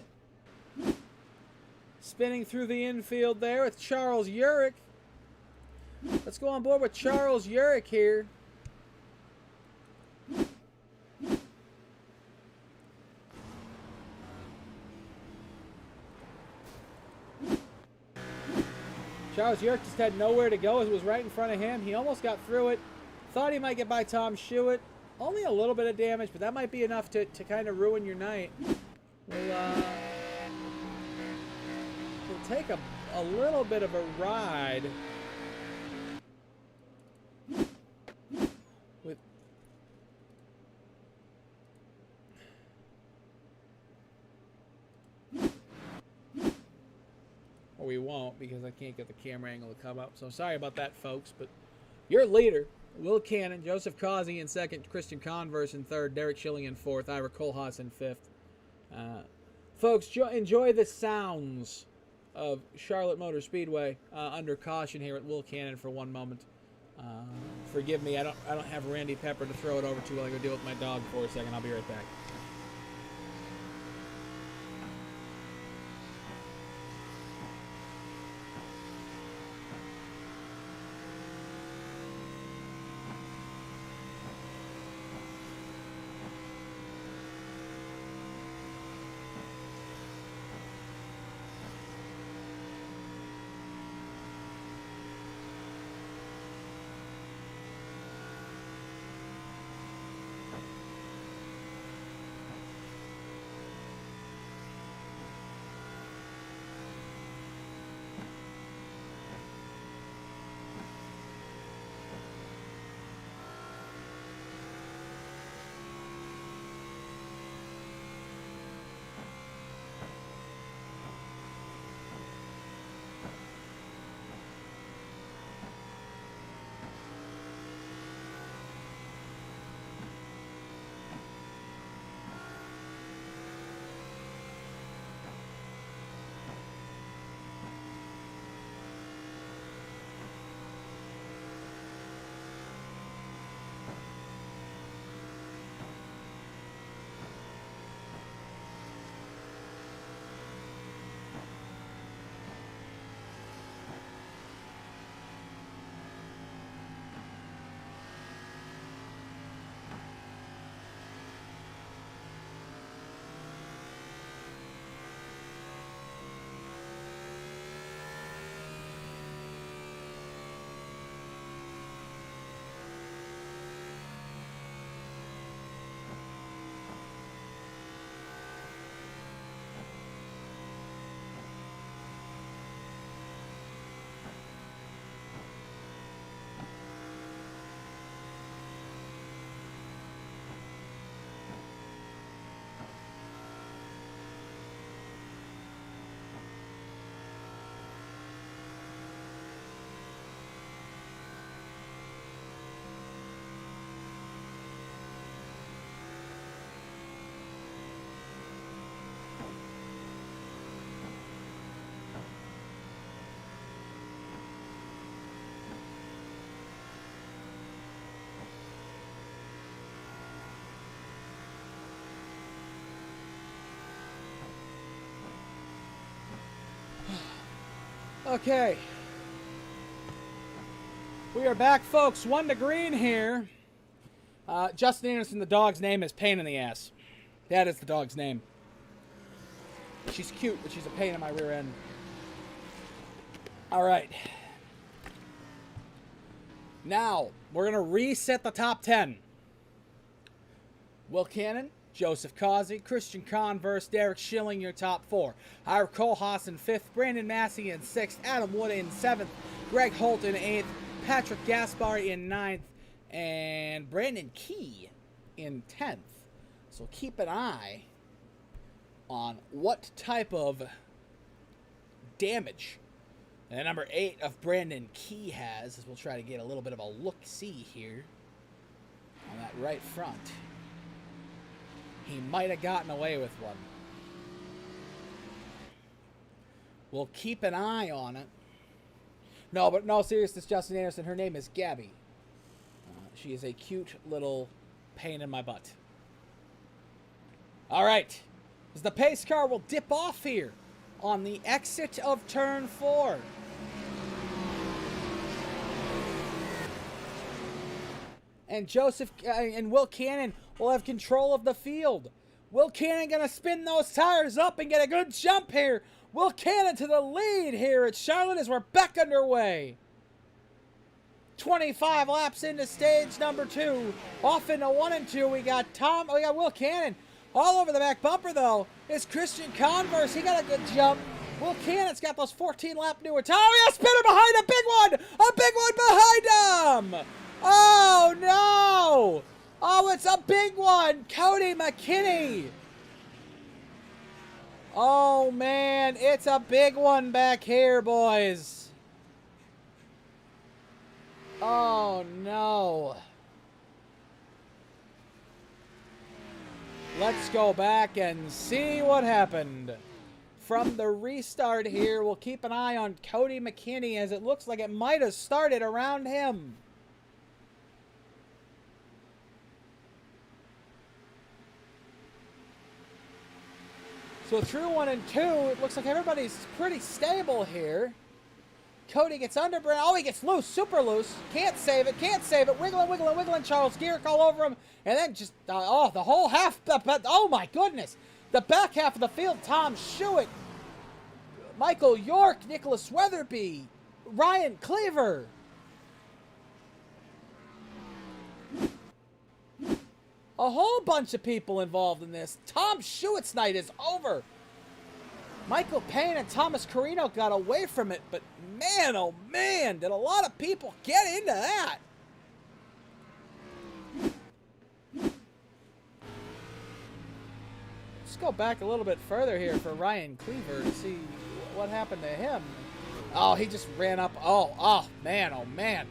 spinning through the infield there with Charles Urich. Let's go on board with Charles Urich here. Charles Urich just had nowhere to go. It was right in front of him. He almost got through it. Thought he might get by Tom Schuett. Only a little bit of damage, but that might be enough to kind of ruin your night. We'll take a little bit of a ride with or we won't because I can't get the camera angle to come up. So sorry about that, folks. But your leader, Will Cannon, Joseph Causey in second, Christian Converse in third, Derek Schilling in fourth, Ira Kohlhaas in fifth. Folks, enjoy the sounds of Charlotte Motor Speedway under caution here at Will Cannon for one moment. Forgive me, I don't have Randy Pepper to throw it over to while I go deal with my dog for a second. I'll be right back. Okay. We are back, folks. 1 to green here. Justin Anderson, the dog's name is Pain in the Ass. That is the dog's name. She's cute, but she's a pain in my rear end. All right. Now, we're going to reset the top 10. Will Cannon, Joseph Causey, Christian Converse, Derek Schilling, your top 4. Ira Kohlhaas in 5th, Brandon Massey in 6th, Adam Wood in 7th, Greg Holt in 8th, Patrick Gaspar in 9th, and Brandon Key in 10th. So keep an eye on what type of damage the number 8 of Brandon Key has, as we'll try to get a little bit of a look-see here on that right front. He might have gotten away with one. We'll keep an eye on it. No, but no seriousness, Justin Anderson, her name is Gabby. She is a cute little pain in my butt. All right. As the pace car will dip off here on the exit of turn 4. And Joseph and Will Cannon will have control of the field. Will Cannon going to spin those tires up and get a good jump here. Will Cannon to the lead here at Charlotte as we're back underway. 25 laps into stage number 2. Off into 1 and 2. We got Will Cannon. All over the back bumper, though, is Christian Converse. He got a good jump. Will Cannon's got those 14-lap newer tires. Oh, yeah, spinner behind a big one. A big one behind him. Oh, no. Oh, it's a big one. Cody McKinney. Oh, man, it's a big one back here, boys. Oh, no. Let's go back and see what happened. From the restart here, we'll keep an eye on Cody McKinney, as it looks like it might have started around him. So through 1 and 2, it looks like everybody's pretty stable here. Cody gets under Brandon. Oh, he gets loose, super loose. Can't save it, can't save it. Wiggling, wiggling, wiggling. Charles Gearick all over him. And then just, the whole half. Oh, my goodness. The back half of the field, Tom Schuett, Michael York, Nicholas Weatherby, Ryan Cleaver. A whole bunch of people involved in this. Tom Schuett's night is over. Michael Payne and Thomas Carino got away from it, but man, oh man, did a lot of people get into that. Let's go back a little bit further here for Ryan Cleaver to see what happened to him. Oh, he just ran up. Oh man, oh man.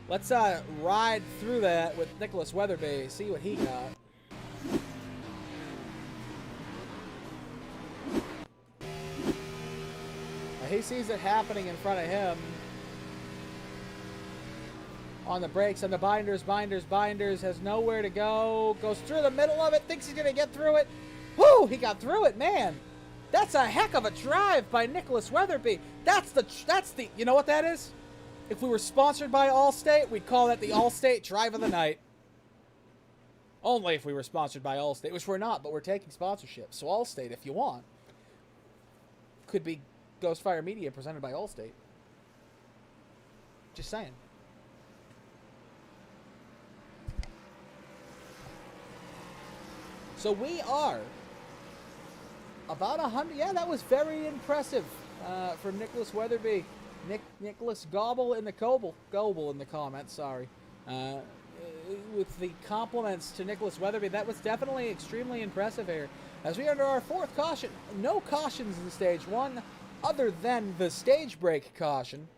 Let's ride through that with Nicholas Weatherby, see what he got. He sees it happening in front of him. On the brakes, on the binders, has nowhere to go. Goes through the middle of it, thinks he's going to get through it. Whoo, he got through it, man. That's a heck of a drive by Nicholas Weatherby. That's the, you know what that is? If we were sponsored by Allstate, we'd call that the Allstate Drive of the Night. Only if we were sponsored by Allstate, which we're not, but we're taking sponsorship. So Allstate, if you want, could be Ghostfire Media presented by Allstate. Just saying. So we are about 100. Yeah, that was very impressive from Nicholas Weatherby. Nicholas Gobble in the Gobble in the comments, sorry. With the compliments to Nicholas Weatherby, that was definitely extremely impressive here. As we are under our 4th caution, no cautions in stage 1 other than the stage break caution.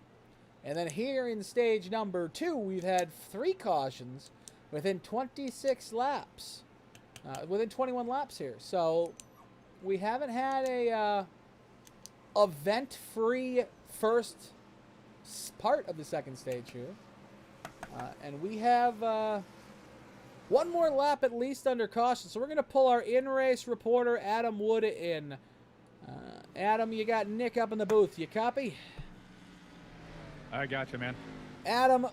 And then here in stage number 2, we've had 3 cautions within 26 laps. Within 21 laps here. So we haven't had a event-free first part of the second stage here. And we have one more lap at least under caution. So we're going to pull our in-race reporter, Adam Wood, in. Adam, you got Nick up in the booth. You copy? I got you, man. Adam,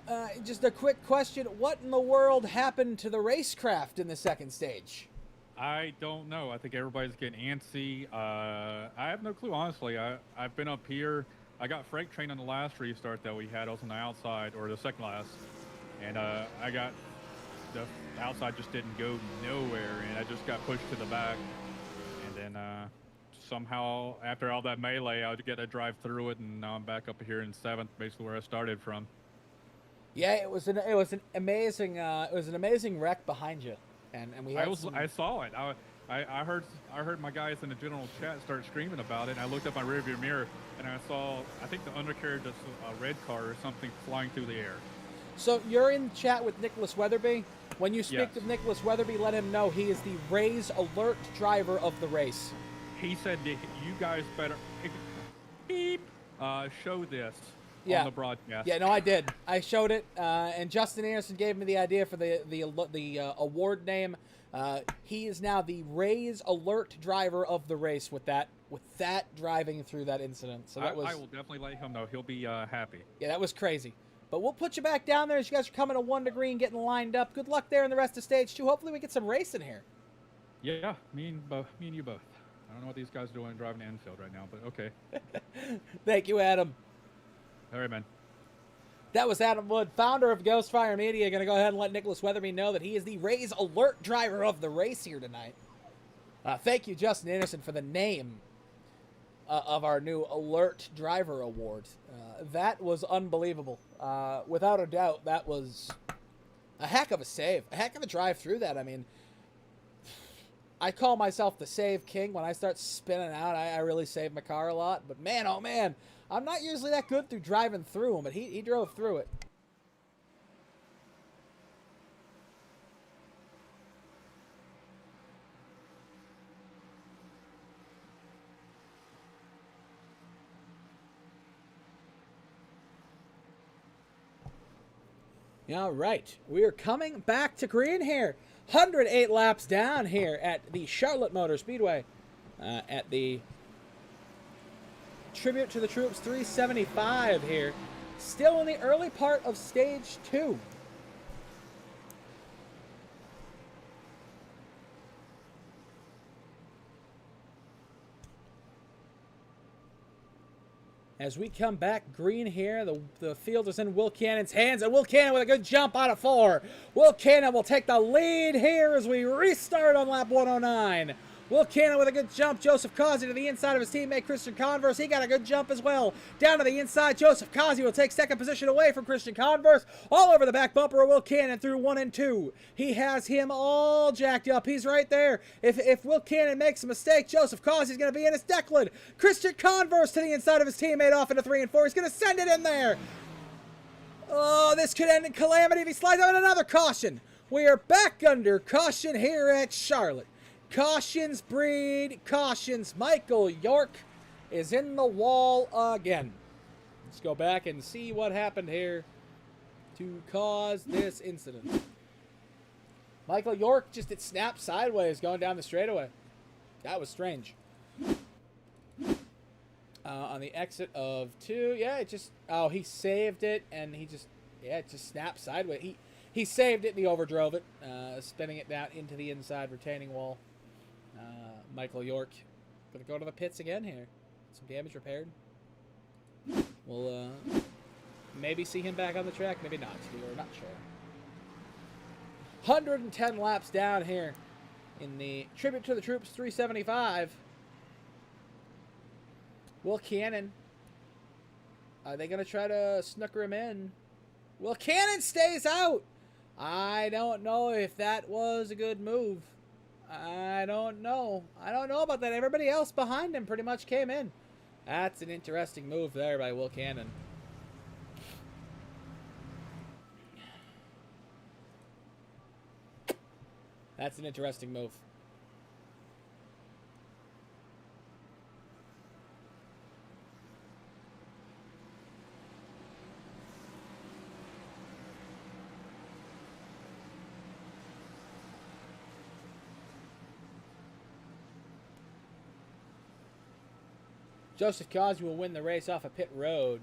just a quick question. What in the world happened to the racecraft in the second stage? I don't know. I think everybody's getting antsy. I have no clue, honestly. I've been up here. I got freight train on the last restart that we had. I was on the outside, or the second last. And I got the outside just didn't go nowhere, and I just got pushed to the back. And then somehow, after all that melee, I would get to drive through it, and now I'm back up here in 7th, basically where I started from. Yeah, it was an amazing wreck behind you, and we had I saw it. I heard my guys in the general chat start screaming about it, and I looked up my rearview mirror, and I saw, I think the undercarriage of a red car or something flying through the air. So you're in chat with Nicholas Weatherby. When you speak to Nicholas Weatherby, let him know he is the Raise Alert driver of the race. He said, you guys better show this on the broadcast. Yeah, no, I did. I showed it, and Justin Anderson gave me the idea for the award name. He is now the Raise Alert driver of the race with that driving through that incident. So that I will definitely let him know. He'll be happy. Yeah, that was crazy. But we'll put you back down there as you guys are coming to 1 degree and getting lined up. Good luck there in the rest of stage 2. Hopefully we get some racing here. Yeah, me and you both. I don't know what these guys are doing driving to Enfield right now, but okay. Thank you, Adam. All right, man. That was Adam Wood, founder of Ghostfire Media. Going to go ahead and let Nicholas Weatherby know that he is the Raise Alert driver of the race here tonight. Thank you, Justin Anderson, for the name of our new Alert Driver Award. That was unbelievable. Without a doubt, that was a heck of a save. A heck of a drive through that. I mean, I call myself the save king. When I start spinning out, I really save my car a lot. But man, oh man, I'm not usually that good through driving through them, but he drove through it. All right, we are coming back to green here. 108 laps down here at the Charlotte Motor Speedway at the Tribute to the Troops 375 here. Still in the early part of stage 2. As we come back green here, the field is in Will Cannon's hands, and Will Cannon with a good jump out of 4. Will Cannon will take the lead here as we restart on lap 109. Will Cannon with a good jump. Joseph Causey to the inside of his teammate Christian Converse. He got a good jump as well. Down to the inside, Joseph Causey will take second position away from Christian Converse. All over the back bumper of Will Cannon through 1 and 2. He has him all jacked up. He's right there. If Will Cannon makes a mistake, Joseph Causey is going to be in his Declan. Christian Converse to the inside of his teammate off into 3 and 4. He's going to send it in there. Oh, this could end in calamity if he slides out another caution. We are back under caution here at Charlotte. Cautions breed cautions. Michael York is in the wall again. Let's go back and see what happened here to cause this incident. Michael York just snapped sideways going down the straightaway. That was strange. On the exit of 2, yeah, it just, oh, he saved it, and he just, yeah, it just snapped sideways. He saved it, and he overdrove it, spinning it down into the inside retaining wall. Michael York going to go to the pits again here. Some damage repaired. We'll maybe see him back on the track, maybe not. We're not sure. 110 laps down here in the Tribute to the Troops 375. Will Cannon. Are they going to try to snooker him in? Will Cannon stays out. I don't know if that was a good move. I don't know. I don't know about that. Everybody else behind him pretty much came in. That's an interesting move there by Will Cannon. That's an interesting move. Joseph Causey will win the race off a pit road.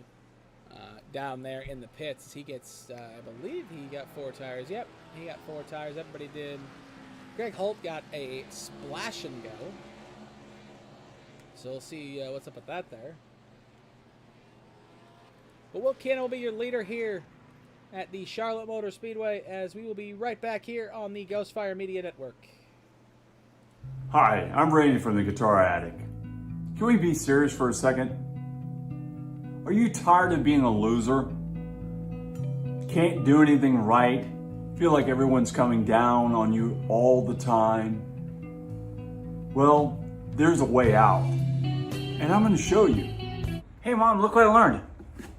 down there in the pits. He gets, I believe he got 4 tires. Yep, he got 4 tires. Everybody did. Greg Holt got a splash and go. So we'll see what's up with that there. But Will Cannon will be your leader here at the Charlotte Motor Speedway, as we will be right back here on the Ghostfire Media Network. Hi, I'm Randy from the Guitar Attic. Can we be serious for a second? Are you tired of being a loser? Can't do anything right? Feel like everyone's coming down on you all the time? Well, there's a way out, and I'm going to show you. Hey Mom, look what I learned.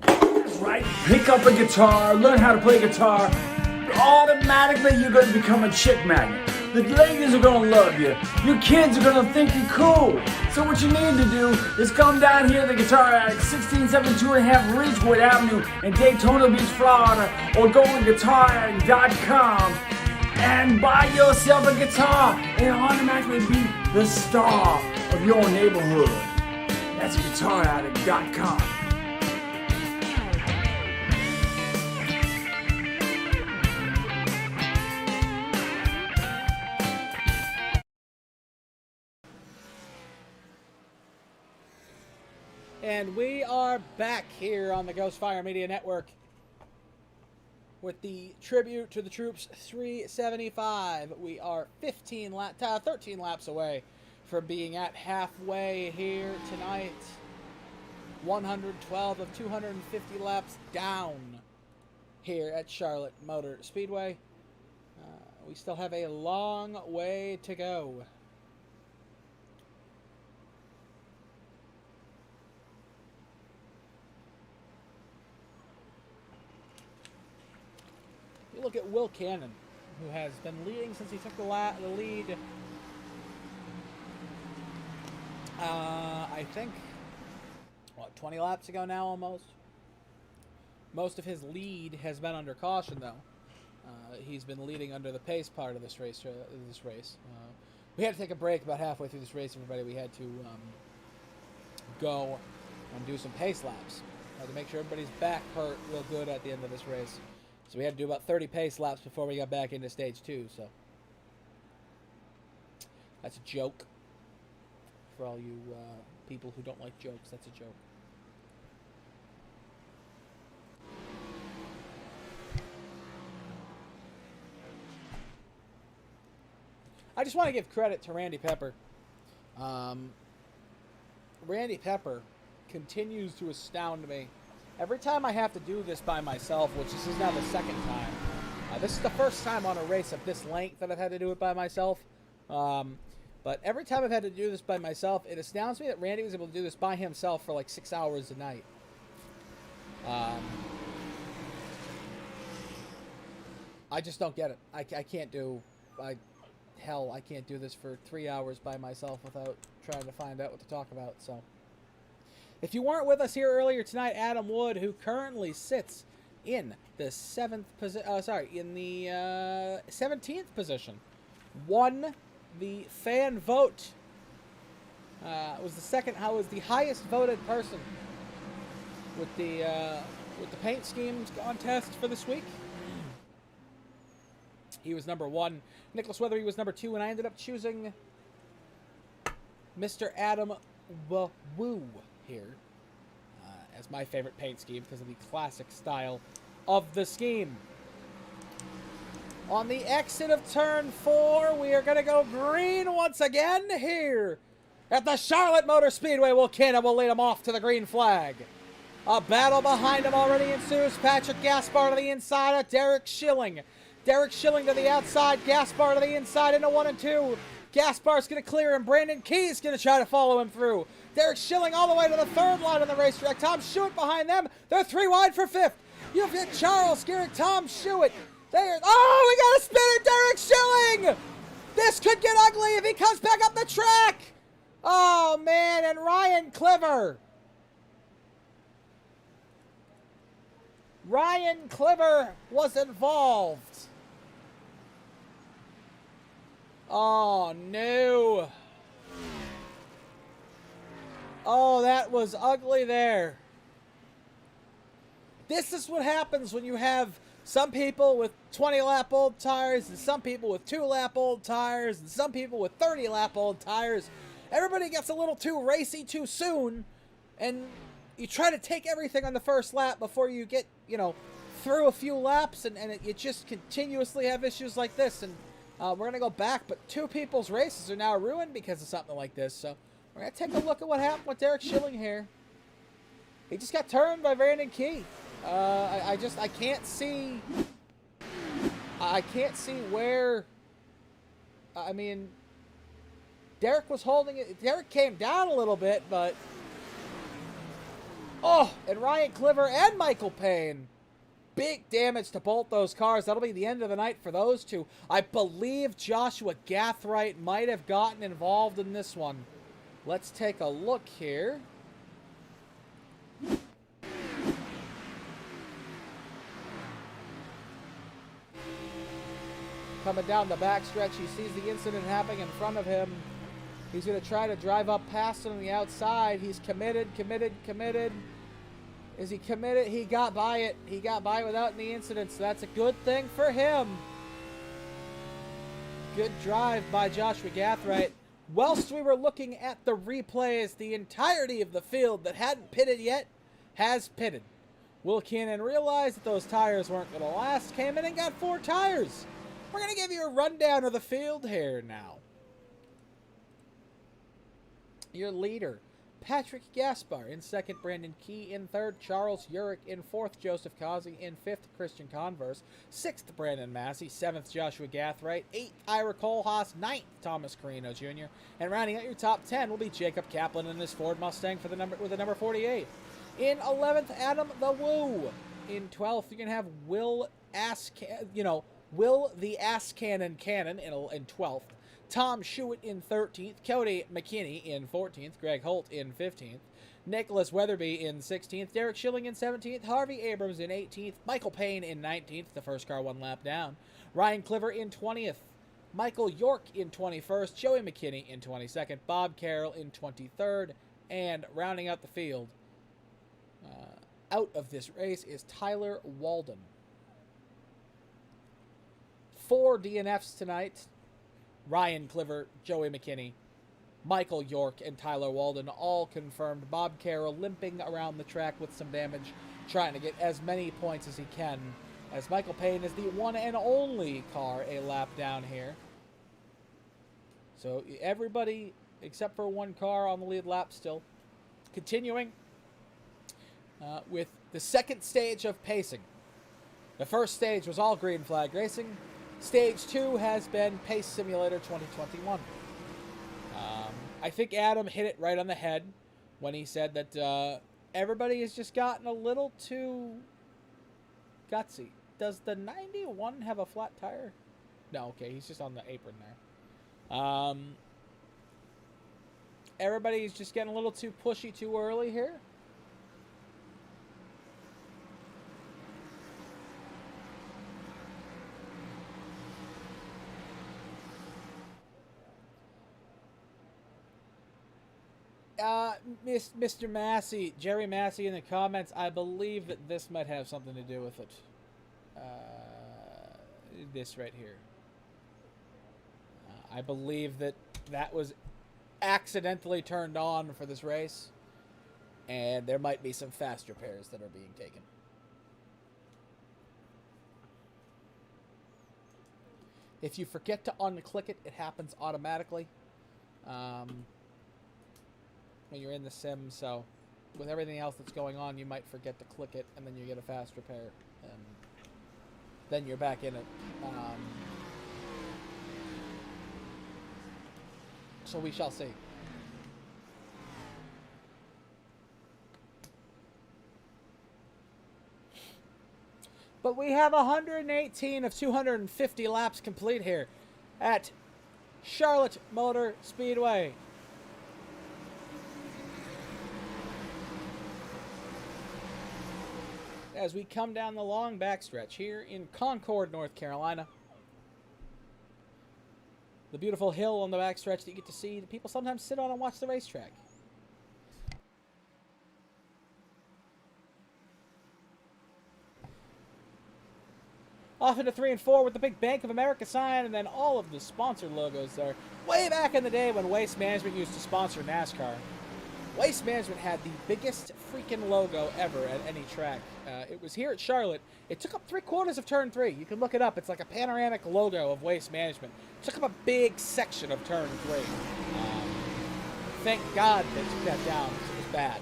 That's right, pick up a guitar, learn how to play guitar. Automatically you're going to become a chick magnet. The ladies are going to love you. Your kids are going to think you're cool. So what you need to do is come down here to the Guitar Attic, 16725 Ridgewood Avenue in Daytona Beach, Florida, or go on guitarattic.com and buy yourself a guitar and automatically be the star of your neighborhood. That's guitarattic.com. And we are back here on the Ghostfire Media Network with the Tribute to the Troops 375. We are 13 laps away from being at halfway here tonight. 112 of 250 laps down here at Charlotte Motor Speedway. We still have a long way to go. Look at Will Cannon, who has been leading since he took the lead. I think, 20 laps ago now almost? Most of his lead has been under caution, though. He's been leading under the pace part of this race. We had to take a break about halfway through this race, everybody. We had to go and do some pace laps. Had to make sure everybody's back hurt real good at the end of this race. So we had to do about 30 pace laps before we got back into stage 2, so that's a joke. For all you people who don't like jokes, that's a joke. I just want to give credit to Randy Pepper. Randy Pepper continues to astound me. Every time I have to do this by myself, which this is now the second time. This is the first time on a race of this length that I've had to do it by myself. But every time I've had to do this by myself, it astounds me that Randy was able to do this by himself for like 6 hours a night. I just don't get it. I can't do... Hell, I can't do this for 3 hours by myself without trying to find out what to talk about, so... If you weren't with us here earlier tonight, Adam Wood, who currently sits in the 17th position, won the fan vote. Was the highest voted person with the paint schemes contest for this week. He was number 1. Nicholas Weatherby was number 2, and I ended up choosing Mr. Adam Woo here as my favorite paint scheme because of the classic style of the scheme. On the exit of turn 4, we are going to go green once again here at the Charlotte Motor Speedway. Will Cannon will lead him off to the green flag. A battle behind him already ensues. Patrick Gaspar to the inside of Derek Schilling. Derek Schilling to the outside. Gaspar to the inside into 1 and 2. Gaspar's going to clear him. Brandon Key's going to try to follow him through. Derek Schilling all the way to the 3rd line on the racetrack. Tom Schuett behind them. They're 3 wide for 5th. You've hit Charles Garrett, Tom Schuett. We got a spinner, Derek Schilling! This could get ugly if he comes back up the track. Oh, man, and Ryan Cliver. Ryan Cliver was involved. Oh, no. Oh, that was ugly there. This is what happens when you have some people with 20-lap-old tires and some people with 2-lap-old tires and some people with 30-lap-old tires. Everybody gets a little too racy too soon, and you try to take everything on the first lap before you get, you know, through a few laps, and you just continuously have issues like this. And we're going to go back, but two people's races are now ruined because of something like this. So we're going to take a look at what happened with Derek Schilling here. He just got turned by Brandon Key. I can't see where, I mean, Derek was holding it. Derek came down a little bit, but, oh, and Ryan Cliver and Michael Payne. Big damage to both those cars. That'll be the end of the night for those two. I believe Joshua Gathright might have gotten involved in this one. Let's take a look here. Coming down the backstretch, he sees the incident happening in front of him. He's going to try to drive up past him on the outside. He's committed. Is he committed? He got by it. He got by without any incidents, so that's a good thing for him. Good drive by Joshua Gathright. Whilst we were looking at the replays, the entirety of the field that hadn't pitted yet has pitted. Will Cannon realized that those tires weren't going to last, came in and got 4 tires. We're going to give you a rundown of the field here now. Your leader, Patrick Gaspar. In second, Brandon Key. In third, Charles Urich. In fourth, Joseph Causey. In fifth, Christian Converse. Sixth, Brandon Massey. Seventh, Joshua Gathright. Eighth, Ira Kohlhaas. Ninth, Thomas Carino Jr. And rounding out your top 10 will be Jacob Kaplan in his Ford Mustang with the number 48. In 11th, Adam the Woo. In 12th, you're going to have Will the Ass Cannon in 12th. Tom Schuett in 13th. Cody McKinney in 14th. Greg Holt in 15th. Nicholas Weatherby in 16th. Derek Schilling in 17th. Harvey Abrams in 18th. Michael Payne in 19th. The first car 1 lap down. Ryan Cliver in 20th. Michael York in 21st. Joey McKinney in 22nd. Bob Carroll in 23rd. And rounding out the field, out of this race is Tyler Walden. 4 DNFs tonight. Ryan Cliver, Joey McKinney, Michael York, and Tyler Walden all confirmed. Bob Carroll limping around the track with some damage, trying to get as many points as he can, as Michael Payne is the one and only car a lap down here. So everybody, except for 1 car on the lead lap still. Continuing with the second stage of pacing. The first stage was all green flag racing. Stage 2 has been Pace Simulator 2021. I think Adam hit it right on the head when he said that everybody has just gotten a little too gutsy. Does the 91 have a flat tire? No, okay, he's just on the apron there. Everybody's just getting a little too pushy too early here. Mr. Massey, Jerry Massey in the comments, I believe that this might have something to do with it. This right here. I believe that was accidentally turned on for this race, and there might be some fast repairs that are being taken. If you forget to unclick it, it happens automatically. When you're in the sim, so with everything else that's going on, you might forget to click it, and then you get a fast repair, and then you're back in it. So we shall see. But we have 118 of 250 laps complete here at Charlotte Motor Speedway. As we come down the long backstretch here in Concord, North Carolina. The beautiful hill on the backstretch that you get to see that people sometimes sit on and watch the racetrack. Off into 3 and 4 with the big Bank of America sign, and then all of the sponsor logos there. Way back in the day when Waste Management used to sponsor NASCAR, Waste Management had the biggest freaking logo ever at any track. It was here at Charlotte. It took up 3/4 of turn 3. You can look it up. It's like a panoramic logo of Waste Management. It took up a big section of turn 3. Thank God they took that down because it was bad.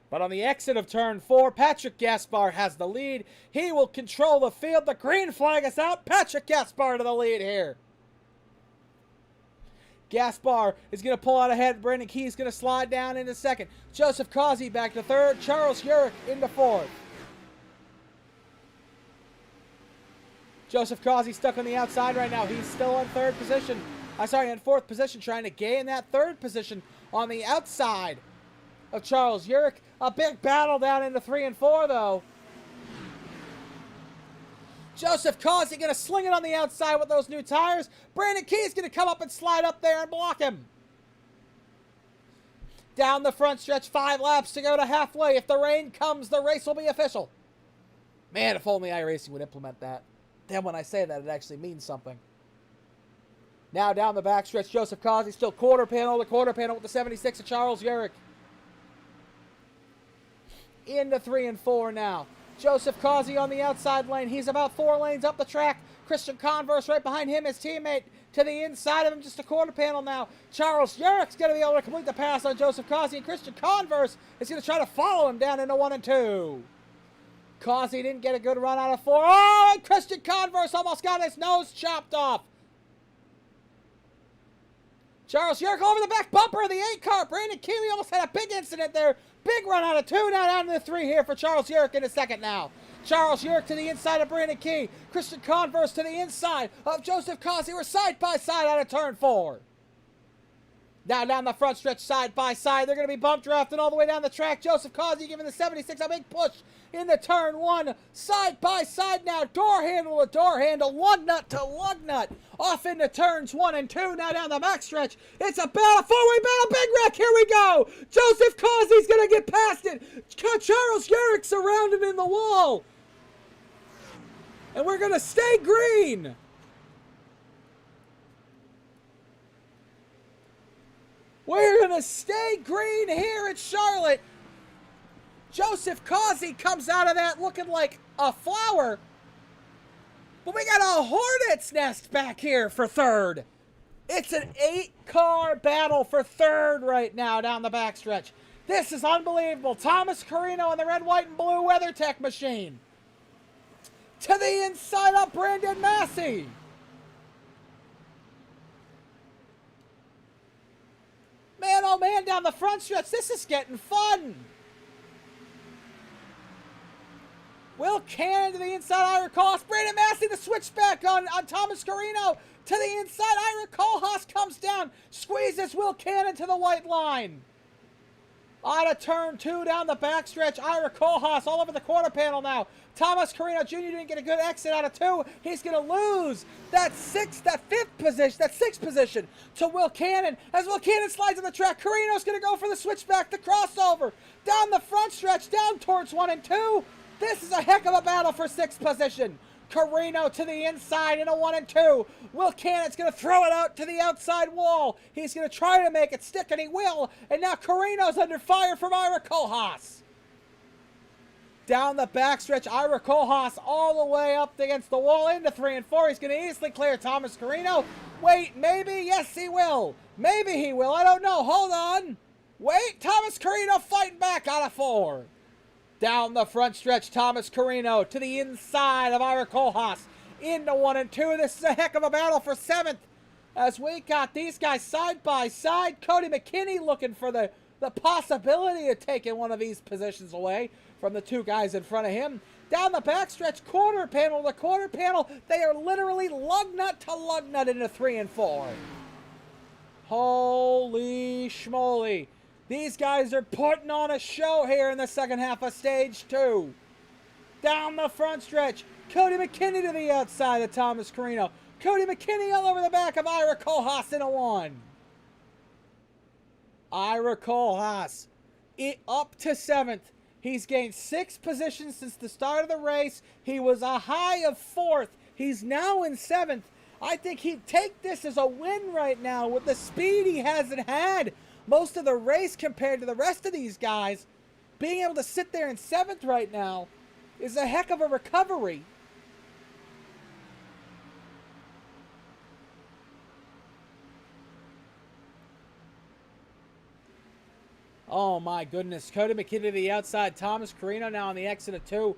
But on the exit of turn 4, Patrick Gaspar has the lead. He will control the field. The green flag is out. Patrick Gaspar to the lead here. Gaspar is going to pull out ahead. Brandon Key is going to slide down into second. Joseph Causey back to third. Charles Urich into fourth. Joseph Causey stuck on the outside right now. He's still in third position. In fourth position, trying to gain that third position on the outside of Charles Urich. A big battle down into 3 and 4, though. Joseph Causey going to sling it on the outside with those new tires. Brandon Key is going to come up and slide up there and block him. Down the front stretch, 5 laps to go to halfway. If the rain comes, the race will be official. Man, if only iRacing would implement that. Then when I say that, it actually means something. Now down the backstretch, Joseph Causey still quarter panel to quarter panel with the 76 of Charles Urich. Into 3 and 4 now. Joseph Causey on the outside lane. He's about 4 lanes up the track. Christian Converse right behind him, his teammate to the inside of him, just a quarter panel now. Charles Urich's going to be able to complete the pass on Joseph Causey, and Christian Converse is going to try to follow him down into 1 and 2. Causey didn't get a good run out of 4. Oh, and Christian Converse almost got his nose chopped off. Charles Urich over the back bumper of the 8 car. Brandon Keeley almost had a big incident there. Big run out of 2, now down to the 3 here for Charles Urich in a second now. Charles Urich to the inside of Brandon Key. Christian Converse to the inside of Joseph Causey. We're side by side out of turn 4. Now down the front stretch, side by side. They're going to be bump drafting all the way down the track. Joseph Causey giving the 76 a big push into turn 1. Side by side now. Door handle to door handle. Lug nut to lug nut. Off into turns 1 and 2. Now down the backstretch. It's a battle. 4-way battle. Big wreck. Here we go. Joseph Causey's going to get past it. Charles Urich surrounded in the wall. And we're going to stay green. We're going to stay green here at Charlotte. Joseph Causey comes out of that looking like a flower. But we got a hornet's nest back here for third. It's an 8-car battle for third right now down the backstretch. This is unbelievable. Thomas Carino in the red, white, and blue WeatherTech machine. To the inside of Brandon Massey. Man, oh man, down the front stretch. This is getting fun. Will Cannon to the inside, Ira Kohlhaas. Brandon Massey, the switchback on Thomas Carino. To the inside, Ira Kohlhaas comes down. Squeezes Will Cannon to the white line. Out of turn 2 down the backstretch. Ira Kohlhaas all over the quarter panel now. Thomas Carino Jr. didn't get a good exit out of 2. He's going to lose that 6th position to Will Cannon. As Will Cannon slides on the track, Carino's going to go for the switchback, the crossover. Down the front stretch, down towards 1 and 2. This is a heck of a battle for 6th position. Carino to the inside in a 1 and 2. Will Cannon's going to throw it out to the outside wall. He's going to try to make it stick, and he will. And now Carino's under fire from Ira Kohlhaas. Down the backstretch, Ira Kohlhaas all the way up against the wall into 3 and 4. He's going to easily clear Thomas Carino. Wait, maybe? Yes, he will. Maybe he will. I don't know. Hold on. Wait, Thomas Carino fighting back out of 4. Down the front stretch, Thomas Carino to the inside of Ira Kohlhaas into 1 and 2. This is a heck of a battle for 7th as we got these guys side by side. Cody McKinney looking for the possibility of taking one of these positions away from the 2 guys in front of him. Down the backstretch, quarter panel to quarter panel. They are literally lug nut to lug nut into 3 and 4. Holy schmoly. These guys are putting on a show here in the second half of stage 2. Down the front stretch, Cody McKinney to the outside of Thomas Carino. Cody McKinney all over the back of Ira Kohlhaas in a 1. Ira Kohlhaas up to 7th. He's gained 6 positions since the start of the race. He was a high of 4th. He's now in 7th. I think he'd take this as a win right now with the speed he hasn't had most of the race compared to the rest of these guys. Being able to sit there in 7th right now is a heck of a recovery. Oh my goodness. Cody McKinney to the outside. Thomas Carino now on the exit of 2.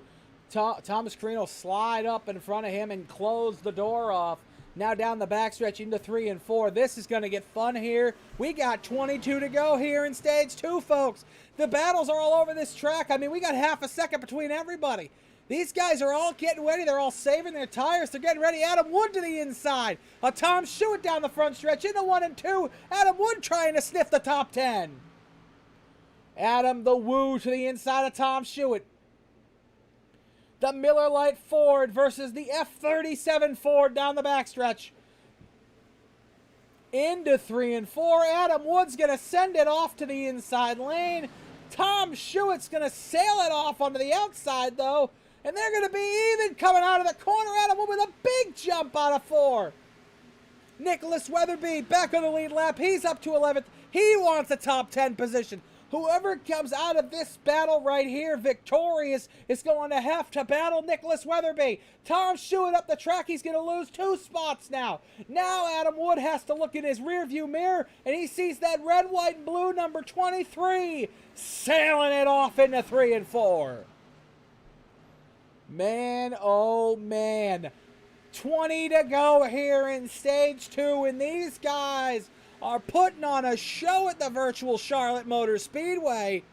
Thomas Carino slide up in front of him and close the door off. Now down the backstretch into 3 and 4. This is going to get fun here. We got 22 to go here in stage 2, folks. The battles are all over this track. I mean, we got half a second between everybody. These guys are all getting ready. They're all saving their tires. They're getting ready. Adam Wood to the inside. Tom Schuett down the front stretch into 1 and 2. Adam Wood trying to sniff the top 10. Adam the Woo to the inside of Tom Schuett. The Miller Lite Ford versus the F37 Ford down the backstretch. Into 3 and 4. Adam Wood's going to send it off to the inside lane. Tom Schuett's going to sail it off onto the outside, though. And they're going to be even coming out of the corner. Adam Wood with a big jump out of 4. Nicholas Weatherby back on the lead lap. He's up to 11th. He wants a top 10 position. Whoever comes out of this battle right here victorious is going to have to battle Nicholas Weatherby. Tom Schuett up the track. He's going to lose 2 spots now. Now Adam Wood has to look in his rearview mirror, and he sees that red, white, and blue number 23 sailing it off into 3 and 4. Man, oh man. 20 to go here in stage 2, and these guys are putting on a show at the virtual Charlotte Motor Speedway.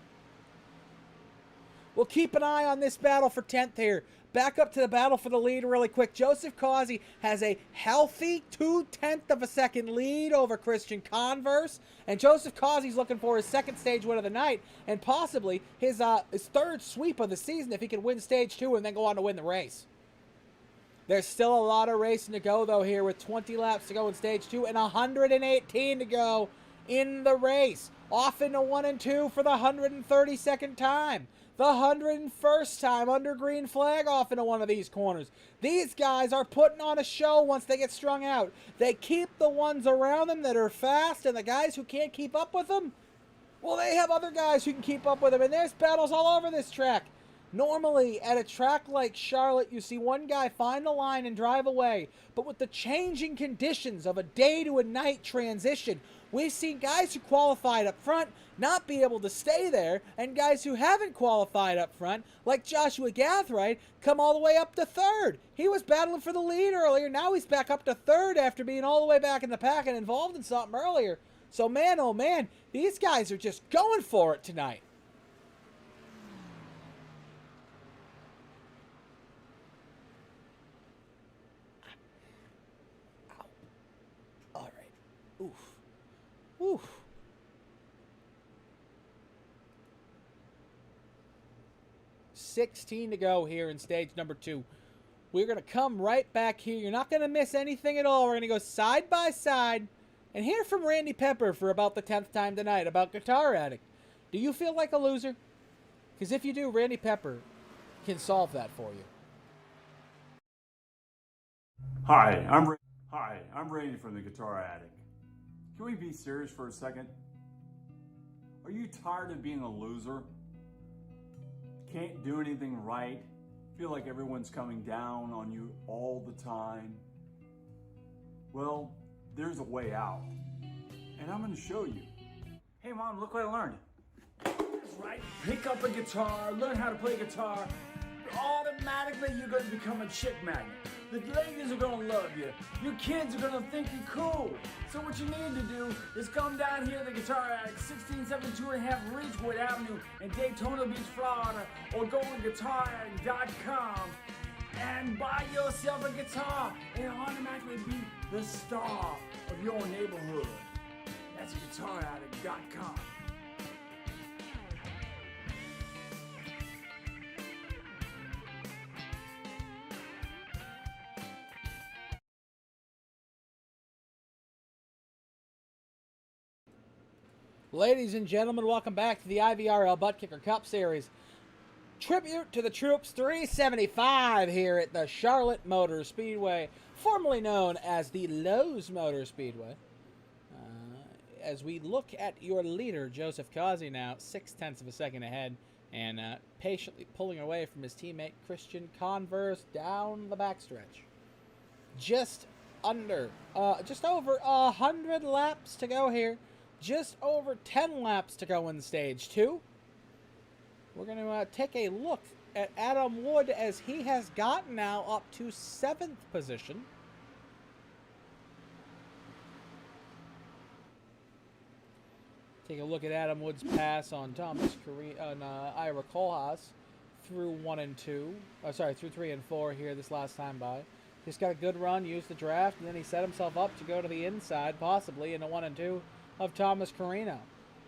We'll keep an eye on this battle for 10th here. Back up to the battle for the lead really quick. Joseph Causey has a healthy 2/10 of a second lead over Christian Converse. And Joseph Causey's looking for his 2nd stage win of the night and possibly his 3rd sweep of the season if he can win stage 2 and then go on to win the race. There's still a lot of racing to go, though, here with 20 laps to go in stage 2 and 118 to go in the race. Off into 1 and 2 for the 132nd time. The 101st time under green flag off into one of these corners. These guys are putting on a show once they get strung out. They keep the ones around them that are fast, and the guys who can't keep up with them, well, they have other guys who can keep up with them, and there's battles all over this track. Normally, at a track like Charlotte, you see one guy find the line and drive away. But with the changing conditions of a day to a night transition, we've seen guys who qualified up front not be able to stay there, and guys who haven't qualified up front, like Joshua Gathright, come all the way up to 3rd. He was battling for the lead earlier. Now he's back up to 3rd after being all the way back in the pack and involved in something earlier. So, man, oh man, these guys are just going for it tonight. Oof. Oof. $16 to go here in stage number 2. We're going to come right back here. You're not going to miss anything at all. We're going to go side by side and hear from Randy Pepper for about the 10th time tonight about Guitar Addict. Do you feel like a loser? Because if you do, Randy Pepper can solve that for you. Hi, I'm Randy from the Guitar Addict. Can we be serious for a second? Are you tired of being a loser? Can't do anything right? Feel like everyone's coming down on you all the time? Well, there's a way out, and I'm going to show you. Hey Mom, look what I learned. That's right, pick up a guitar, learn how to play guitar. Automatically you're going to become a chick magnet. The ladies are going to love you. Your kids are going to think you're cool. So what you need to do is come down here to the Guitar Addict, 16725 Ridgewood Avenue in Daytona Beach, Florida, or go on guitaraddict.com and buy yourself a guitar and automatically be the star of your neighborhood. That's guitaraddict.com. Ladies and gentlemen, welcome back to the IVRL Buttkicker Cup Series. Tribute to the Troops 375 here at the Charlotte Motor Speedway, formerly known as the Lowe's Motor Speedway. As we look at your leader, Joseph Causey, now 0.6 of a second ahead, and patiently pulling away from his teammate Christian Converse down the backstretch. Just over 100 laps to go here. Just over 10 laps to go in stage 2. We're going to take a look at Adam Wood as he has gotten now up to 7th position. Take a look at Adam Wood's pass on Ira Kohlhaas through 1 and 2. Through 3 and 4 here this last time by. He's got a good run, used the draft, and then he set himself up to go to the inside, possibly, in the 1 and 2 of Thomas Carino.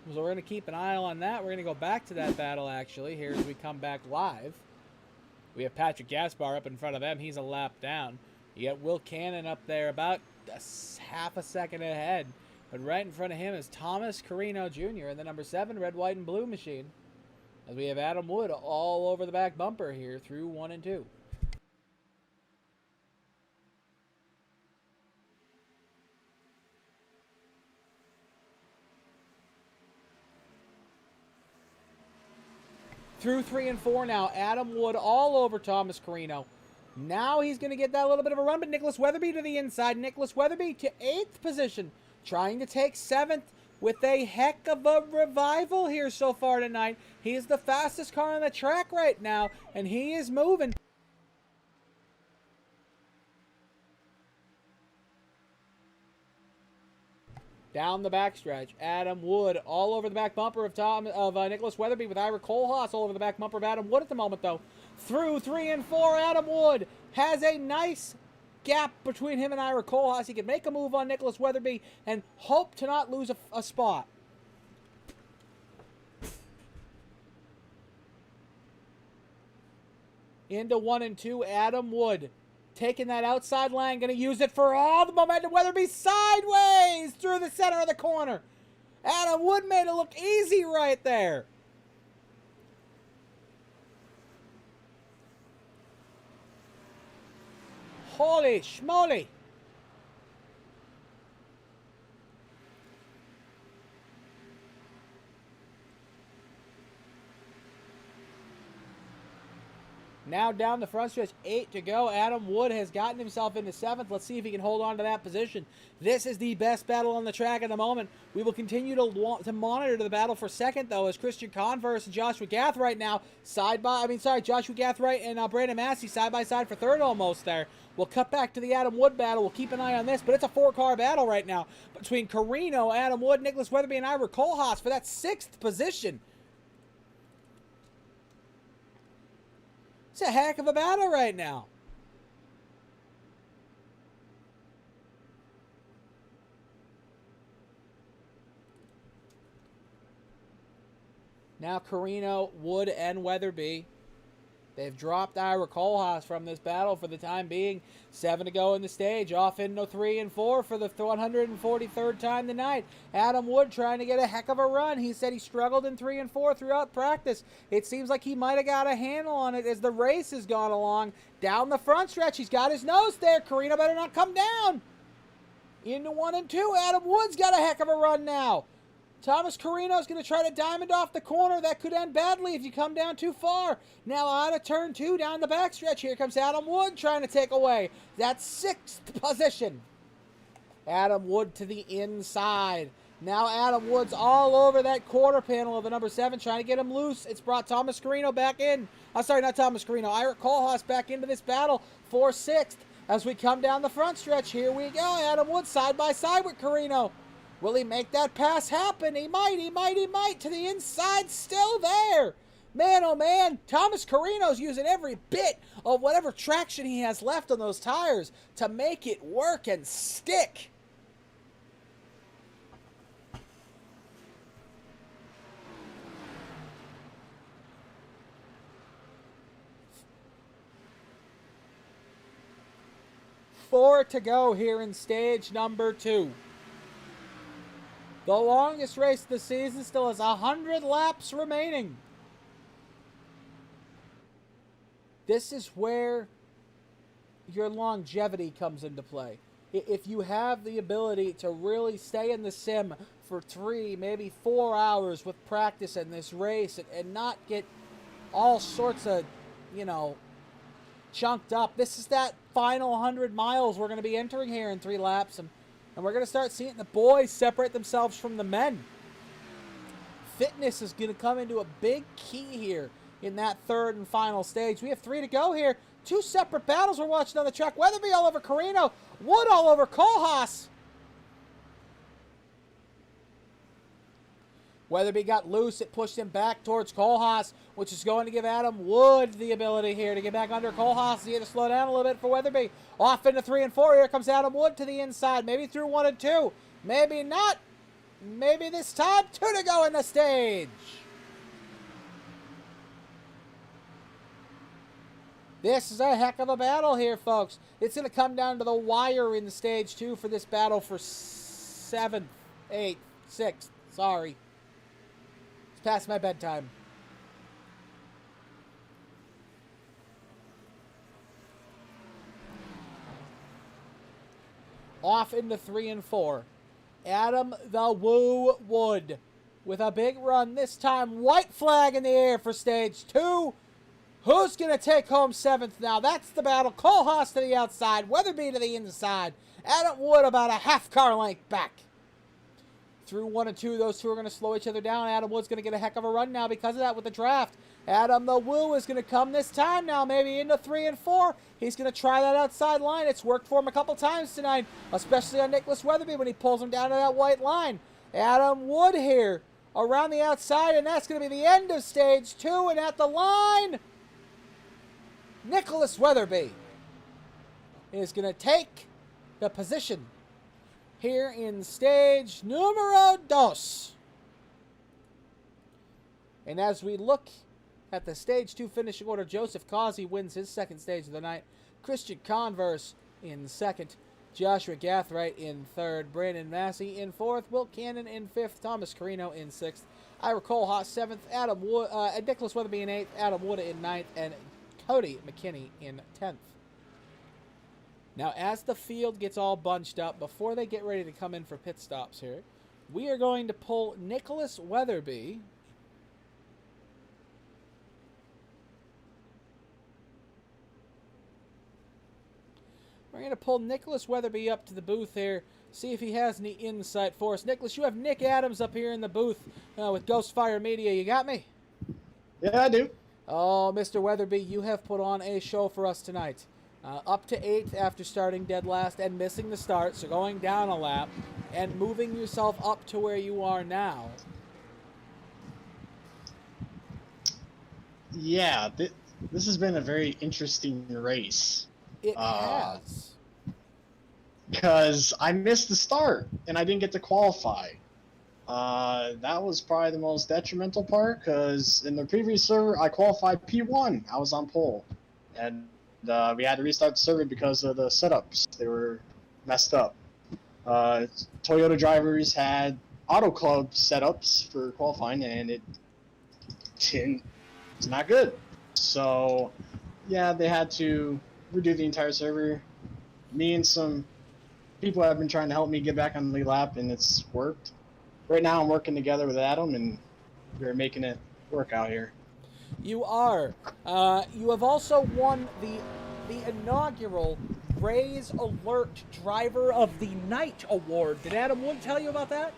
So we're going to keep an eye on that. We're going to go back to that battle, actually, here as we come back live. We have Patrick Gaspar up in front of them. He's a lap down. You got Will Cannon up there about half a second ahead. But right in front of him is Thomas Carino Jr. and the number 7 red, white, and blue machine. As we have Adam Wood all over the back bumper here through 1 and 2. Through 3 and 4 now, Adam Wood all over Thomas Carino. Now he's going to get that little bit of a run, but Nicholas Weatherby to the inside. Nicholas Weatherby to 8th position, trying to take 7th with a heck of a revival here so far tonight. He is the fastest car on the track right now, and he is moving. Down the backstretch, Adam Wood all over the back bumper of Nicholas Weatherby with Ira Kohlhaas all over the back bumper of Adam Wood at the moment, though. Through 3 and 4, Adam Wood has a nice gap between him and Ira Kohlhaas. He can make a move on Nicholas Weatherby and hope to not lose a spot. Into 1 and 2, Adam Wood. Taking that outside line, going to use it for all the momentum. Weatherby sideways through the center of the corner. Adam Wood made it look easy right there. Holy schmoly. Now down the front stretch, 8 to go. Adam Wood has gotten himself into 7th. Let's see if he can hold on to that position. This is the best battle on the track at the moment. We will continue to monitor the battle for 2nd, though, as Christian Converse and Joshua Gath right now, Joshua Gathright and Brandon Massey side by side for 3rd almost there. We'll cut back to the Adam Wood battle. We'll keep an eye on this, but it's a 4-car battle right now between Carino, Adam Wood, Nicholas Weatherby, and Ira Kohlhaas for that 6th position. It's a heck of a battle right now. Now Carino, Wood, and Weatherby. They've dropped Ira Kohlhaas from this battle for the time being. 7 to go in the stage. Off into 3 and 4 for the 143rd time tonight. Adam Wood trying to get a heck of a run. He said he struggled in 3 and 4 throughout practice. It seems like he might have got a handle on it as the race has gone along. Down the front stretch, he's got his nose there. Carino better not come down. Into 1 and 2. Adam Wood's got a heck of a run now. Thomas Carino is going to try to diamond off the corner. That could end badly if you come down too far. Now out of turn 2 down the backstretch. Here comes Adam Wood trying to take away that 6th position. Adam Wood to the inside. Now Adam Wood's all over that quarter panel of the number 7 trying to get him loose. It's brought Thomas Carino back in. I'm sorry, not Thomas Carino. Ira Kohlhaas back into this battle for 6th. As we come down the front stretch, here we go. Adam Wood side by side with Carino. Will he make that pass happen? He might. To the inside, still there. Man, oh man, Thomas Carino's using every bit of whatever traction he has left on those tires to make it work and stick. Four to go here in stage number 2. The longest race of the season still has 100 laps remaining. This is where your longevity comes into play. If you have the ability to really stay in the sim for 3, maybe 4 hours with practice in this race and not get all sorts of, chunked up. This is that final 100 miles we're going to be entering here in 3 laps, and we're going to start seeing the boys separate themselves from the men. Fitness is going to come into a big key here in that 3rd and final stage. We have 3 to go here. 2 separate battles we're watching on the track. Weatherby all over Carino. Wood all over Kohlhaas. Weatherby got loose. It pushed him back towards Kohlhaas, which is going to give Adam Wood the ability here to get back under Kohlhaas. He had to slow down a little bit for Weatherby. Off into 3 and 4. Here comes Adam Wood to the inside. Maybe through 1 and 2. Maybe not. Maybe this time 2 to go in the stage. This is a heck of a battle here, folks. It's going to come down to the wire in stage 2 for this battle for 7th, 8th, 6th. Sorry. It's past my bedtime. Off into 3 and 4. Adam the Woo Wood with a big run this time. White flag in the air for stage 2. Who's going to take home 7th now? That's the battle. Kohlhaas to the outside. Weatherby to the inside. Adam Wood about a half car length back. Through 1 and 2, those two are going to slow each other down. Adam Wood's going to get a heck of a run now because of that with the draft. Adam the Woo is going to come this time now, maybe into 3 and 4. He's going to try that outside line. It's worked for him a couple times tonight, especially on Nicholas Weatherby when he pulls him down to that white line. Adam Wood here around the outside, and that's going to be the end of stage 2. And at the line, Nicholas Weatherby is going to take the position here in stage numero 2. And as we look at the stage 2 finishing order, Joseph Causey wins his 2nd stage of the night. Christian Converse in 2nd. Joshua Gathright in 3rd. Brandon Massey in 4th. Will Cannon in 5th. Thomas Carino in 6th. Ira Kohlhaas 7th. Adam Wood, Nicholas Weatherby in 8th. Adam Wood in 9th. And Cody McKinney in 10th. Now, as the field gets all bunched up, before they get ready to come in for pit stops here, we are going to pull Nicholas Weatherby up to the booth here, see if he has any insight for us. Nicholas, you have Nick Adams up here in the booth with Ghostfire Media. You got me? Yeah, I do. Oh, Mr. Weatherby, you have put on a show for us tonight. Up to 8th after starting dead last and missing the start, so going down a lap and moving yourself up to where you are now. Yeah, this has been a very interesting race. It has. Because I missed the start and I didn't get to qualify. That was probably the most detrimental part, because in the previous server I qualified P1. I was on pole. And we had to restart the server because of the setups. They were messed up. Toyota drivers had Auto Club setups for qualifying, and it's not good. So, yeah, they had to redo the entire server. Me and some people have been trying to help me get back on the lead lap, and it's worked. Right now I'm working together with Adam, and we're making it work out here. You are. You have also won the inaugural Raise Alert Driver of the Night Award. Did Adam Wood tell you about that?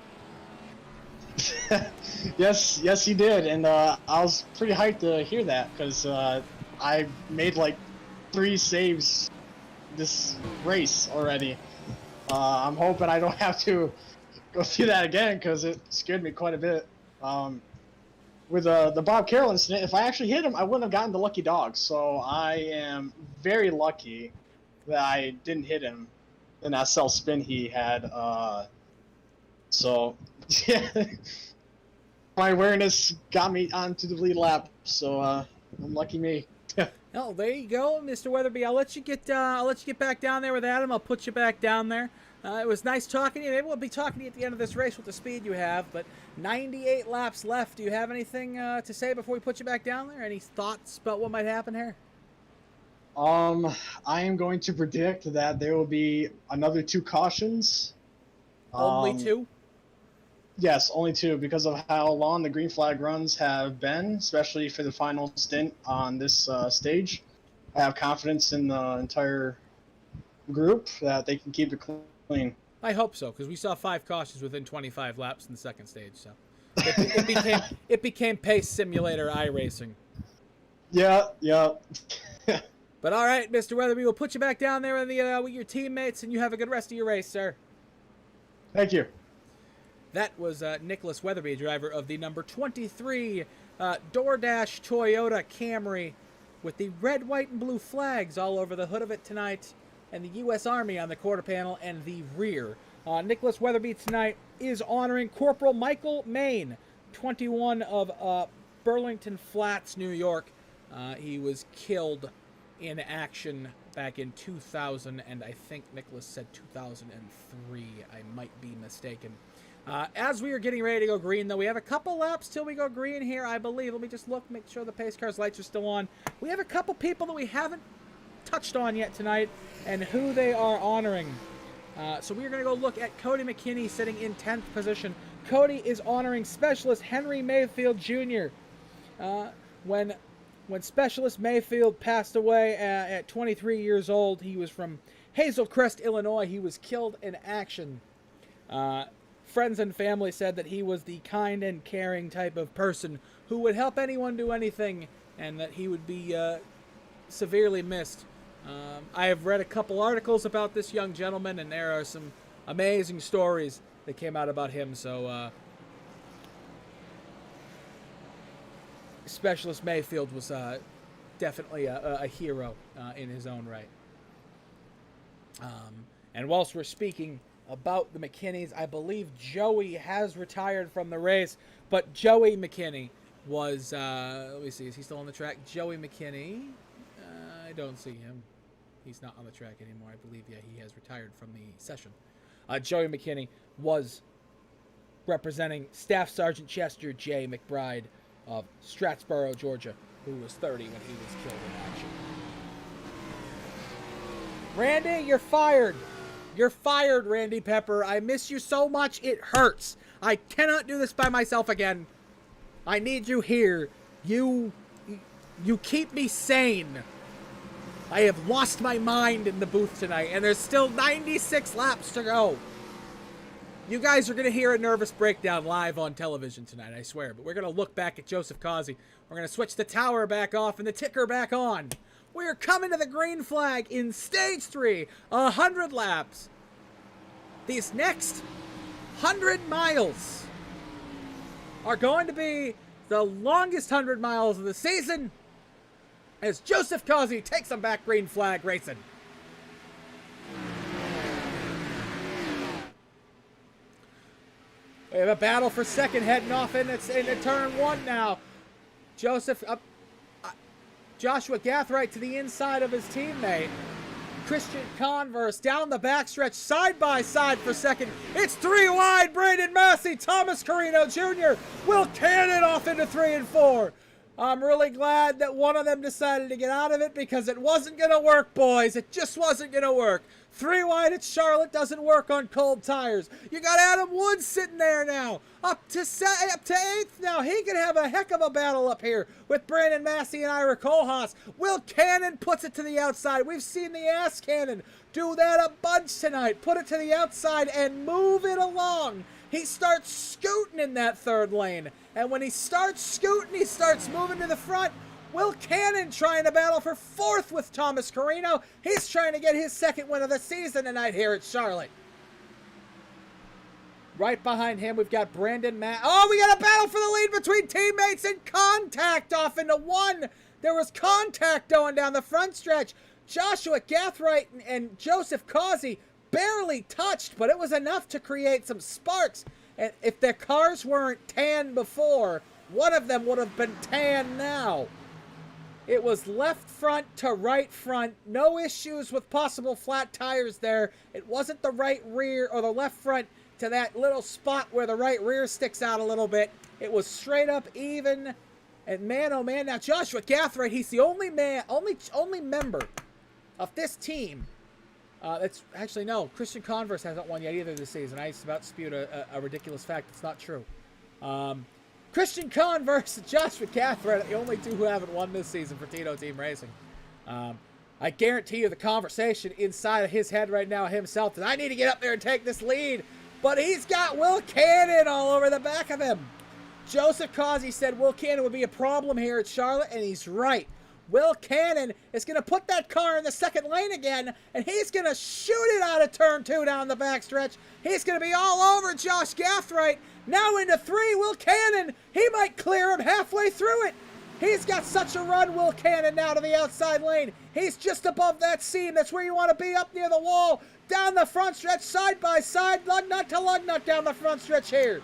Yes, he did, and I was pretty hyped to hear that, because I made like 3 saves this race already. I'm hoping I don't have to go through that again, because it scared me quite a bit. With the Bob Carroll incident, if I actually hit him, I wouldn't have gotten the lucky dog. So I am very lucky that I didn't hit him in that self spin he had. So yeah, my awareness got me onto the lead lap. So I'm lucky me. Oh, there you go, Mr. Weatherby. I'll let you get back down there with Adam. I'll put you back down there. It was nice talking to you. Maybe we'll be talking to you at the end of this race with the speed you have, but 98 laps left. Do you have anything to say before we put you back down there? Any thoughts about what might happen here? I am going to predict that there will be another 2 cautions. Only 2? Yes, only 2 because of how long the green flag runs have been, especially for the final stint on this stage. I have confidence in the entire group that they can keep it clean. I hope so, because we saw 5 cautions within 25 laps in the second stage. So it became pace simulator iRacing. Yeah. But all right, Mr. Weatherby, we'll put you back down there in the with your teammates, and you have a good rest of your race, sir. Thank you. That was Nicholas Weatherby, driver of the number 23 DoorDash Toyota Camry, with the red, white, and blue flags all over the hood of it tonight, and the U.S. Army on the quarter panel and the rear. Nicholas Weatherby tonight is honoring Corporal Michael Main, 21 of Burlington Flats, New York. He was killed in action back in 2000, and I think Nicholas said 2003. I might be mistaken. As we are getting ready to go green, though, we have a couple laps till we go green here, I believe. Let me just look, make sure the pace car's lights are still on. We have a couple people that we haven't touched on yet tonight and who they are honoring. So we are going to go look at Cody McKinney sitting in 10th position. Cody is honoring Specialist Henry Mayfield Jr. When Specialist Mayfield passed away at 23 years old, he was from Hazel Crest, Illinois. He was killed in action. Friends and family said that he was the kind and caring type of person who would help anyone do anything, and that he would be severely missed. I have read a couple articles about this young gentleman, and there are some amazing stories that came out about him. So Specialist Mayfield was definitely a hero in his own right. And whilst we're speaking about the McKinneys, I believe Joey has retired from the race, but Joey McKinney was, let me see, is he still on the track? Joey McKinney, I don't see him. He's not on the track anymore. I believe, yeah, he has retired from the session. Joey McKinney was representing Staff Sergeant Chester J. McBride of Stratsboro, Georgia, who was 30 when he was killed in action. Randy, you're fired. You're fired, Randy Pepper. I miss you so much, it hurts. I cannot do this by myself again. I need you here. You keep me sane. I have lost my mind in the booth tonight, and there's still 96 laps to go. You guys are going to hear a nervous breakdown live on television tonight, I swear. But we're going to look back at Joseph Causey. We're going to switch the tower back off and the ticker back on. We're coming to the green flag in Stage 3, 100 laps. These next 100 miles are going to be the longest 100 miles of the season as Joseph Causey takes them back green flag racing. We have a battle for second heading off into turn 1 now. Joshua Gathright to the inside of his teammate. Christian Converse down the backstretch, side by side for second. It's 3 wide. Brandon Massey, Thomas Carino Jr. will cannon off into 3 and 4. I'm really glad that one of them decided to get out of it because it wasn't going to work, boys. It just wasn't going to work. 3 wide at Charlotte doesn't work on cold tires. You got Adam Woods sitting there now, up to 8th now. He can have a heck of a battle up here with Brandon Massey and Ira Kohlhaas. Will Cannon puts it to the outside. We've seen the ass cannon do that a bunch tonight. Put it to the outside and move it along. He starts scooting in that 3rd lane. And when he starts scooting, he starts moving to the front. Will Cannon trying to battle for 4th with Thomas Carino. He's trying to get his 2nd win of the season tonight here at Charlotte. Right behind him, we've got Brandon Oh, we got a battle for the lead between teammates and contact off into 1. There was contact going down the front stretch. Joshua Gathright and Joseph Causey barely touched, but it was enough to create some sparks. And if their cars weren't tan before, one of them would have been tan now. It was left front to right front. No issues with possible flat tires there. It wasn't the right rear or the left front to that little spot where the right rear sticks out a little bit. It was straight up even. And man, oh man, now Joshua Gathright, he's the only member of this team, it's actually, no, Christian Converse hasn't won yet either this season. I used to about dispute a ridiculous fact that's not true. Christian Converse and Joshua Cathron are the only two who haven't won this season for Tito Team Racing. I guarantee you the conversation inside of his head right now himself is, I need to get up there and take this lead. But he's got Will Cannon all over the back of him. Joseph Causey said Will Cannon would be a problem here at Charlotte, and he's right. Will Cannon is going to put that car in the second lane again, and he's going to shoot it out of turn 2 down the backstretch. He's going to be all over Josh Gathright. Now into 3, Will Cannon. He might clear him halfway through it. He's got such a run, Will Cannon, now to the outside lane. He's just above that seam. That's where you want to be, up near the wall. Down the front stretch, side by side, lug nut to lug nut down the front stretch here.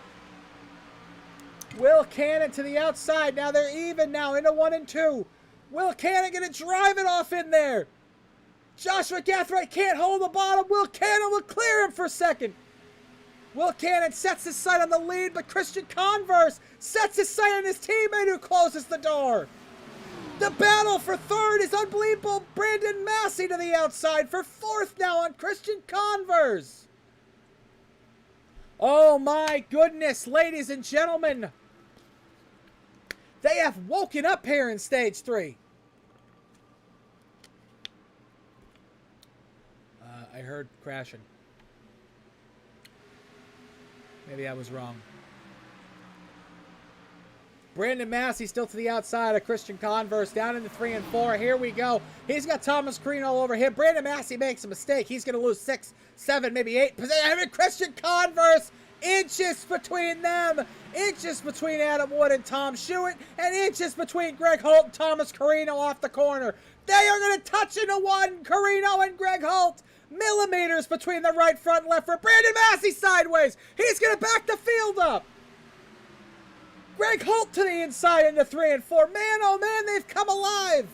Will Cannon to the outside. Now they're even now into 1 and 2. Will Cannon going to drive it off in there. Joshua Gathright can't hold the bottom. Will Cannon will clear him for second. Will Cannon sets his sight on the lead, but Christian Converse sets his sight on his teammate who closes the door. The battle for third is unbelievable. Brandon Massey to the outside for fourth now on Christian Converse. Oh my goodness, ladies and gentlemen. They have woken up here in stage 3. I heard crashing. Maybe I was wrong. Brandon Massey still to the outside of Christian Converse, down into 3 and 4. Here we go. He's got Thomas Green all over him. Brandon Massey makes a mistake. He's going to lose 6, 7, maybe 8. Christian Converse, inches between them. Inches between Adam Wood and Tom Shewitt. And inches between Greg Holt and Thomas Carino off the corner. They are going to touch into 1. Carino and Greg Holt. Millimeters between the right front and left front. Brandon Massey sideways. He's going to back the field up. Greg Holt to the inside into 3 and 4. Man, oh man, they've come alive.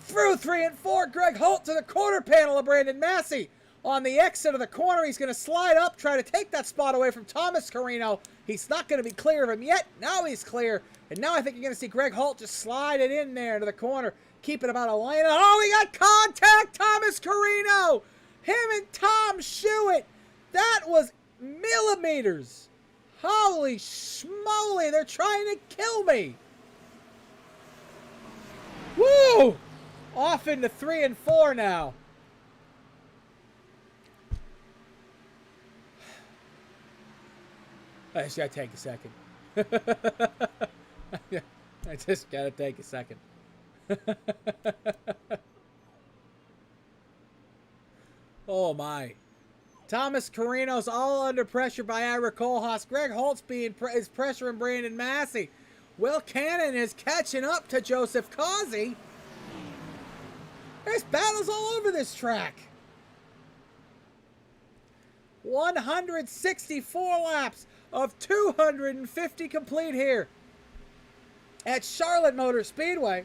Through 3 and 4, Greg Holt to the quarter panel of Brandon Massey. On the exit of the corner, he's going to slide up, try to take that spot away from Thomas Carino. He's not going to be clear of him yet. Now he's clear. And now I think you're going to see Greg Holt just slide it in there to the corner. Keep it about a lane. Oh, we got contact, Thomas Carino. Him and Tom Shewitt. That was millimeters. Holy schmoly, they're trying to kill me. Woo! Off into 3 and 4 now. I just gotta take a second. I just gotta take a second. Oh my. Thomas Carino's all under pressure by Ira Kohlhaas. Greg Holtz is pressuring Brandon Massey. Will Cannon is catching up to Joseph Causey. There's battles all over this track. 164 laps of 250 complete here at Charlotte Motor Speedway.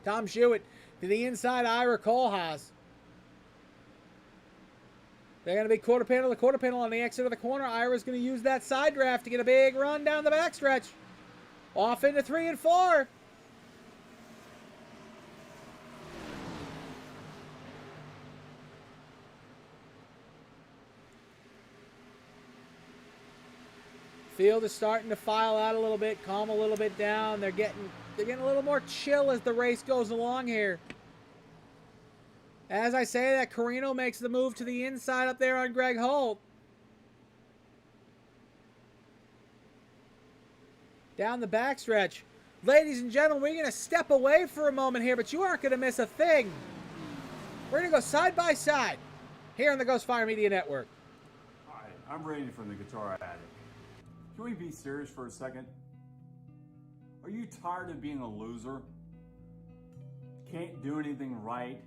Tom Shewitt to the inside, Ira Kohlhaas. They're going to be quarter panel to quarter panel on the exit of the corner. Ira's going to use that side draft to get a big run down the backstretch. Off into 3 and 4. Field is starting to file out a little bit, calm a little bit down. They're getting a little more chill as the race goes along here. As I say that, Carino makes the move to the inside up there on Greg Holt. Down the backstretch. Ladies and gentlemen, we're going to step away for a moment here, but you aren't going to miss a thing. We're going to go side by side here on the Ghost Fire Media Network. Hi, I'm Randy from the Guitar Addict. Can we be serious for a second? Are you tired of being a loser? Can't do anything right?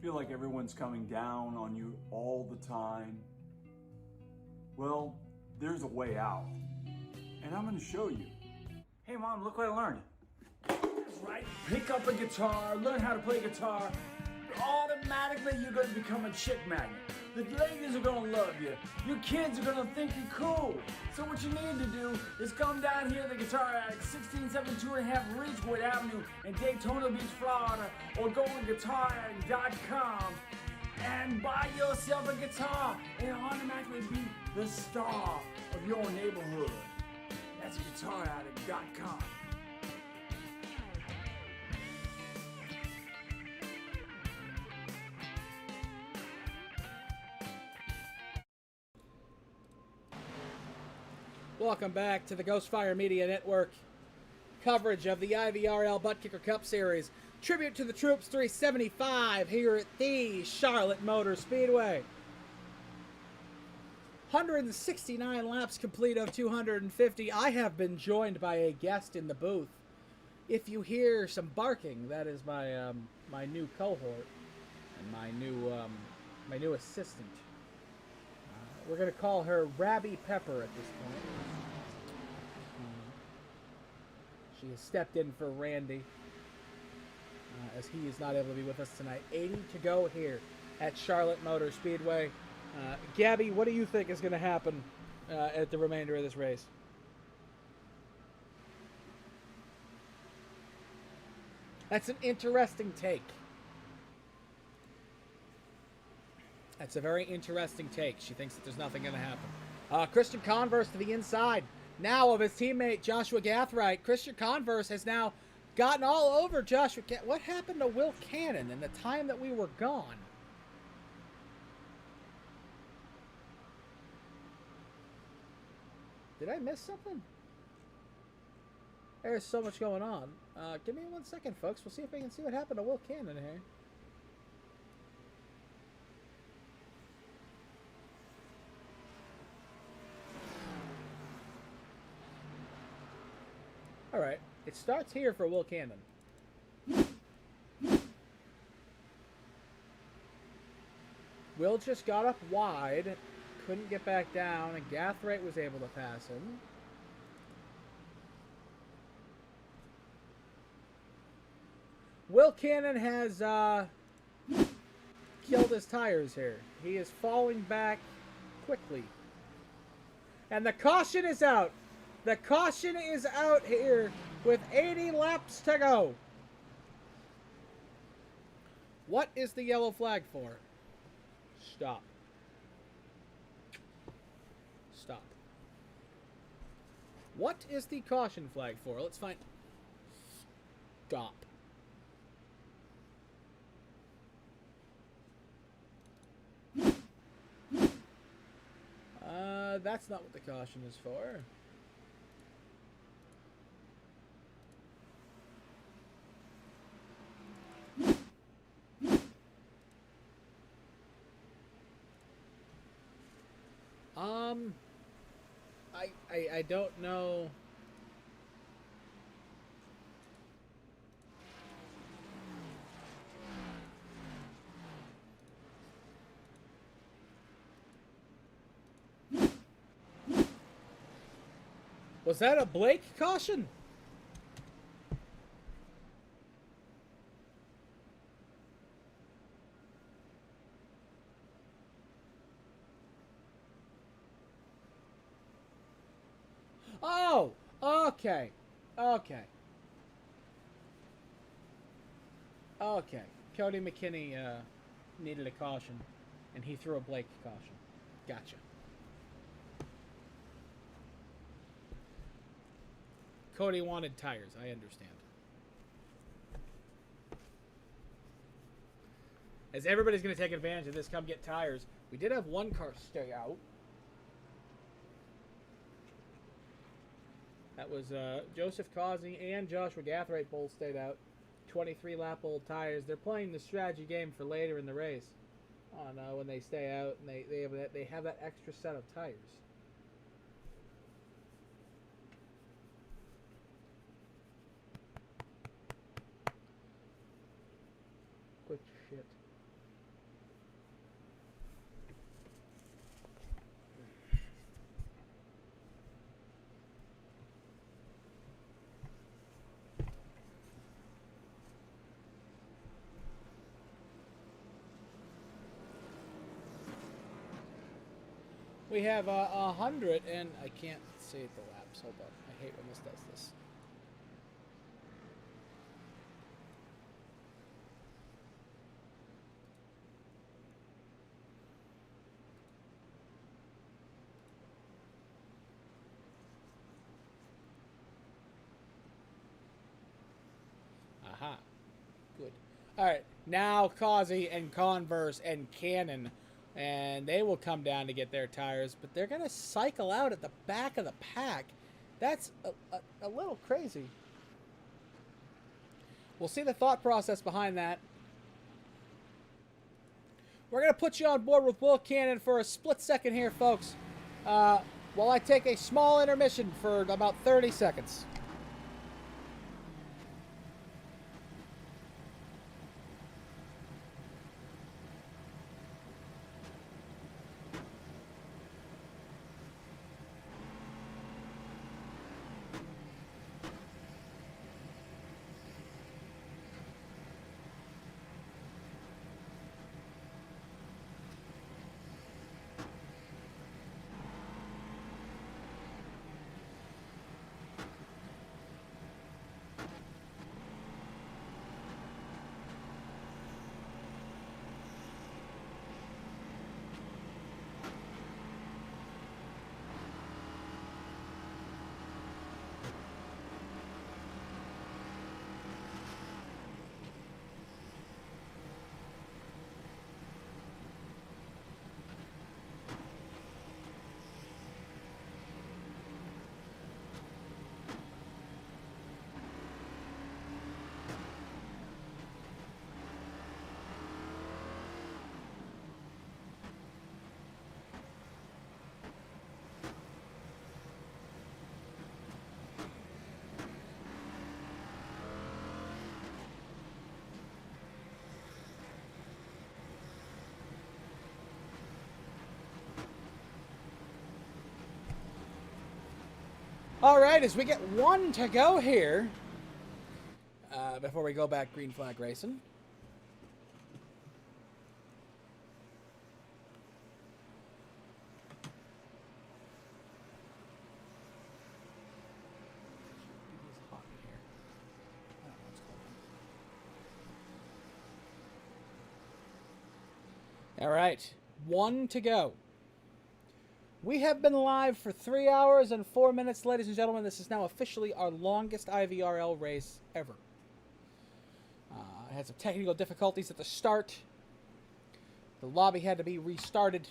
Feel like everyone's coming down on you all the time? Well, there's a way out. And I'm going to show you. Hey Mom, look what I learned. That's right. Pick up a guitar, learn how to play guitar, automatically you're going to become a chick magnet. The ladies are going to love you. Your kids are going to think you're cool. So what you need to do is come down here to the Guitar Addict, 1672.5 Ridgewood Avenue in Daytona Beach, Florida, or go to guitaraddict.com and buy yourself a guitar and automatically be the star of your neighborhood. That's guitaraddict.com. Welcome back to the Ghostfire Media Network coverage of the IVRL Buttkicker Cup Series. Tribute to the Troops 375 here at the Charlotte Motor Speedway. 169 laps complete of 250. I have been joined by a guest in the booth. If you hear some barking, that is my my new cohort and my new assistant. We're going to call her Rabby Pepper at this point. She has stepped in for Randy as he is not able to be with us tonight. 80 to go here at Charlotte Motor Speedway. Gabby, what do you think is going to happen at the remainder of this race? That's an interesting take. That's a very interesting take. She thinks that there's nothing going to happen. Christian Converse to the inside now of his teammate Joshua Gathright. Christian Converse has now gotten all over Joshua. What happened to Will Cannon in the time that we were gone? Did I miss something? There's so much going on. Give me 1 second, folks. We'll see if we can see what happened to Will Cannon here. All right, it starts here for Will Cannon. Will just got up wide, couldn't get back down, and Gathright was able to pass him. Will Cannon has killed his tires here. He is falling back quickly. And the caution is out. The caution is out here with 80 laps to go. What is the yellow flag for? Stop. Stop. What is the caution flag for? Let's find... Stop. That's not what the caution is for. I don't know. Was that a Blake caution? Oh, okay. Okay. Okay. Cody McKinney needed a caution, and he threw a Blake caution. Gotcha. Cody wanted tires. I understand. As everybody's going to take advantage of this, come get tires. We did have one car stay out. That was Joseph Causey and Joshua Gathright both stayed out. 23-lap-old tires. They're playing the strategy game for later in the race. On when they stay out and they have that extra set of tires. Quick shit. We have 100, and I can't see the laps. Hold on. I hate when this does this. Aha. Good. All right. Now Causey and Converse and Cannon, and they will come down to get their tires, but they're going to cycle out at the back of the pack. That's a little crazy. We'll see the thought process behind that. We're going to put you on board with Will Cannon for a split second here, folks, while I take a small intermission for about 30 seconds. All right, as we get one to go here, before we go back green flag racing. All right, one to go. We have been live for 3 hours and 4 minutes, ladies and gentlemen. This is now officially our longest IVRL race ever. I had some technical difficulties at the start. The lobby had to be restarted.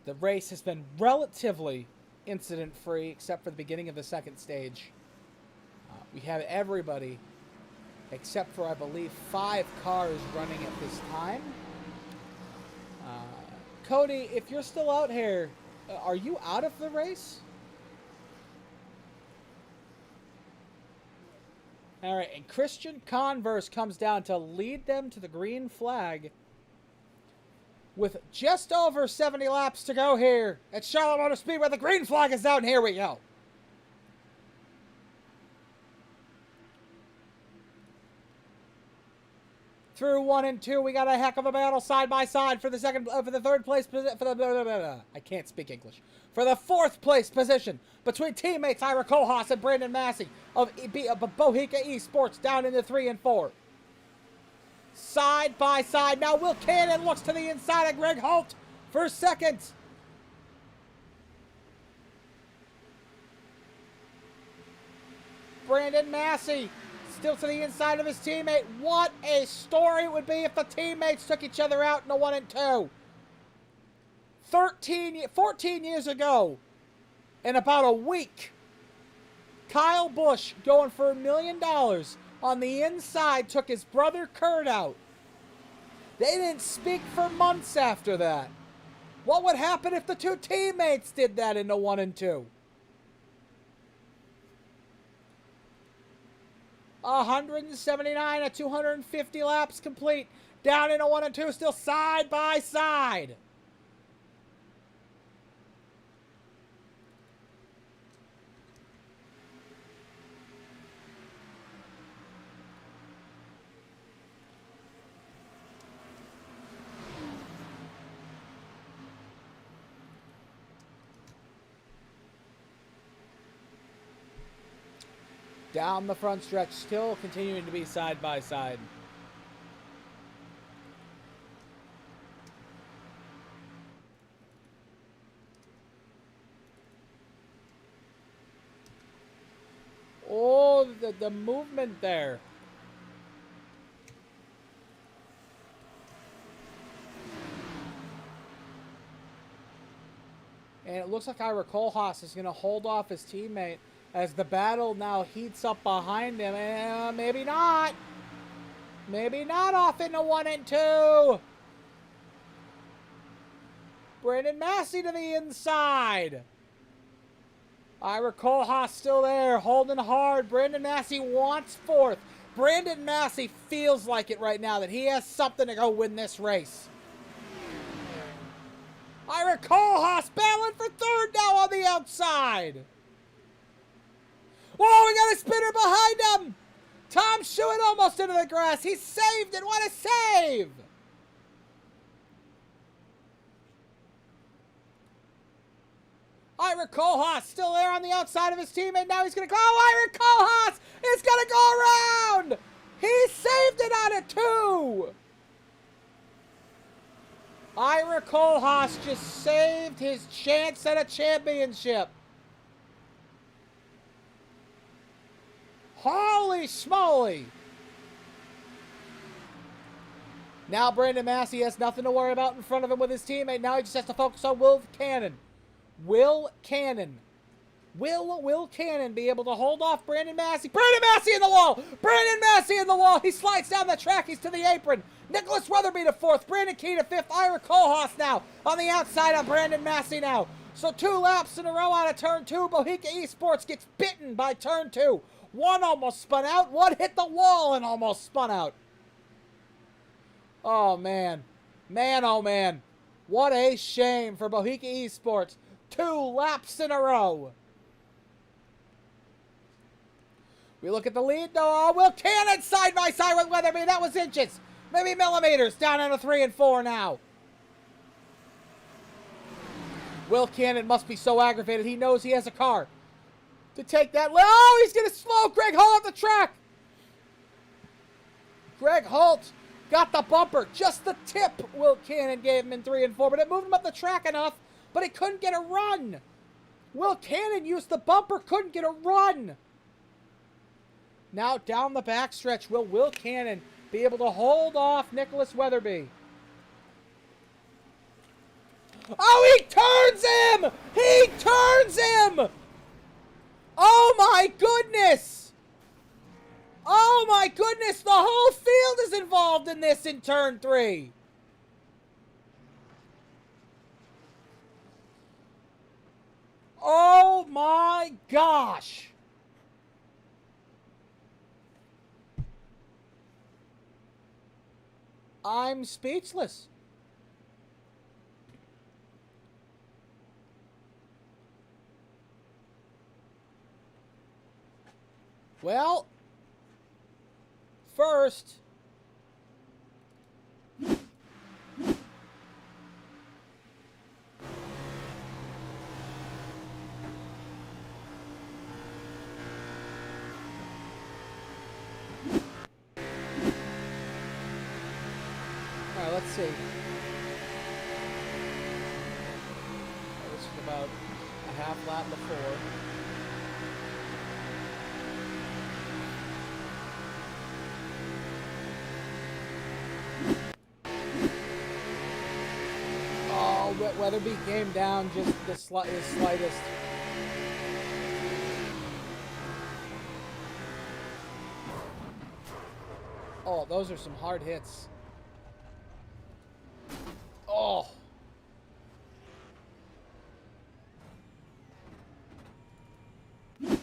The race has been relatively incident-free, except for the beginning of the second stage. We have everybody, except for, I believe, 5 cars running at this time. Cody, if you're still out here, are you out of the race? All right, and Christian Converse comes down to lead them to the green flag with just over 70 laps to go here at Charlotte Motor Speedway. The green flag is down. Here we go. Through 1 and 2, we got a heck of a battle side by side for the third place, I can't speak English. For the 4th place position between teammates Ira Kohlhaas and Brandon Massey of Buttkicker Esports down into 3 and 4. Side by side. Now Will Cannon looks to the inside of Greg Holt for second. Brandon Massey still to the inside of his teammate. What a story it would be if the teammates took each other out in a 1 and 2. 14 years ago, in about a week, Kyle Busch, going for $1 million on the inside, took his brother Kurt out. They didn't speak for months after that. What would happen if the 2 teammates did that in a 1 and 2? 179 at 250 laps complete. Down in a 1 and 2, still side by side. Down the front stretch, still continuing to be side by side. Oh, the movement there. And it looks like Ira Kohlhaas is going to hold off his teammate as the battle now heats up behind him. And maybe not. Maybe not off into 1 and 2. Brandon Massey to the inside. Ira Kohlhaas still there, holding hard. Brandon Massey wants 4th. Brandon Massey feels like it right now that he has something to go win this race. Ira Kohlhaas battling for 3rd now on the outside. Whoa, we got a spinner behind him. Tom Schuett almost into the grass. He saved it. What a save. Ira Kohlhaas still there on the outside of his teammate. Now he's going to go. Oh, Ira Kohlhaas is going to go around. He saved it on a 2. Ira Kohlhaas just saved his chance at a championship. Holy smoly. Now Brandon Massey has nothing to worry about in front of him with his teammate. Now he just has to focus on Will Cannon. Will Cannon. Will Cannon be able to hold off Brandon Massey? Brandon Massey in the wall! Brandon Massey in the wall! He slides down the track. He's to the apron. Nicholas Weatherby to 4th. Brandon Key to 5th. Ira Kohlhaas now on the outside of Brandon Massey now. So 2 laps in a row out of turn 2. Bohica Esports gets bitten by turn 2. One almost spun out. One hit the wall and almost spun out. Oh, man. Man, oh, man. What a shame for Bohica Esports. 2 laps in a row. We look at the lead, though. Oh, Will Cannon side by side with Weatherby. That was inches. Maybe millimeters. Down into 3 and 4 now. Will Cannon must be so aggravated. He knows he has a car to take that. Oh, he's going to slow Greg Holt off the track. Greg Holt got the bumper. Just the tip Will Cannon gave him in 3 and 4, but it moved him up the track enough, but he couldn't get a run. Will Cannon used the bumper, couldn't get a run. Now down the backstretch, will Will Cannon be able to hold off Nicholas Weatherby? Oh, he turns him! He turns him! Oh my goodness! Oh my goodness, the whole field is involved in this in turn 3. Oh my gosh! I'm speechless. Well, first, let's see. This is about a half lap before. Oh, Weatherby came down just the slightest. Oh, those are some hard hits. Oh. Keep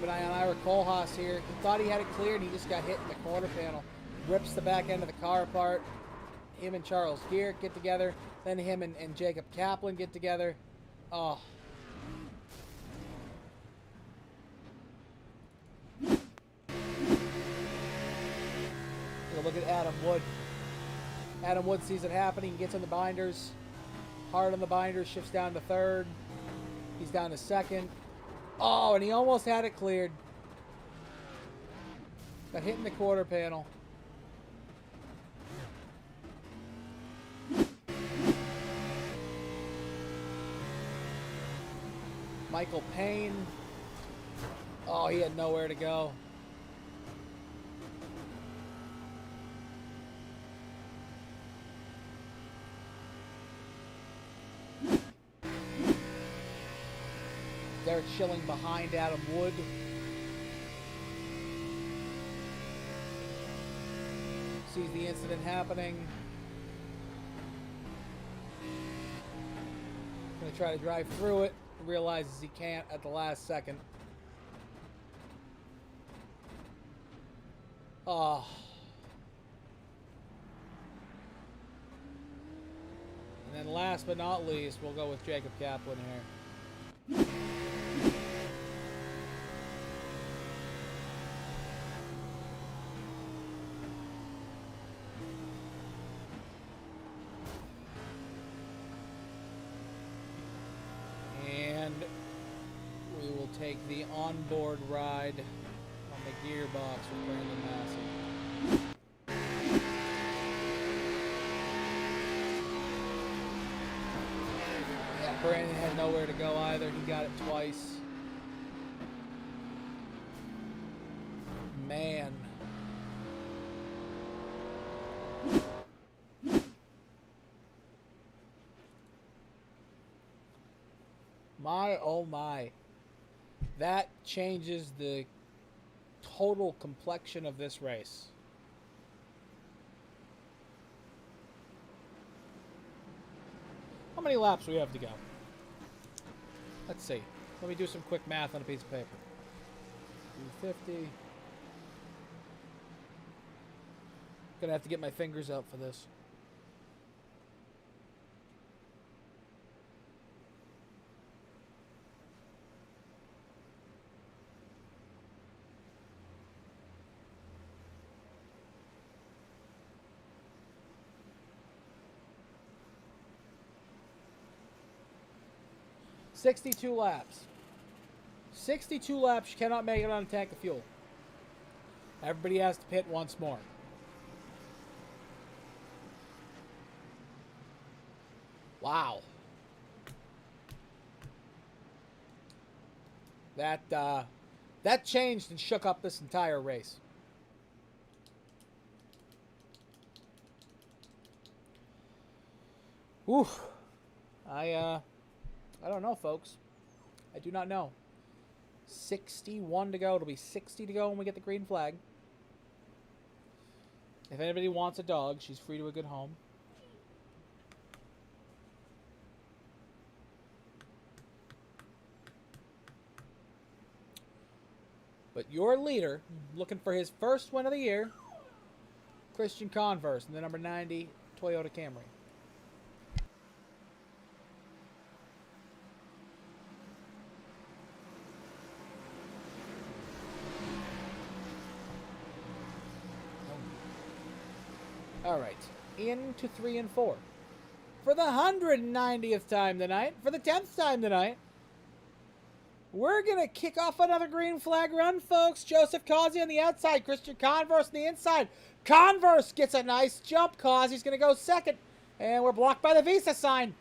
an eye on Ira Kohlhaas here. He thought he had it cleared. He just got hit in the quarter panel. Rips the back end of the car apart. Him and Charles Geert get together. Then him and Jacob Kaplan get together. Oh. Look at Adam Wood. Adam Wood sees it happening, gets in the binders. Hard on the binders, shifts down to 3rd. He's down to 2nd. Oh, and he almost had it cleared. Got hit in the quarter panel. Michael Payne. Oh, he had nowhere to go. Derek Schilling behind Adam Wood. Sees the incident happening. Gonna try to drive through it. Realizes he can't at the last second. Oh. And then last but not least, we'll go with Jacob Kaplan here. And we will take the onboard ride on the gearbox with Brandon Massey. Yeah, Brandon had nowhere to go either. He got it twice. Man. My, oh my. That changes the total complexion of this race. How many laps do we have to go? Let's see. Let me do some quick math on a piece of paper. 250. Gonna have to get my fingers out for this. $62 laps. 62 laps, you cannot make it on a tank of fuel. Everybody has to pit once more. Wow. That changed and shook up this entire race. Oof. I don't know, folks. I do not know. 61 to go. It'll be 60 to go when we get the green flag. If anybody wants a dog, she's free to a good home. But your leader, looking for his first win of the year, Christian Converse in the number 90 Toyota Camry. All right, into 3 and 4. For the 190th time tonight, for the 10th time tonight, we're going to kick off another green flag run, folks. Joseph Causey on the outside, Christian Converse on the inside. Converse gets a nice jump. Causey's going to go second, and we're blocked by the Visa sign.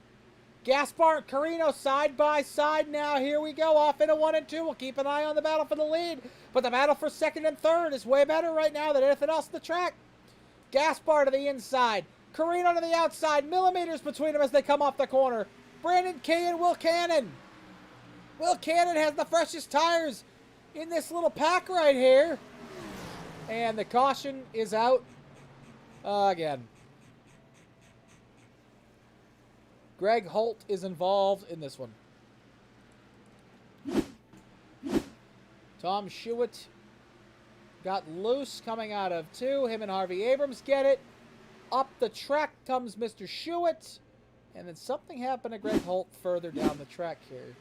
Gaspar and Carino side by side now. Here we go, off into 1 and 2. We'll keep an eye on the battle for the lead, but the battle for second and third is way better right now than anything else on the track. Gaspar to the inside. Carino to the outside. Millimeters between them as they come off the corner. Brandon Kay and Will Cannon. Will Cannon has the freshest tires in this little pack right here. And the caution is out again. Greg Holt is involved in this one. Tom Schuett got loose coming out of 2. Him and Harvey Abrams get it. Up the track comes Mr. Schuett. And then something happened to Greg Holt further down the track here.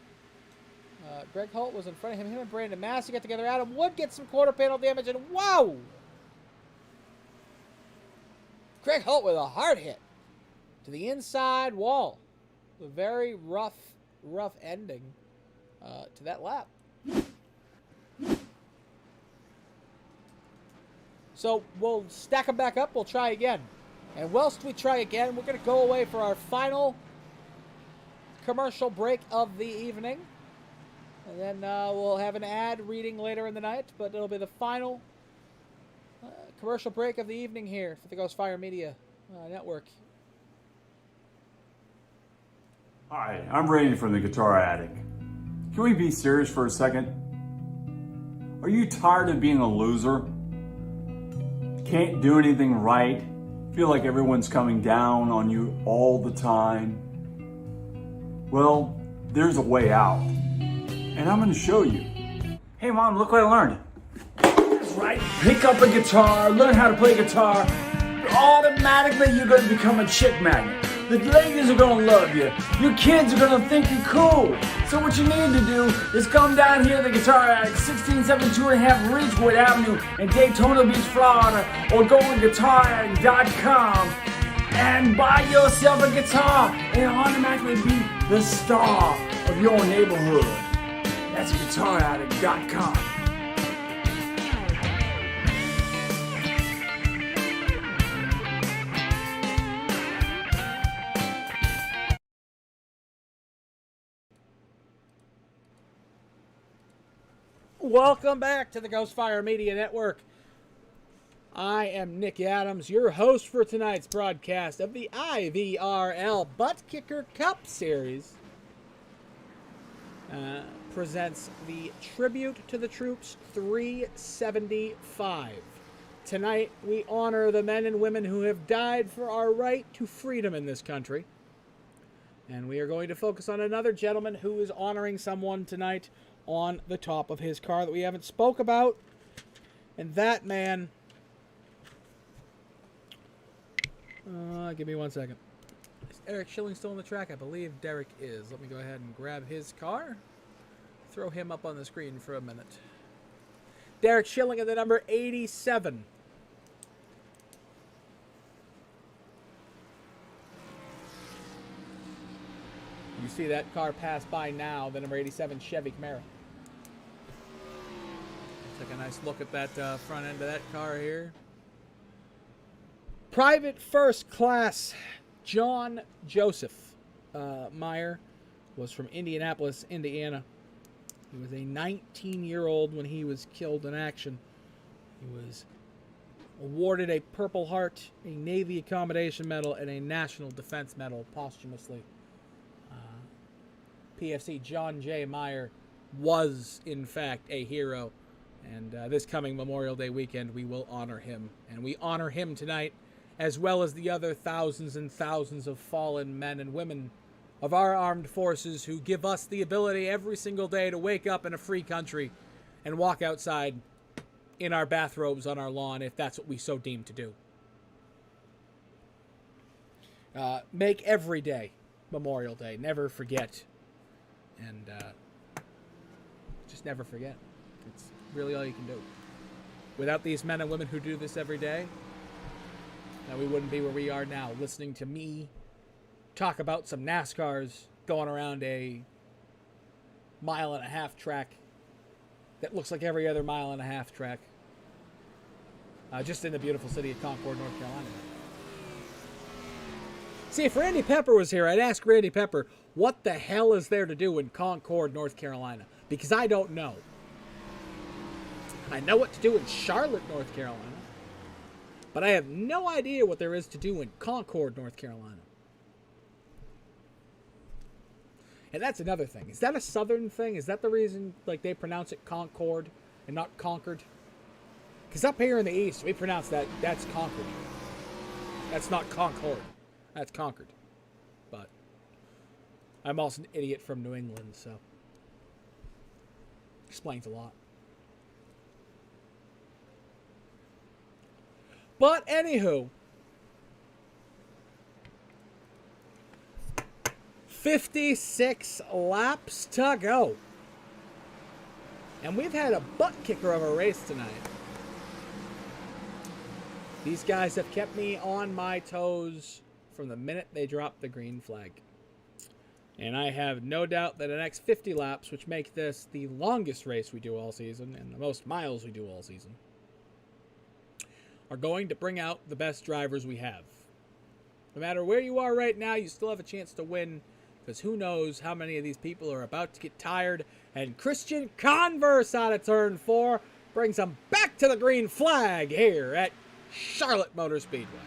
Greg Holt was in front of him. Him and Brandon Massey get together. Adam Wood gets some quarter panel damage. And wow! Greg Holt with a hard hit to the inside wall. A very rough ending to that lap. So we'll stack them back up. We'll try again. And whilst we try again, we're going to go away for our final commercial break of the evening. And then we'll have an ad reading later in the night. But it'll be the final commercial break of the evening here for the Ghost Fire Media Network. Hi, I'm Randy from the Guitar Addict. Can we be serious for a second? Are you tired of being a loser? Can't do anything right? Feel like everyone's coming down on you all the time? Well, there's a way out. And I'm gonna show you. Hey Mom, look what I learned. That's right, pick up a guitar, learn how to play guitar. Automatically you're gonna become a chick magnet. The ladies are gonna love you. Your kids are gonna think you're cool. So what you need to do is come down here to the Guitar Addict, 16725 Ridgewood Avenue in Daytona Beach, Florida, or go on guitaraddict.com and buy yourself a guitar and automatically be the star of your neighborhood. That's guitaraddict.com. Welcome back to the Ghost Fire Media Network. I am Nick Adams, your host for tonight's broadcast of the IVRL Buttkicker Cup Series. Presents the Tribute to the Troops 375. Tonight, we honor the men and women who have died for our right to freedom in this country. And we are going to focus on another gentleman who is honoring someone tonight on the top of his car that we haven't spoke about. And that man... give me 1 second. Is Eric Schilling still on the track? I believe Derek is. Let me go ahead and grab his car. Throw him up on the screen for a minute. Derek Schilling at the number 87. You see that car pass by now, the number 87 Chevy Camaro. Take a nice look at that front end of that car here. Private First Class John Joseph Meyer was from Indianapolis, Indiana. He was a 19-year-old when he was killed in action. He was awarded a Purple Heart, a Navy Accommodation Medal, and a National Defense Medal posthumously. PFC John J. Meyer was, in fact, a hero. And this coming Memorial Day weekend, we will honor him. And we honor him tonight, as well as the other thousands and thousands of fallen men and women of our armed forces who give us the ability every single day to wake up in a free country and walk outside in our bathrobes on our lawn, if that's what we so deem to do. Make every day Memorial Day. Never forget. And just never forget. It's really all you can do. Without these men and women who do this every day, we wouldn't be where we are now, listening to me talk about some NASCARs going around a 1.5-mile track that looks like every other 1.5-mile track, just in the beautiful city of Concord, North Carolina. See, if Randy Pepper was here, I'd ask Randy Pepper, what the hell is there to do in Concord, North Carolina? Because I don't know. I know what to do in Charlotte, North Carolina, but I have no idea what there is to do in Concord, North Carolina. And that's another thing. Is that a southern thing? Is that the reason like they pronounce it Concord and not Concord? Because up here in the east, we pronounce that's Concord. That's not Concord. That's Concord. But I'm also an idiot from New England, so explains a lot. But anywho, 56 laps to go. And we've had a butt kicker of a race tonight. These guys have kept me on my toes from the minute they dropped the green flag. And I have no doubt that the next 50 laps, which make this the longest race we do all season and the most miles we do all season, are going to bring out the best drivers we have. No matter where you are right now, you still have a chance to win, because who knows how many of these people are about to get tired. And Christian Converse out of turn 4 brings them back to the green flag here at Charlotte Motor Speedway.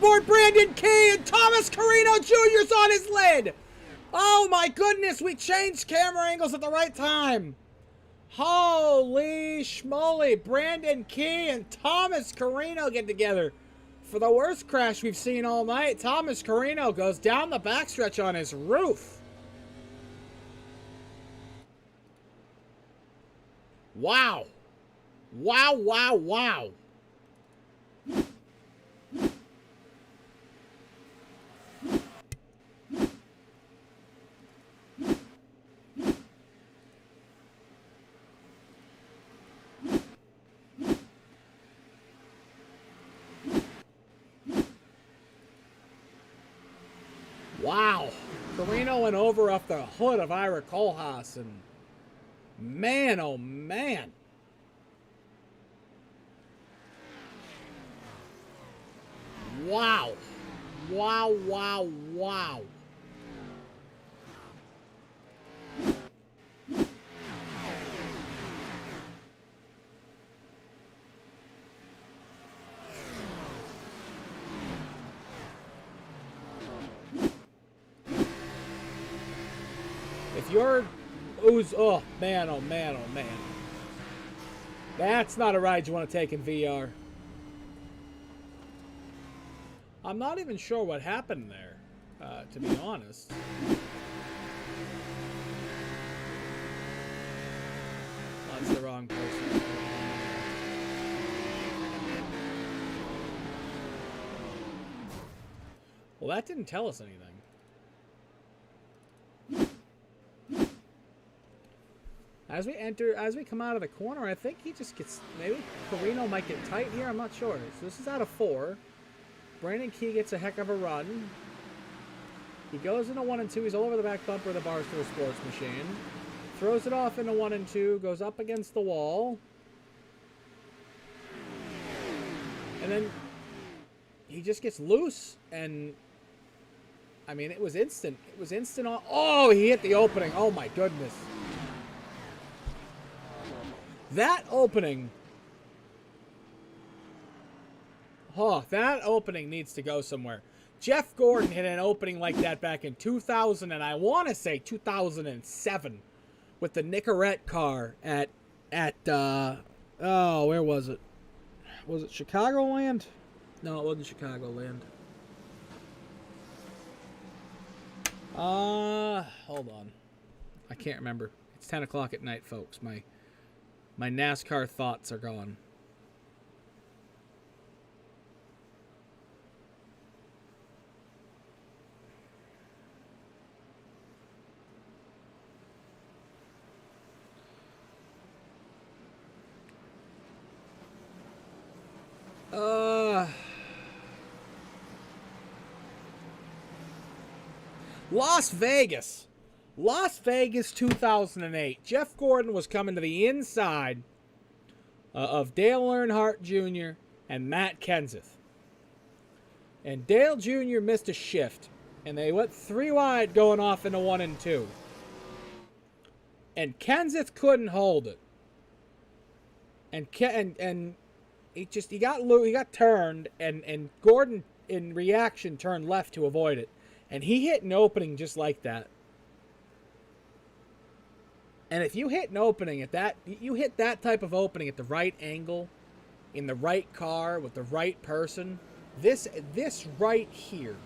Board Brandon Key and Thomas Carino Jr.'s on his lid. Oh my goodness, we changed camera angles at the right time. Holy schmoly, Brandon Key and Thomas Carino get together for the worst crash we've seen all night. Thomas Carino goes down the backstretch on his roof. Wow. Wow, wow, wow. Wow. Carino went over off the hood of Ira Kohlhaas, and man, oh man. Wow. Wow, wow, wow. If you're, oh man, oh man, oh man. That's not a ride you want to take in VR. I'm not even sure what happened there, to be honest. That's the wrong person. Well, that didn't tell us anything. As we come out of the corner, I think he just gets, maybe Carino might get tight here, I'm not sure. So this is out of 4. Brandon Key gets a heck of a run. He goes into 1 and 2, he's all over the back bumper of the Barstool Sports Machine. Throws it off into 1 and 2, goes up against the wall. And then he just gets loose, and I mean, it was instant. It was instant on. Oh, he hit the opening. Oh my goodness. That opening. Oh, that opening needs to go somewhere. Jeff Gordon hit an opening like that back in 2000, and I want to say 2007, with the Nicorette car at oh, where was it? Was it Chicagoland? No, it wasn't Chicagoland. Hold on. I can't remember. It's 10 o'clock at night, folks. My NASCAR thoughts are gone. Las Vegas. Las Vegas 2008. Jeff Gordon was coming to the inside of Dale Earnhardt Jr. and Matt Kenseth. And Dale Jr. missed a shift, and they went 3 wide going off into 1 and 2. And Kenseth couldn't hold it. And he got turned, and Gordon in reaction turned left to avoid it. And he hit an opening just like that. And if you hit an opening at that, you hit that type of opening at the right angle, in the right car, with the right person, This right here.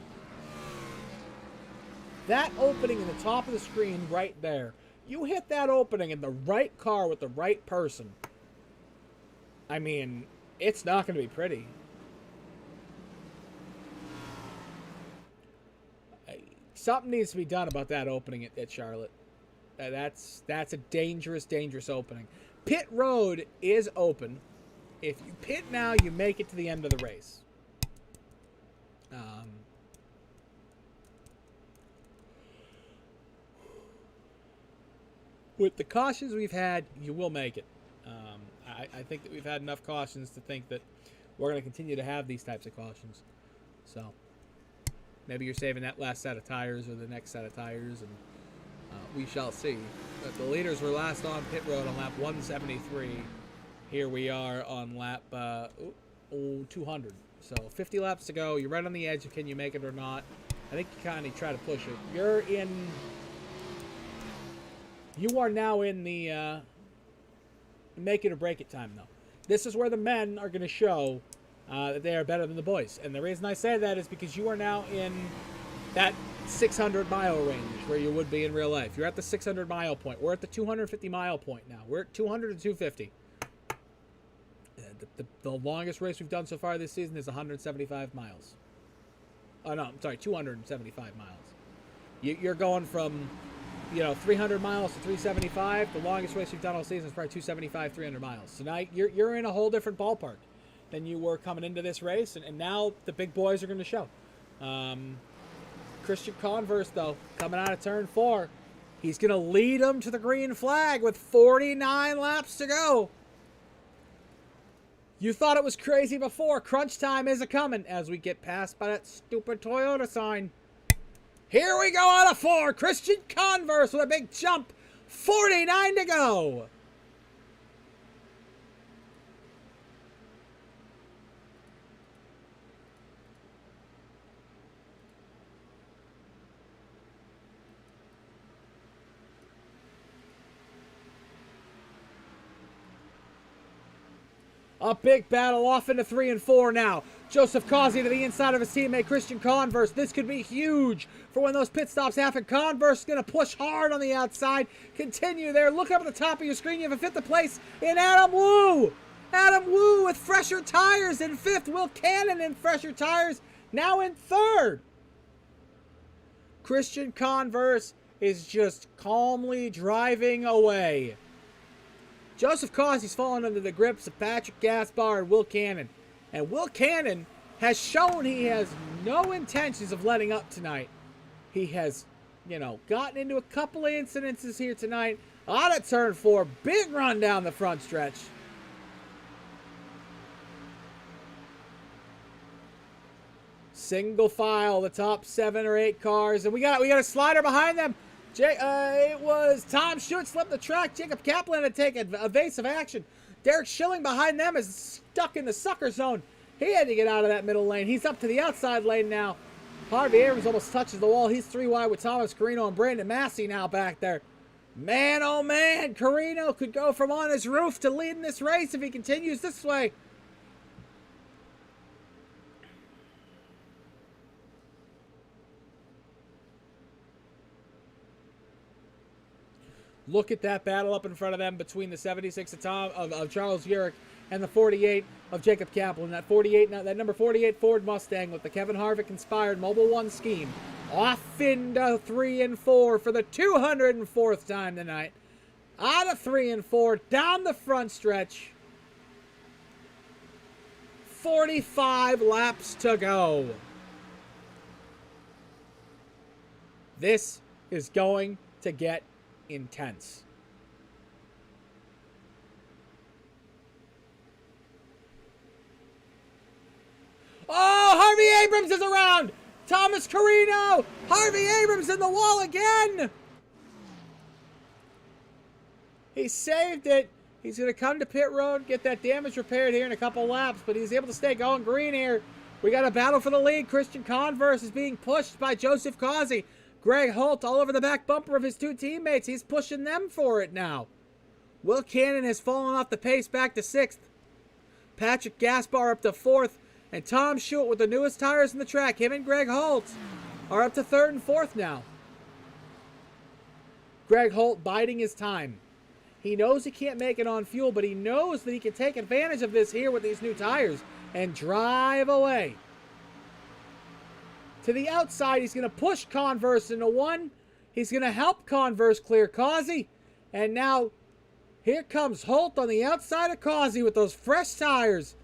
That opening in the top of the screen right there. You hit that opening in the right car with the right person. I mean, it's not going to be pretty. Something needs to be done about that opening at Charlotte. That's a dangerous, dangerous opening. Pit road is open. If you pit now, you make it to the end of the race. With the cautions we've had, you will make it. I think that we've had enough cautions to think that we're going to continue to have these types of cautions. So maybe you're saving that last set of tires or the next set of tires, and we shall see. But the leaders were last on pit road on lap 173. Here we are on lap 200. So 50 laps to go. You're right on the edge of can you make it or not. I think you kind of try to push it. You are now in the make it or break it time, though. This is where the men are going to show that they are better than the boys. And the reason I say that is because you are now in that 600-mile range where you would be in real life. You're at the 600-mile point. We're at the 250-mile point now. We're at 200 to 250. The longest race we've done so far this season is 175 miles. Oh, no, I'm sorry, 275 miles. You're going from, 300 miles to 375. The longest race we've done all season is probably 275, 300 miles. So now you're in a whole different ballpark than you were coming into this race, and now the big boys are going to show. Christian Converse, though, coming out of turn 4, he's going to lead them to the green flag with 49 laps to go. You thought it was crazy before. Crunch time is a-coming as we get passed by that stupid Toyota sign. Here we go out of 4. Christian Converse with a big jump. 49 to go. A big battle off into 3 and 4 now. Joseph Causey to the inside of his teammate Christian Converse. This could be huge for when those pit stops happen. Converse is going to push hard on the outside. Continue there. Look up at the top of your screen. You have a 5th place in Adam Wu. Adam Wu with fresher tires in 5th. Will Cannon in fresher tires now in 3rd. Christian Converse is just calmly driving away. Joseph Causey's fallen under the grips of Patrick Gaspar and Will Cannon. And Will Cannon has shown he has no intentions of letting up tonight. He has, gotten into a couple of incidences here tonight. Out of turn 4, big run down the front stretch. Single file, the top 7 or 8 cars. And we got a slider behind them. It was Tom Schutz left the track. Jacob Kaplan had to take evasive action. Derek Schilling behind them is stuck in the sucker zone. He had to get out of that middle lane. He's up to the outside lane now. Harvey Abrams almost touches the wall. He's 3 wide with Thomas Carino and Brandon Massey now back there. Man, oh man, Carino could go from on his roof to leading this race if he continues this way. Look at that battle up in front of them between the 76 of Charles Urick and the 48 of Jacob Kaplan. That number 48 Ford Mustang with the Kevin Harvick-inspired Mobil 1 scheme. Off into 3 and 4 for the 204th time tonight. Out of 3 and 4, down the front stretch. 45 laps to go. This is going to get intense. Oh, Harvey Abrams is around. Thomas Carino. Harvey Abrams in the wall again. He saved it. He's going to come to pit road, get that damage repaired here in a couple laps, but he's able to stay going green here. We got a battle for the lead. Christian Converse is being pushed by Joseph Causey. Greg Holt all over the back bumper of his 2 teammates. He's pushing them for it now. Will Cannon has fallen off the pace back to 6th. Patrick Gaspar up to 4th. And Tom Stewart with the newest tires in the track. Him and Greg Holt are up to third and fourth now. Greg Holt biding his time. He knows he can't make it on fuel, but he knows that he can take advantage of this here with these new tires and drive away. To the outside, he's going to push Converse into one. He's going to help Converse clear Causey. And now, here comes Holt on the outside of Causey with those fresh tires.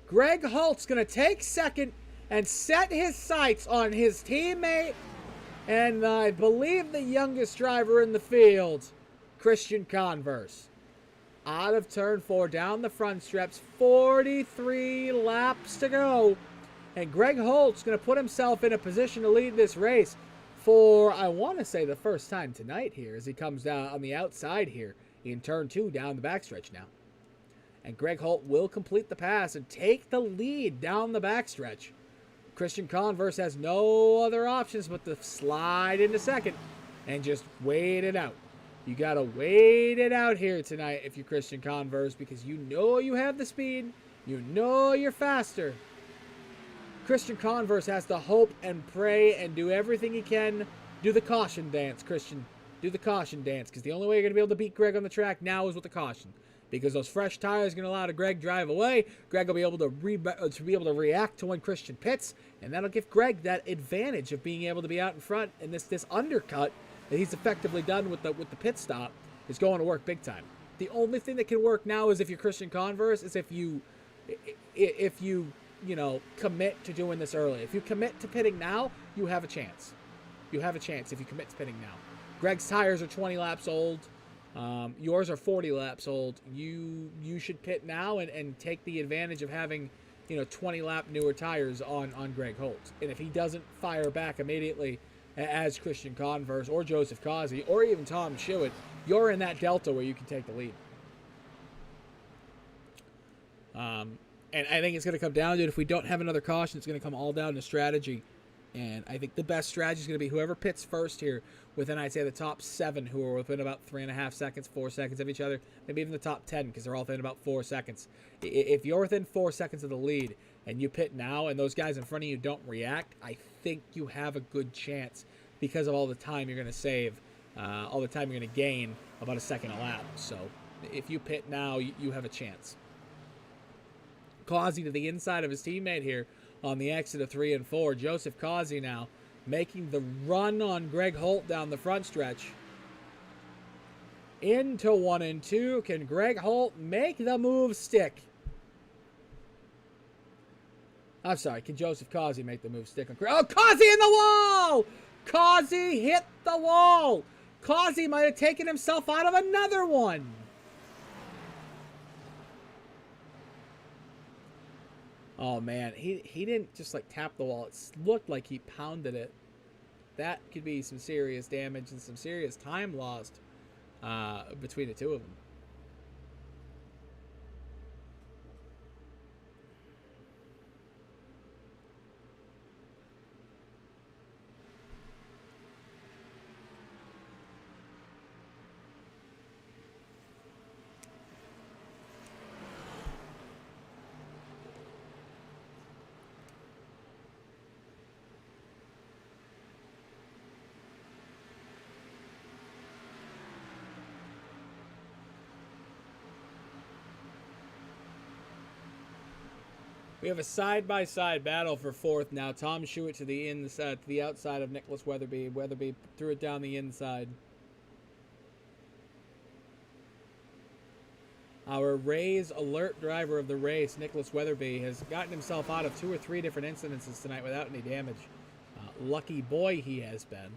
Greg Holt's going to take second and set his sights on his teammate and I believe the youngest driver in the field, Christian Converse. Out of turn 4, down the front stretch, 43 laps to go. And Greg Holt's going to put himself in a position to lead this race for, I want to say, the first time tonight here as he comes down on the outside here in turn 2 down the backstretch now. And Greg Holt will complete the pass and take the lead down the backstretch. Christian Converse has no other options but to slide into second and just wait it out. You got to wait it out here tonight if you're Christian Converse because you know you have the speed. You know you're faster. Christian Converse has to hope and pray and do everything he can. Do the caution dance, Christian. Do the caution dance because the only way you're going to be able to beat Greg on the track now is with the caution. Because those fresh tires are going to allow Greg drive away. Greg will be able to react to when Christian pits, and that'll give Greg that advantage of being able to be out in front. And this undercut that he's effectively done with the pit stop is going to work big time. The only thing that can work now is if you're Christian Converse is if you commit to doing this early. If you commit to pitting now, you have a chance. You have a chance if you commit to pitting now. Greg's tires are 20 laps old. Yours are 40 laps old. You should pit now and take the advantage of having 20 lap newer tires on Greg Holt. And if he doesn't fire back immediately as Christian Converse or Joseph Causey or even Tom Stewart, you're in that delta where you can take the lead. And I think it's going to come down to it. If we don't have another caution, it's going to come all down to strategy. And I think the best strategy is going to be whoever pits first here within, I'd say, the top 7 who are within about 3.5 seconds, 4 seconds of each other. Maybe even the top 10 because they're all within about 4 seconds. If you're within 4 seconds of the lead and you pit now and those guys in front of you don't react, I think you have a good chance because of all the time you're going to save, all the time you're going to gain about a second a lap. So if you pit now, you have a chance. Causey to the inside of his teammate here on the exit of 3 and 4. Joseph Causey now making the run on Greg Holt down the front stretch. Into 1 and 2. Can Greg Holt make the move stick? I'm sorry. Can Joseph Causey make the move stick on Greg? Oh, Causey in the wall! Causey hit the wall! Causey might have taken himself out of another one. Oh, man, he didn't just, tap the wall. It looked like he pounded it. That could be some serious damage and some serious time lost between the two of them. We have a side-by-side battle for 4th now. Tom Stewart to the inside, to the outside of Nicholas Weatherby. Weatherby threw it down the inside. Our Rays alert driver of the race, Nicholas Weatherby, has gotten himself out of 2 or 3 different incidences tonight without any damage. Lucky boy he has been.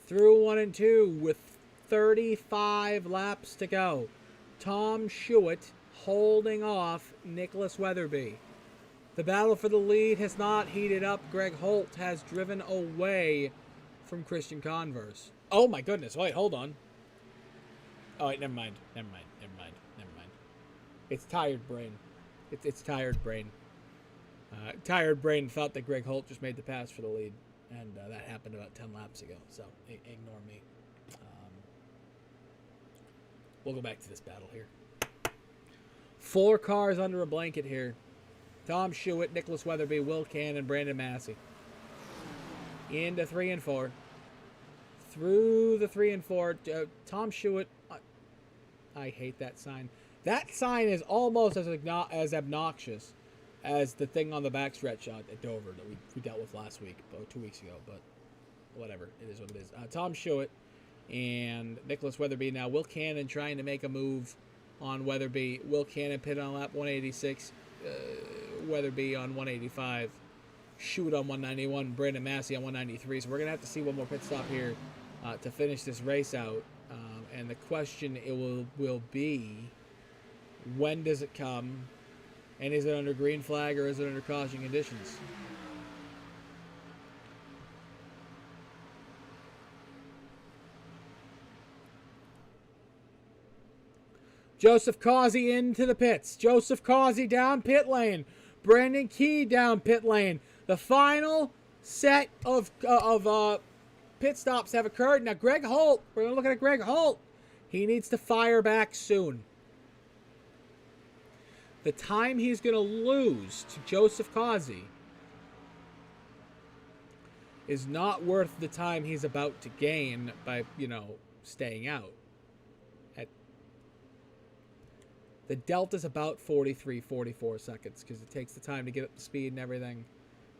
Through 1 and 2 with 35 laps to go. Tom Stewart holding off Nicholas Weatherby. The battle for the lead has not heated up. Greg Holt has driven away from Christian Converse. Oh my goodness, wait, hold on. Oh, wait, never mind. It's tired brain. It's tired brain. Tired brain thought that Greg Holt just made the pass for the lead, and that happened about 10 laps ago, so ignore me. We'll go back to this battle here. 4 cars under a blanket here. Tom Schuett, Nicholas Weatherby, Will Cannon, Brandon Massey. Into 3 and 4. Through the 3 and 4, Tom Schuett. I hate that sign. That sign is almost as obnoxious as the thing on the backstretch at Dover that we dealt with last week, or 2 weeks ago, but whatever. It is what it is. Tom Schuett and Nicholas Weatherby. Now, Will Cannon trying to make a move on Weatherby. Will Cannon pit on lap 186. Weatherby on 185. Schuett on 191. Brandon Massey on 193. So we're going to have to see one more pit stop here to finish this race out. And the question will be, when does it come? And is it under green flag or is it under caution conditions? Joseph Causey into the pits. Joseph Causey down pit lane. Brandon Key down pit lane. The final set of pit stops have occurred. Now, Greg Holt, we're going to look at Greg Holt. He needs to fire back soon. The time he's going to lose to Joseph Causey is not worth the time he's about to gain by, staying out. The delta's about 43, 44 seconds because it takes the time to get up to speed and everything.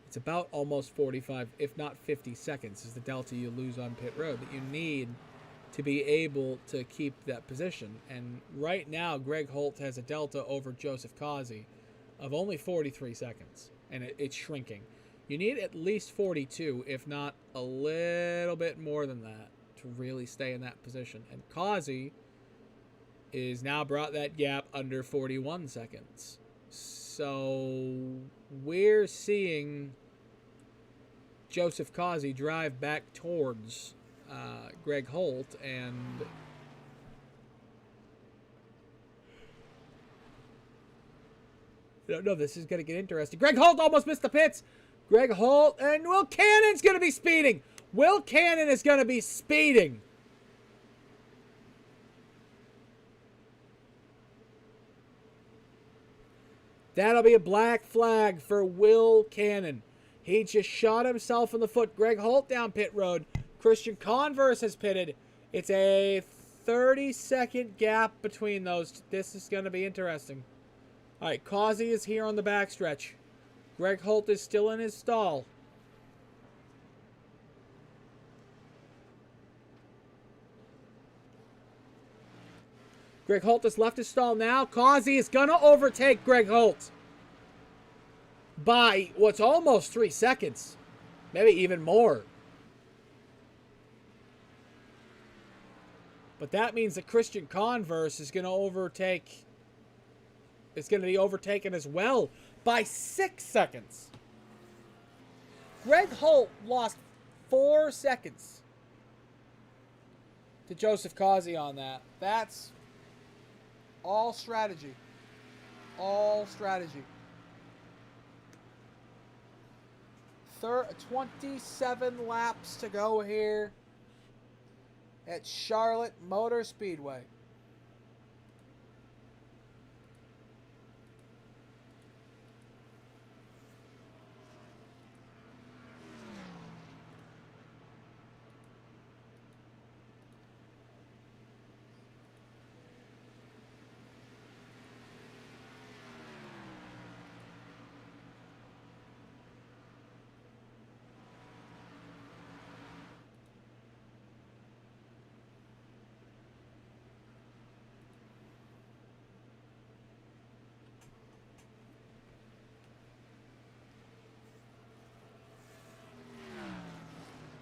It's about almost 45, if not 50 seconds is the delta you lose on pit road that you need to be able to keep that position. And right now, Greg Holt has a delta over Joseph Causey of only 43 seconds, and it's shrinking. You need at least 42, if not a little bit more than that, to really stay in that position. And Causey is now brought that gap under 41 seconds. So we're seeing Joseph Causey drive back towards Greg Holt, and no, this is going to get interesting. Greg Holt almost missed the pits. Greg Holt and Will Cannon's going to be speeding. Will Cannon is going to be speeding. That'll be a black flag for Will Cannon. He just shot himself in the foot. Greg Holt down pit road. Christian Converse has pitted. It's a 30-second gap between those. This is going to be interesting. All right, Causey is here on the backstretch. Greg Holt is still in his stall. Greg Holt has left his stall now. Causey is going to overtake Greg Holt by what's almost 3 seconds. Maybe even more. But that means that Christian Converse is going to overtake. It's going to be overtaken as well by 6 seconds. Greg Holt lost 4 seconds to Joseph Causey on that. That's all strategy. All strategy. 27 laps to go here at Charlotte Motor Speedway.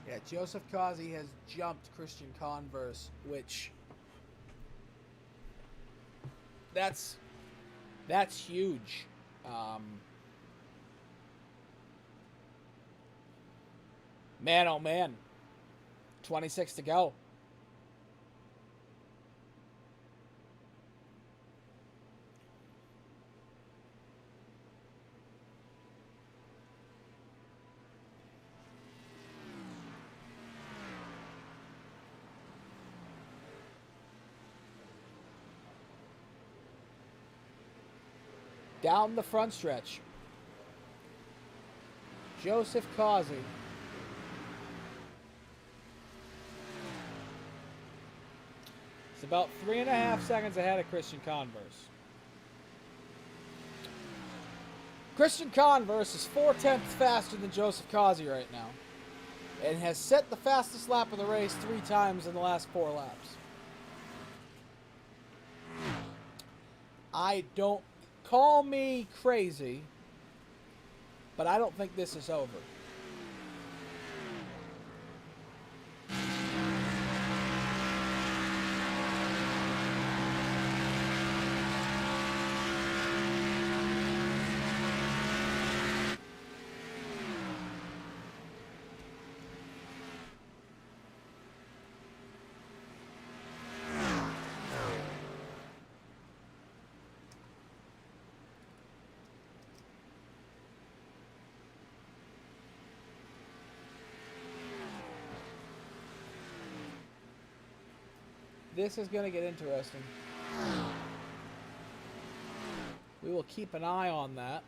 Yeah, Joseph Causey has jumped Christian Converse, which that's huge. Man, oh man, 26 to go. Down the front stretch, Joseph Causey. It's about 3.5 seconds ahead of Christian Converse. Christian Converse is 4/10 faster than Joseph Causey right now, and has set the fastest lap of the race 3 times in the last 4 laps. I don't, call me crazy, but I don't think this is over. This is going to get interesting. We will keep an eye on that.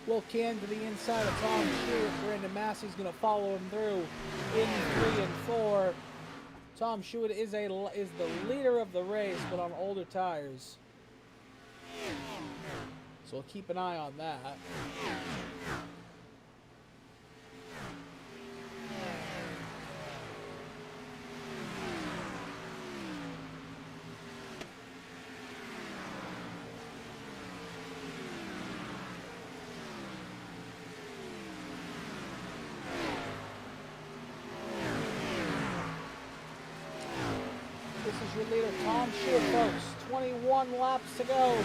Will can to the inside of Tom Stewart. Brandon Massey's going to follow him through in 3 and 4. Tom Stewart is the leader of the race, but on older tires. So we'll keep an eye on that. This is your leader, Tom Stewart, folks. 21 laps to go.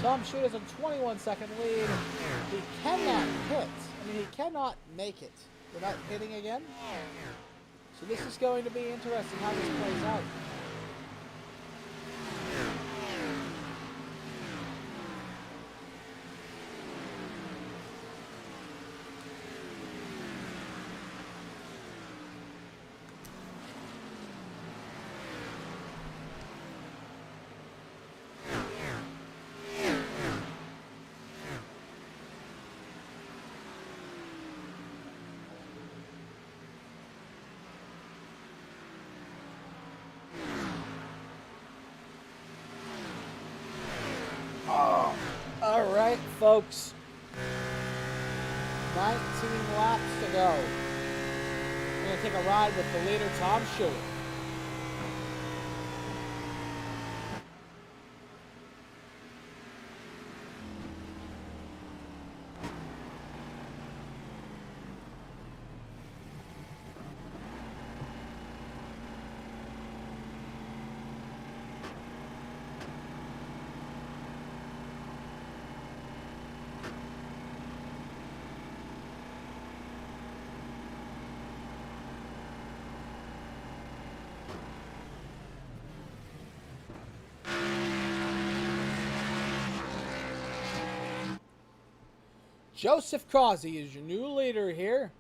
Tom Stewart has a 21-second lead. He cannot hit. I mean, he cannot make it without hitting again. So this is going to be interesting how this plays out. All right, folks. 19 laps to go. We're going to take a ride with the leader, Tom Stewart. Joseph Causey is your new leader here.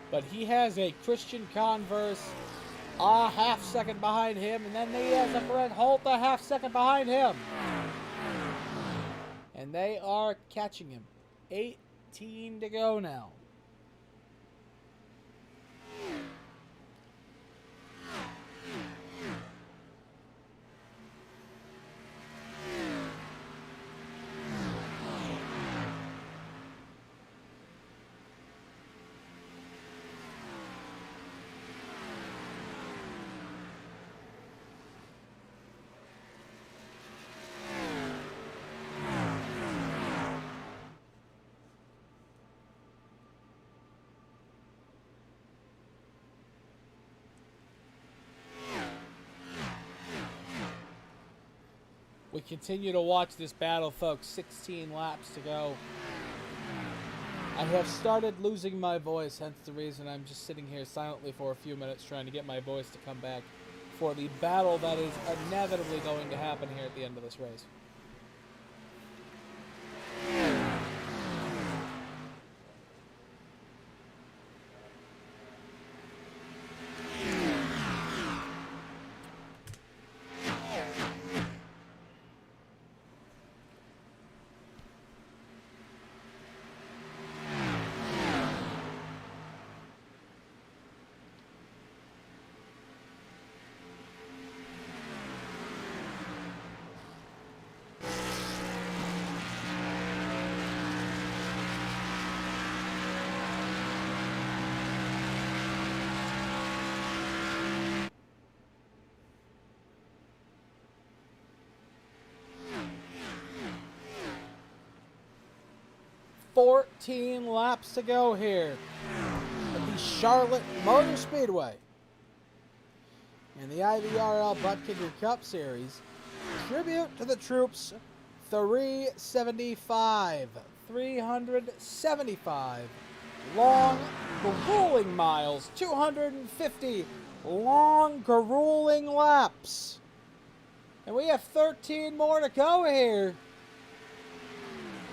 But he has a Christian Converse a half second behind him, and then he has a Brett Holt a half second behind him. And they are catching him. 18 to go now. We continue to watch this battle, folks. 16 laps to go. I have started losing my voice, hence the reason I'm just sitting here silently for a few minutes trying to get my voice to come back for the battle that is inevitably going to happen here at the end of this race. $14 laps to go here at the Charlotte Motor Speedway in the IVRL Buttkicker Cup Series. Tribute to the troops, 375 long grueling miles, 250 long grueling laps, and we have 13 more to go here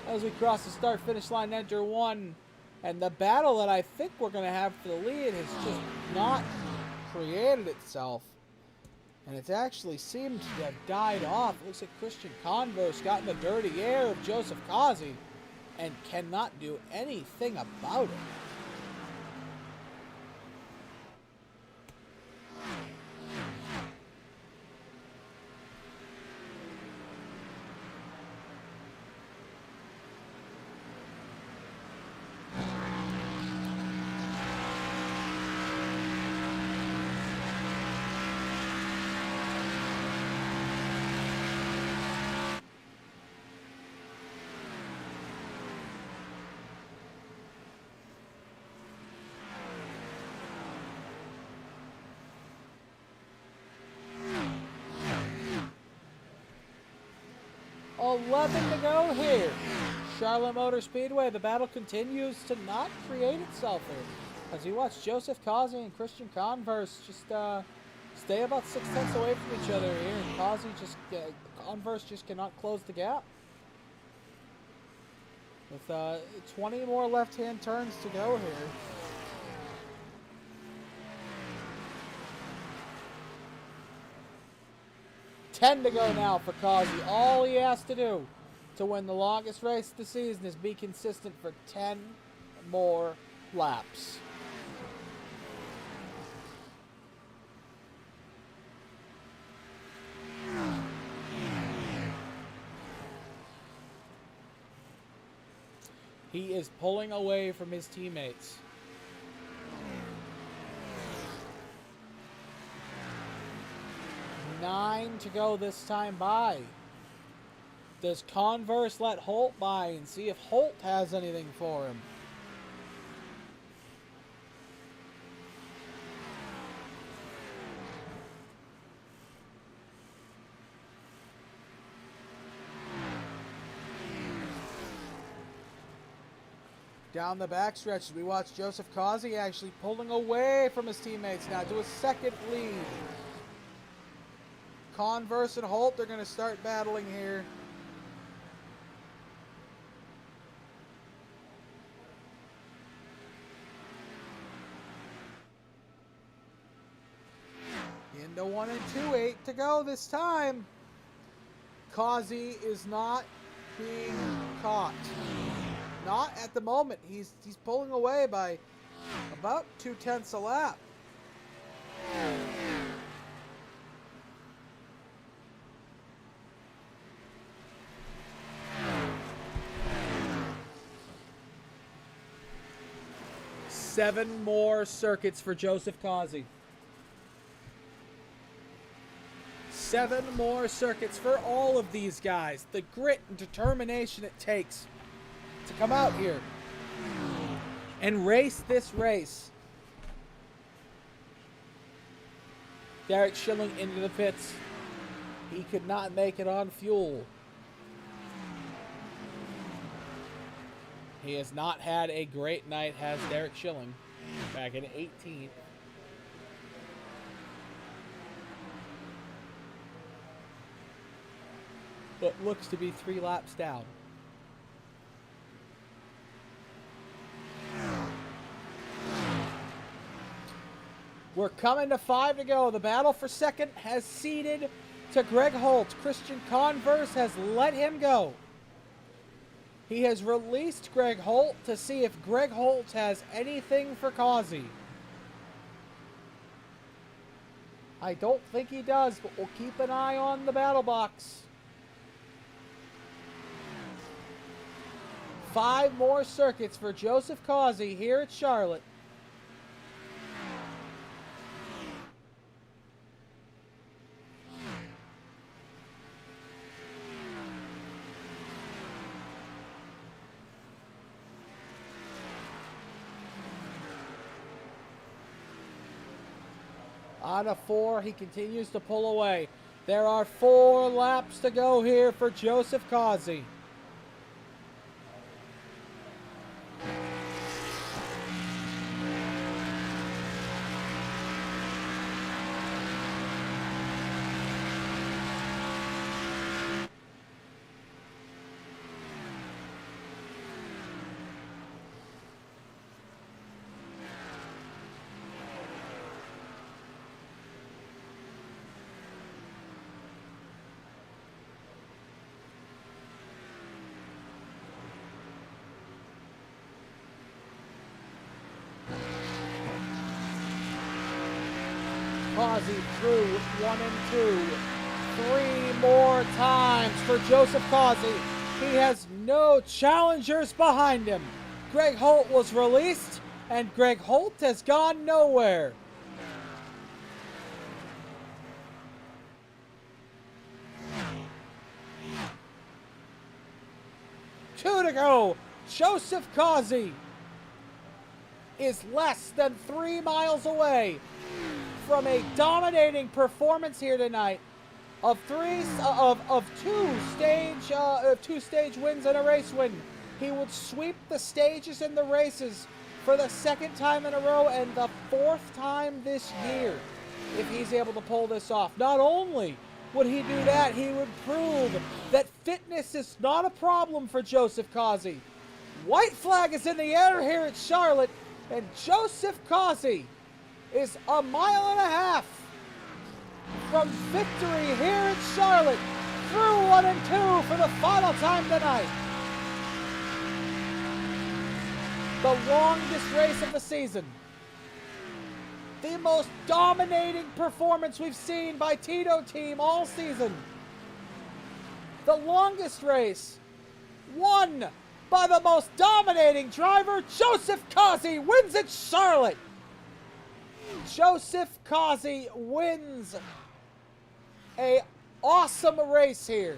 as we cross the start-finish line, enter one. And the battle that I think we're going to have for the lead has just not created itself. And it's actually seemed to have died off. It looks like Christian Converse got in the dirty air of Joseph Causey and cannot do anything about it. $11 to go here. Charlotte Motor Speedway. The battle continues to not create itself here. As you watch Joseph Causey and Christian Converse just stay about 6/10 away from each other here. And Causey just, Converse just cannot close the gap. With 20 more left-hand turns to go here. $10 to go now for Causey. All he has to do to win the longest race of the season is be consistent for 10 more laps. He is pulling away from his teammates. $9 to go this time by. Does Converse let Holt by and see if Holt has anything for him? Down the backstretch, we watch Joseph Causey actually pulling away from his teammates now to a second lead. Converse and Holt, they're going to start battling here. Into 1 and 2, 8 to go this time. Causey is not being caught. Not at the moment. He's pulling away by about 2/10 a lap. Seven more circuits for Joseph Causey. 7 more circuits for all of these guys. The grit and determination it takes to come out here and race this race. Derek Schilling into the pits. He could not make it on fuel. He has not had a great night, has Derek Schilling, back in 18th. But looks to be 3 laps down. We're coming to 5 to go. The battle for second has ceded to Greg Holt. Christian Converse has let him go. He has released Greg Holt to see if Greg Holt has anything for Causey. I don't think he does, but we'll keep an eye on the battle box. 5 more circuits for Joseph Causey here at Charlotte. On a 4, he continues to pull away. There are 4 laps to go here for Joseph Causey. Causey through 1 and 2. 3 more times for Joseph Causey. He has no challengers behind him. Greg Holt was released, and Greg Holt has gone nowhere. Two to go. Joseph Causey is less than 3 miles away from a dominating performance here tonight of 2 stage wins and a race win. He would sweep the stages and the races for the 2nd time in a row and the 4th time this year if he's able to pull this off. Not only would he do that, he would prove that fitness is not a problem for Joseph Causey. White flag is in the air here at Charlotte, and Joseph Causey is 1.5 miles from victory here at Charlotte through 1 and 2 for the final time tonight. The longest race of the season. The most dominating performance we've seen by Tito Team all season. The longest race won by the most dominating driver. Joseph Causey wins at Charlotte. Joseph Causey wins an awesome race here.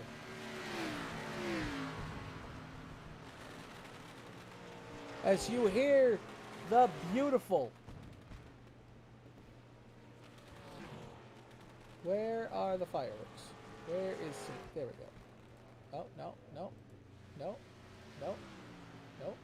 As you hear the beautiful. Where are the fireworks? Where is... There we go. Oh, no, no, no, no, no.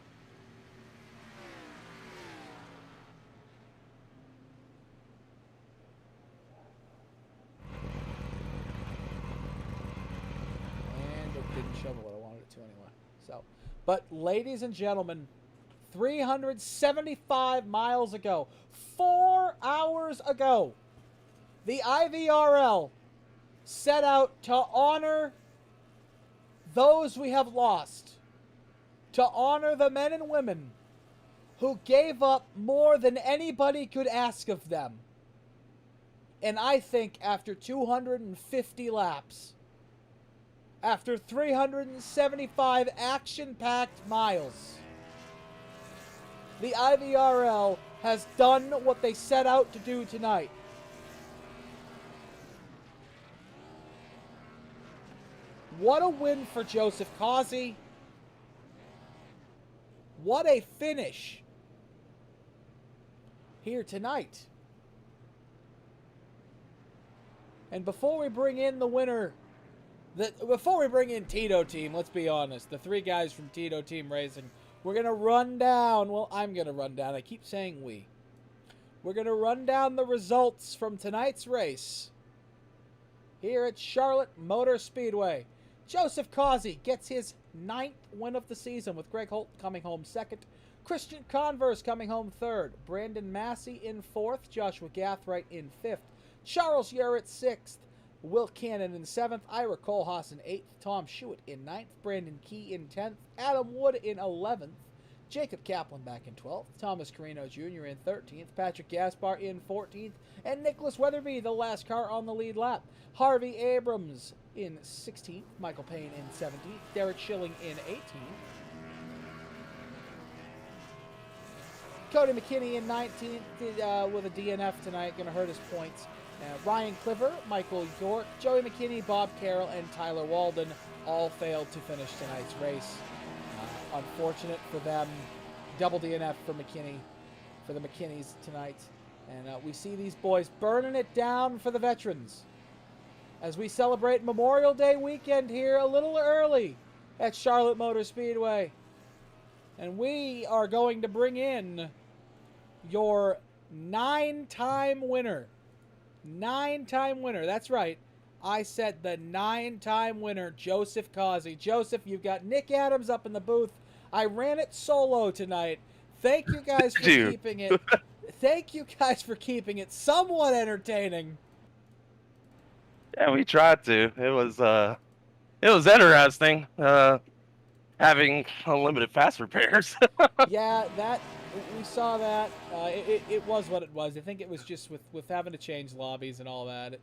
And it didn't show me what I wanted it to anyway. So, but ladies and gentlemen, 375 miles ago, 4 hours ago, the IVRL set out to honor those we have lost, to honor the men and women who gave up more than anybody could ask of them. And I think after 250 laps, after 375 action-packed miles, the IVRL has done what they set out to do tonight. What a win for Joseph Causey. What a finish here tonight. And before we bring in the winner Before we bring in Tito Team, let's be honest. The three guys from Tito Team Racing, we're going to run down. Well, I'm going to run down. I keep saying we. We're going to run down the results from tonight's race here at Charlotte Motor Speedway. Joseph Causey gets his 9th win of the season, with Greg Holt coming home 2nd. Christian Converse coming home 3rd. Brandon Massey in 4th. Joshua Gathright in 5th. Charles Urett 6th. Will Cannon in 7th. Ira Kohlhaas in 8th. Tom Schuett in 9th. Brandon Key in 10th. Adam Wood in 11th. Jacob Kaplan back in 12th. Thomas Carino Jr. in 13th. Patrick Gaspar in 14th. And Nicholas Weatherby, the last car on the lead lap. Harvey Abrams in 16th. Michael Payne in 17th. Derek Schilling in 18th. Cody McKinney in 19th with a DNF tonight. Going to hurt his points. Ryan Cliver, Michael York, Joey McKinney, Bob Carroll, and Tyler Walden all failed to finish tonight's race. Unfortunate for them. Double DNF for McKinney, for the McKinneys tonight. And we see these boys burning it down for the veterans as we celebrate Memorial Day weekend here a little early at Charlotte Motor Speedway. And we are going to bring in your 9-time winner. 9-time winner. That's right. I said the 9-time winner, Joseph Causey. Joseph, you've got Nick Adams up in the booth. I ran it solo tonight. Thank you guys for keeping it. Thank you guys for keeping it somewhat entertaining. Yeah, we tried to. It was interesting. Having unlimited fast repairs. Yeah, we saw that. It was what it was. I think it was just with having to change lobbies and all that.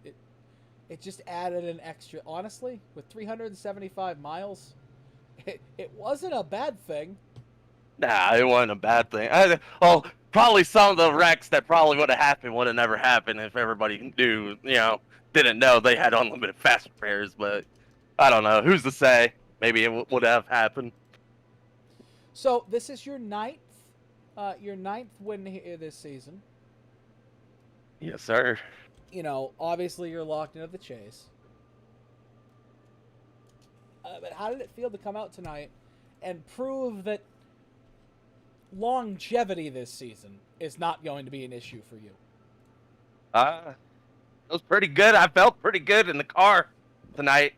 It just added an extra. Honestly, with 375 miles, it wasn't a bad thing. Nah, it wasn't a bad thing. Probably some of the wrecks that probably would have happened would have never happened if everybody didn't know they had unlimited fast repairs. But I don't know. Who's to say? Maybe it would have happened. So this is your ninth win here this season. Yes, sir. Obviously you're locked into the chase. But how did it feel to come out tonight and prove that longevity this season is not going to be an issue for you? It was pretty good. I felt pretty good in the car tonight.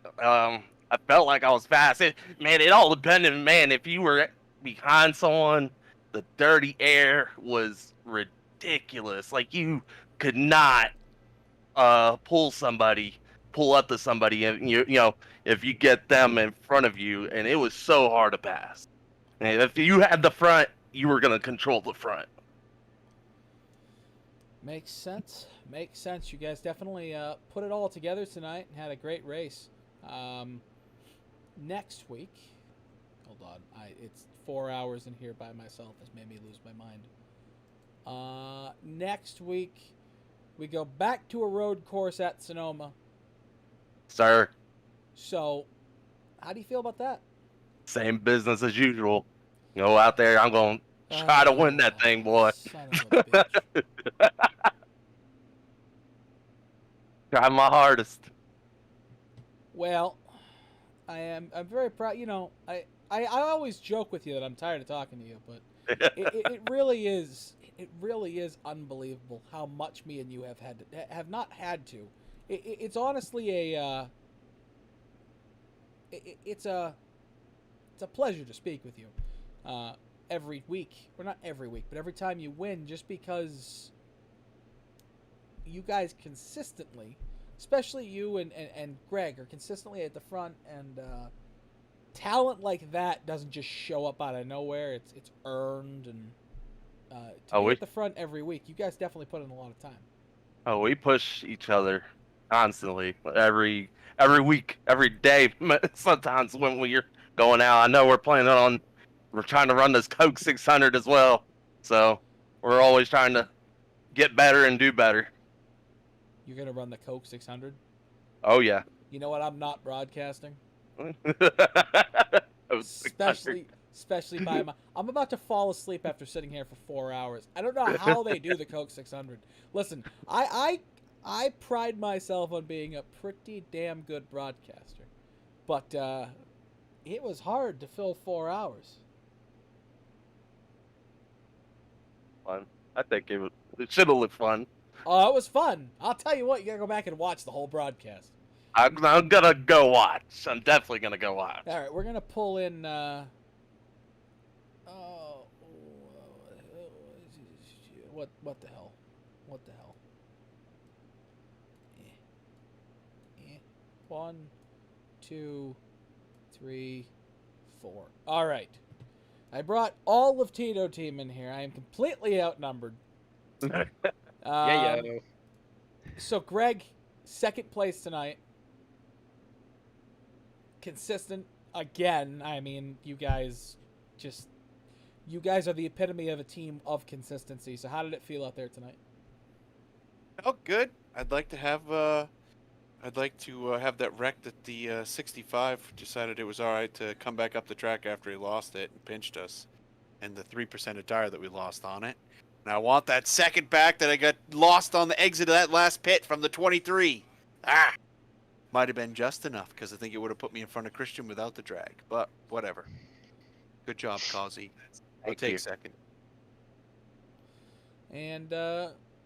I felt like I was fast. It all depended, man. If you were behind someone, the dirty air was ridiculous. Like, you could not pull up to somebody, and if you get them in front of you, and it was so hard to pass. And if you had the front, you were gonna control the front. Makes sense. You guys definitely put it all together tonight and had a great race. Next week, hold on, it's 4 hours in here by myself. This made me lose my mind. Next week, we go back to a road course at Sonoma. Sir. So, how do you feel about that? Same business as usual. Go out there, I'm going to try to win that thing, boy. Son of a bitch. Try my hardest. Well, I'm very proud. I always joke with you that I'm tired of talking to you, but it really is unbelievable how much me and you have not had to. It's honestly it's a pleasure to speak with you every week, or not every week, but every time you win, just because you guys consistently, especially you and Greg, are consistently at the front, and talent like that doesn't just show up out of nowhere. It's earned, and to be at the front every week, you guys definitely put in a lot of time. Oh, we push each other constantly, every week, every day. Sometimes when we're going out, I know we're trying to run this Coke 600 as well, so we're always trying to get better and do better. You're gonna run the Coke 600? Oh yeah. You know what? I'm not broadcasting. Especially by I'm about to fall asleep after sitting here for 4 hours. I don't know how they do the Coke 600. Listen, I pride myself on being a pretty damn good broadcaster. But it was hard to fill 4 hours. Fun. I think it should have looked fun. Oh, it was fun. I'll tell you what, you gotta go back and watch the whole broadcast. I'm gonna go watch. I'm definitely gonna go watch. All right, we're gonna pull in. What the hell? What the hell? 1, 2, 3, 4. All right. I brought all of Tito team in here. I am completely outnumbered. Yeah. So Greg, second place tonight. Consistent again. I mean, you guys are the epitome of a team of consistency. So how did it feel out there tonight? Oh, good. I'd like to have that wreck that the 65 decided it was all right to come back up the track after he lost it and pinched us, and the 3% of tire that we lost on it. And I want that second back that I got lost on the exit of that last pit from the 23. Might have been just enough because I think it would have put me in front of Christian without the drag. But whatever. Good job, Causey. I'll take second. And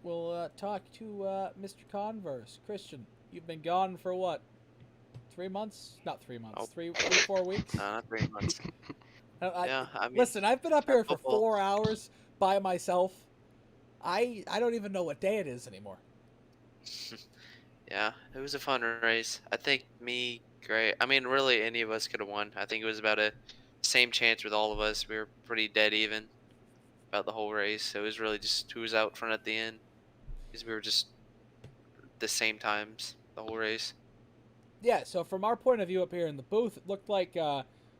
we'll talk to Mr. Converse. Christian, you've been gone for what? 3 months? Not 3 months. Oh. 4 weeks? 3 months. Yeah, I mean, Listen, I've been up here for football. 4 hours by myself. I don't even know what day it is anymore. Yeah, it was a fun race. I think me, Gray, I mean, really any of us could have won. I think it was about a same chance with all of us. We were pretty dead even about the whole race. It was really just who was out front at the end, because we were just the same times the whole race. Yeah, so from our point of view up here in the booth, it looked like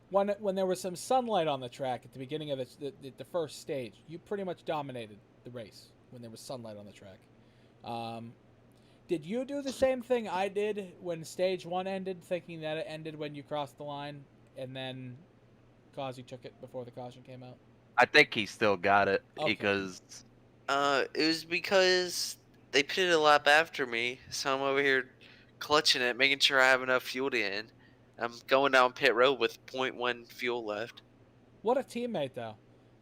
when there was some sunlight on the track at the beginning of the first stage, you pretty much dominated the race when there was sunlight on the track. Did you do the same thing I did when stage 1 ended, thinking that it ended when you crossed the line, and then Causey took it before the caution came out? I think he still got it Okay. because It was because they pitted a lap after me, so I'm over here clutching it, making sure I have enough fuel to end. I'm going down pit road with 0.1 fuel left. What a teammate, though.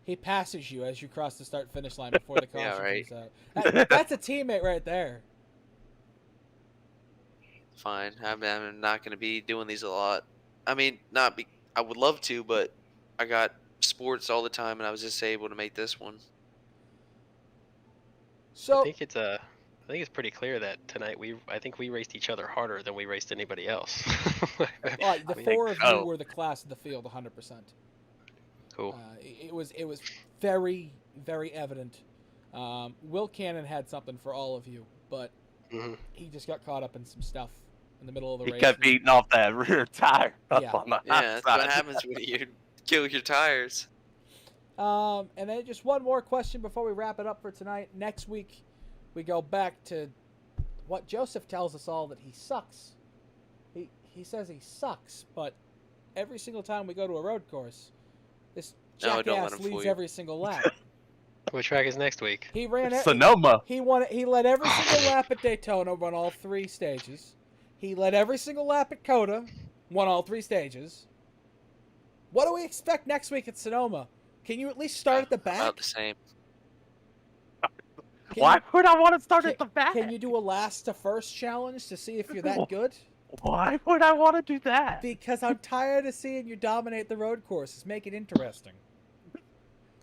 He passes you as you cross the start-finish line before the caution Yeah, right. comes out. That's a teammate right there. Fine. I'm not going to be doing these a lot. I mean, I would love to, but I got sports all the time, and I was just able to make this one. So I think it's pretty clear that tonight I think we raced each other harder than we raced anybody else. the four of you were the class of the field, 100%. Cool. It was very, very evident. Will Cannon had something for all of you, but he just got caught up in some stuff in the middle of the race. he kept beating off that rear tire up Yeah. on the Yeah, that's what outside. happens when you kill your tires. And then just one more question before we wrap it up for tonight. Next week, we go back to what Joseph tells us all, that he sucks. He says he sucks, but every single time we go to a road course, this No, don't let jackass him fool leads you. every single lap. What track is next week? He ran it. Sonoma. He led every single lap at Daytona, won all 3 stages. He led every single lap at Coda, won all 3 stages. What do we expect next week at Sonoma? Can you at least start at the back? About the same. Why would I want to start at the back? Can you do a last to first challenge to see if you're that good? Why would I want to do that? Because I'm tired of seeing you dominate the road courses. Make it interesting.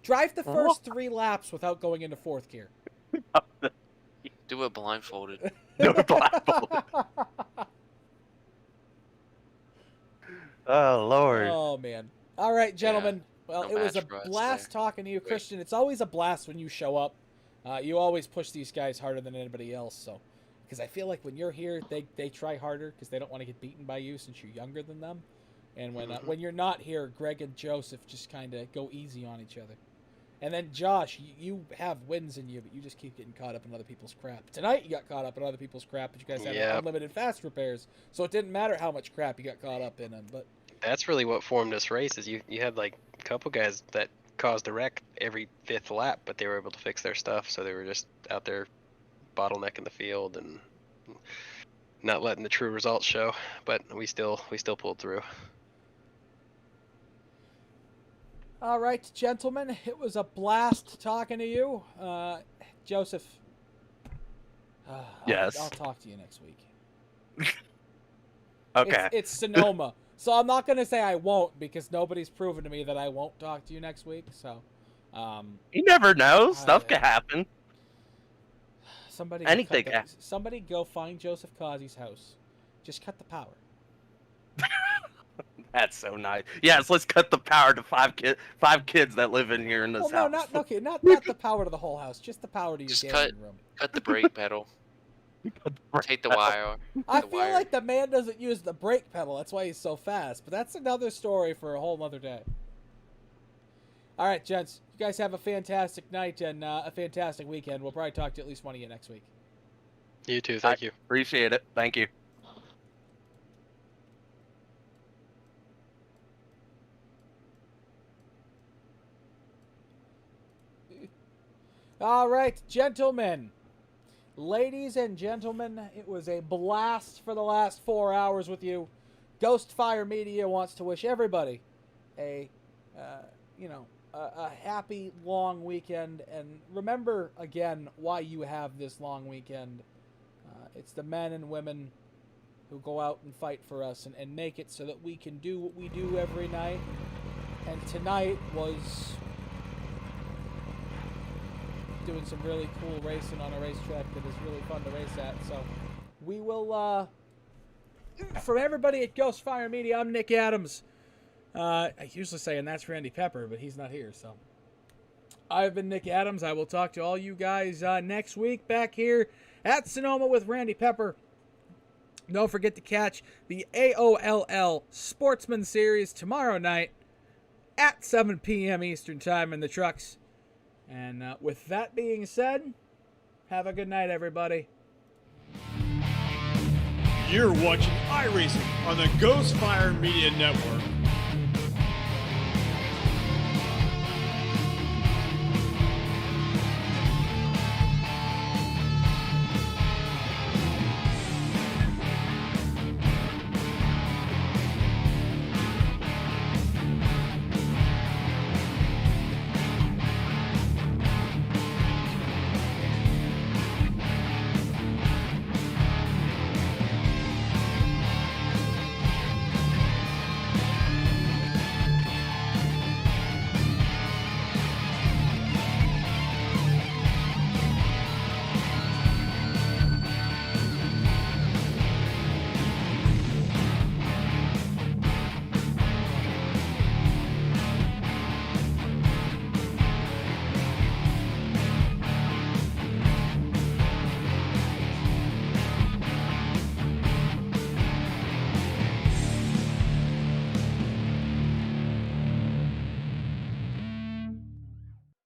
Drive the first 3 laps without going into 4th gear. Do it blindfolded. No blindfold. Oh Lord. Oh man. All right, gentlemen. Well, no it was a match for us blast there. talking to you, Christian. It's always a blast when you show up. You always push these guys harder than anybody else. So, because I feel like when you're here, they try harder because they don't want to get beaten by you since you're younger than them. And when you're not here, Greg and Joseph just kind of go easy on each other. And then Josh, you have wins in you, but you just keep getting caught up in other people's crap. Tonight you got caught up in other people's crap, but you guys had unlimited fast repairs, so it didn't matter how much crap you got caught up in them. But That's really what formed this race. Is you had like a couple guys that caused a wreck every 5th lap, but they were able to fix their stuff, so they were just out there bottlenecking the field, and not letting the true results show, but we still pulled through. All right, gentlemen, it was a blast talking to you. Joseph. Yes. I'll talk to you next week. Okay. It's Sonoma. So I'm not going to say I won't because nobody's proven to me that I won't talk to you next week. So, You never know. Stuff can happen. Somebody Anything go somebody go find Joseph Causey's house. Just cut the power. That's so nice. Yes, let's cut the power to five kids that live in here in this Well, house. not the power to the whole house. Just the power to your Just gaming room. cut the brake pedal. Take the wire. I the feel wire. like the man doesn't use the brake pedal. That's why he's so fast. But that's another story for a whole other day. All right, gents. You guys have a fantastic night and a fantastic weekend. We'll probably talk to at least one of you next week. You too. Thank you. Appreciate it. Thank you. All right, gentlemen. Ladies and gentlemen, it was a blast for the last 4 hours with you. Ghostfire Media wants to wish everybody a happy long weekend, and remember again why you have this long weekend. It's the men and women who go out and fight for us and make it so that we can do what we do every night. And tonight was doing some really cool racing on a racetrack that is really fun to race at. So we will, from everybody at Ghostfire Media, I'm Nick Adams. I usually say, and that's Randy Pepper, but he's not here. So I've been Nick Adams. I will talk to all you guys next week back here at Sonoma with Randy Pepper. Don't forget to catch the AOLL Sportsman Series tomorrow night at 7 p.m. Eastern Time in the trucks. And with that being said, have a good night, everybody. You're watching iRacing on the Ghostfire Media Network.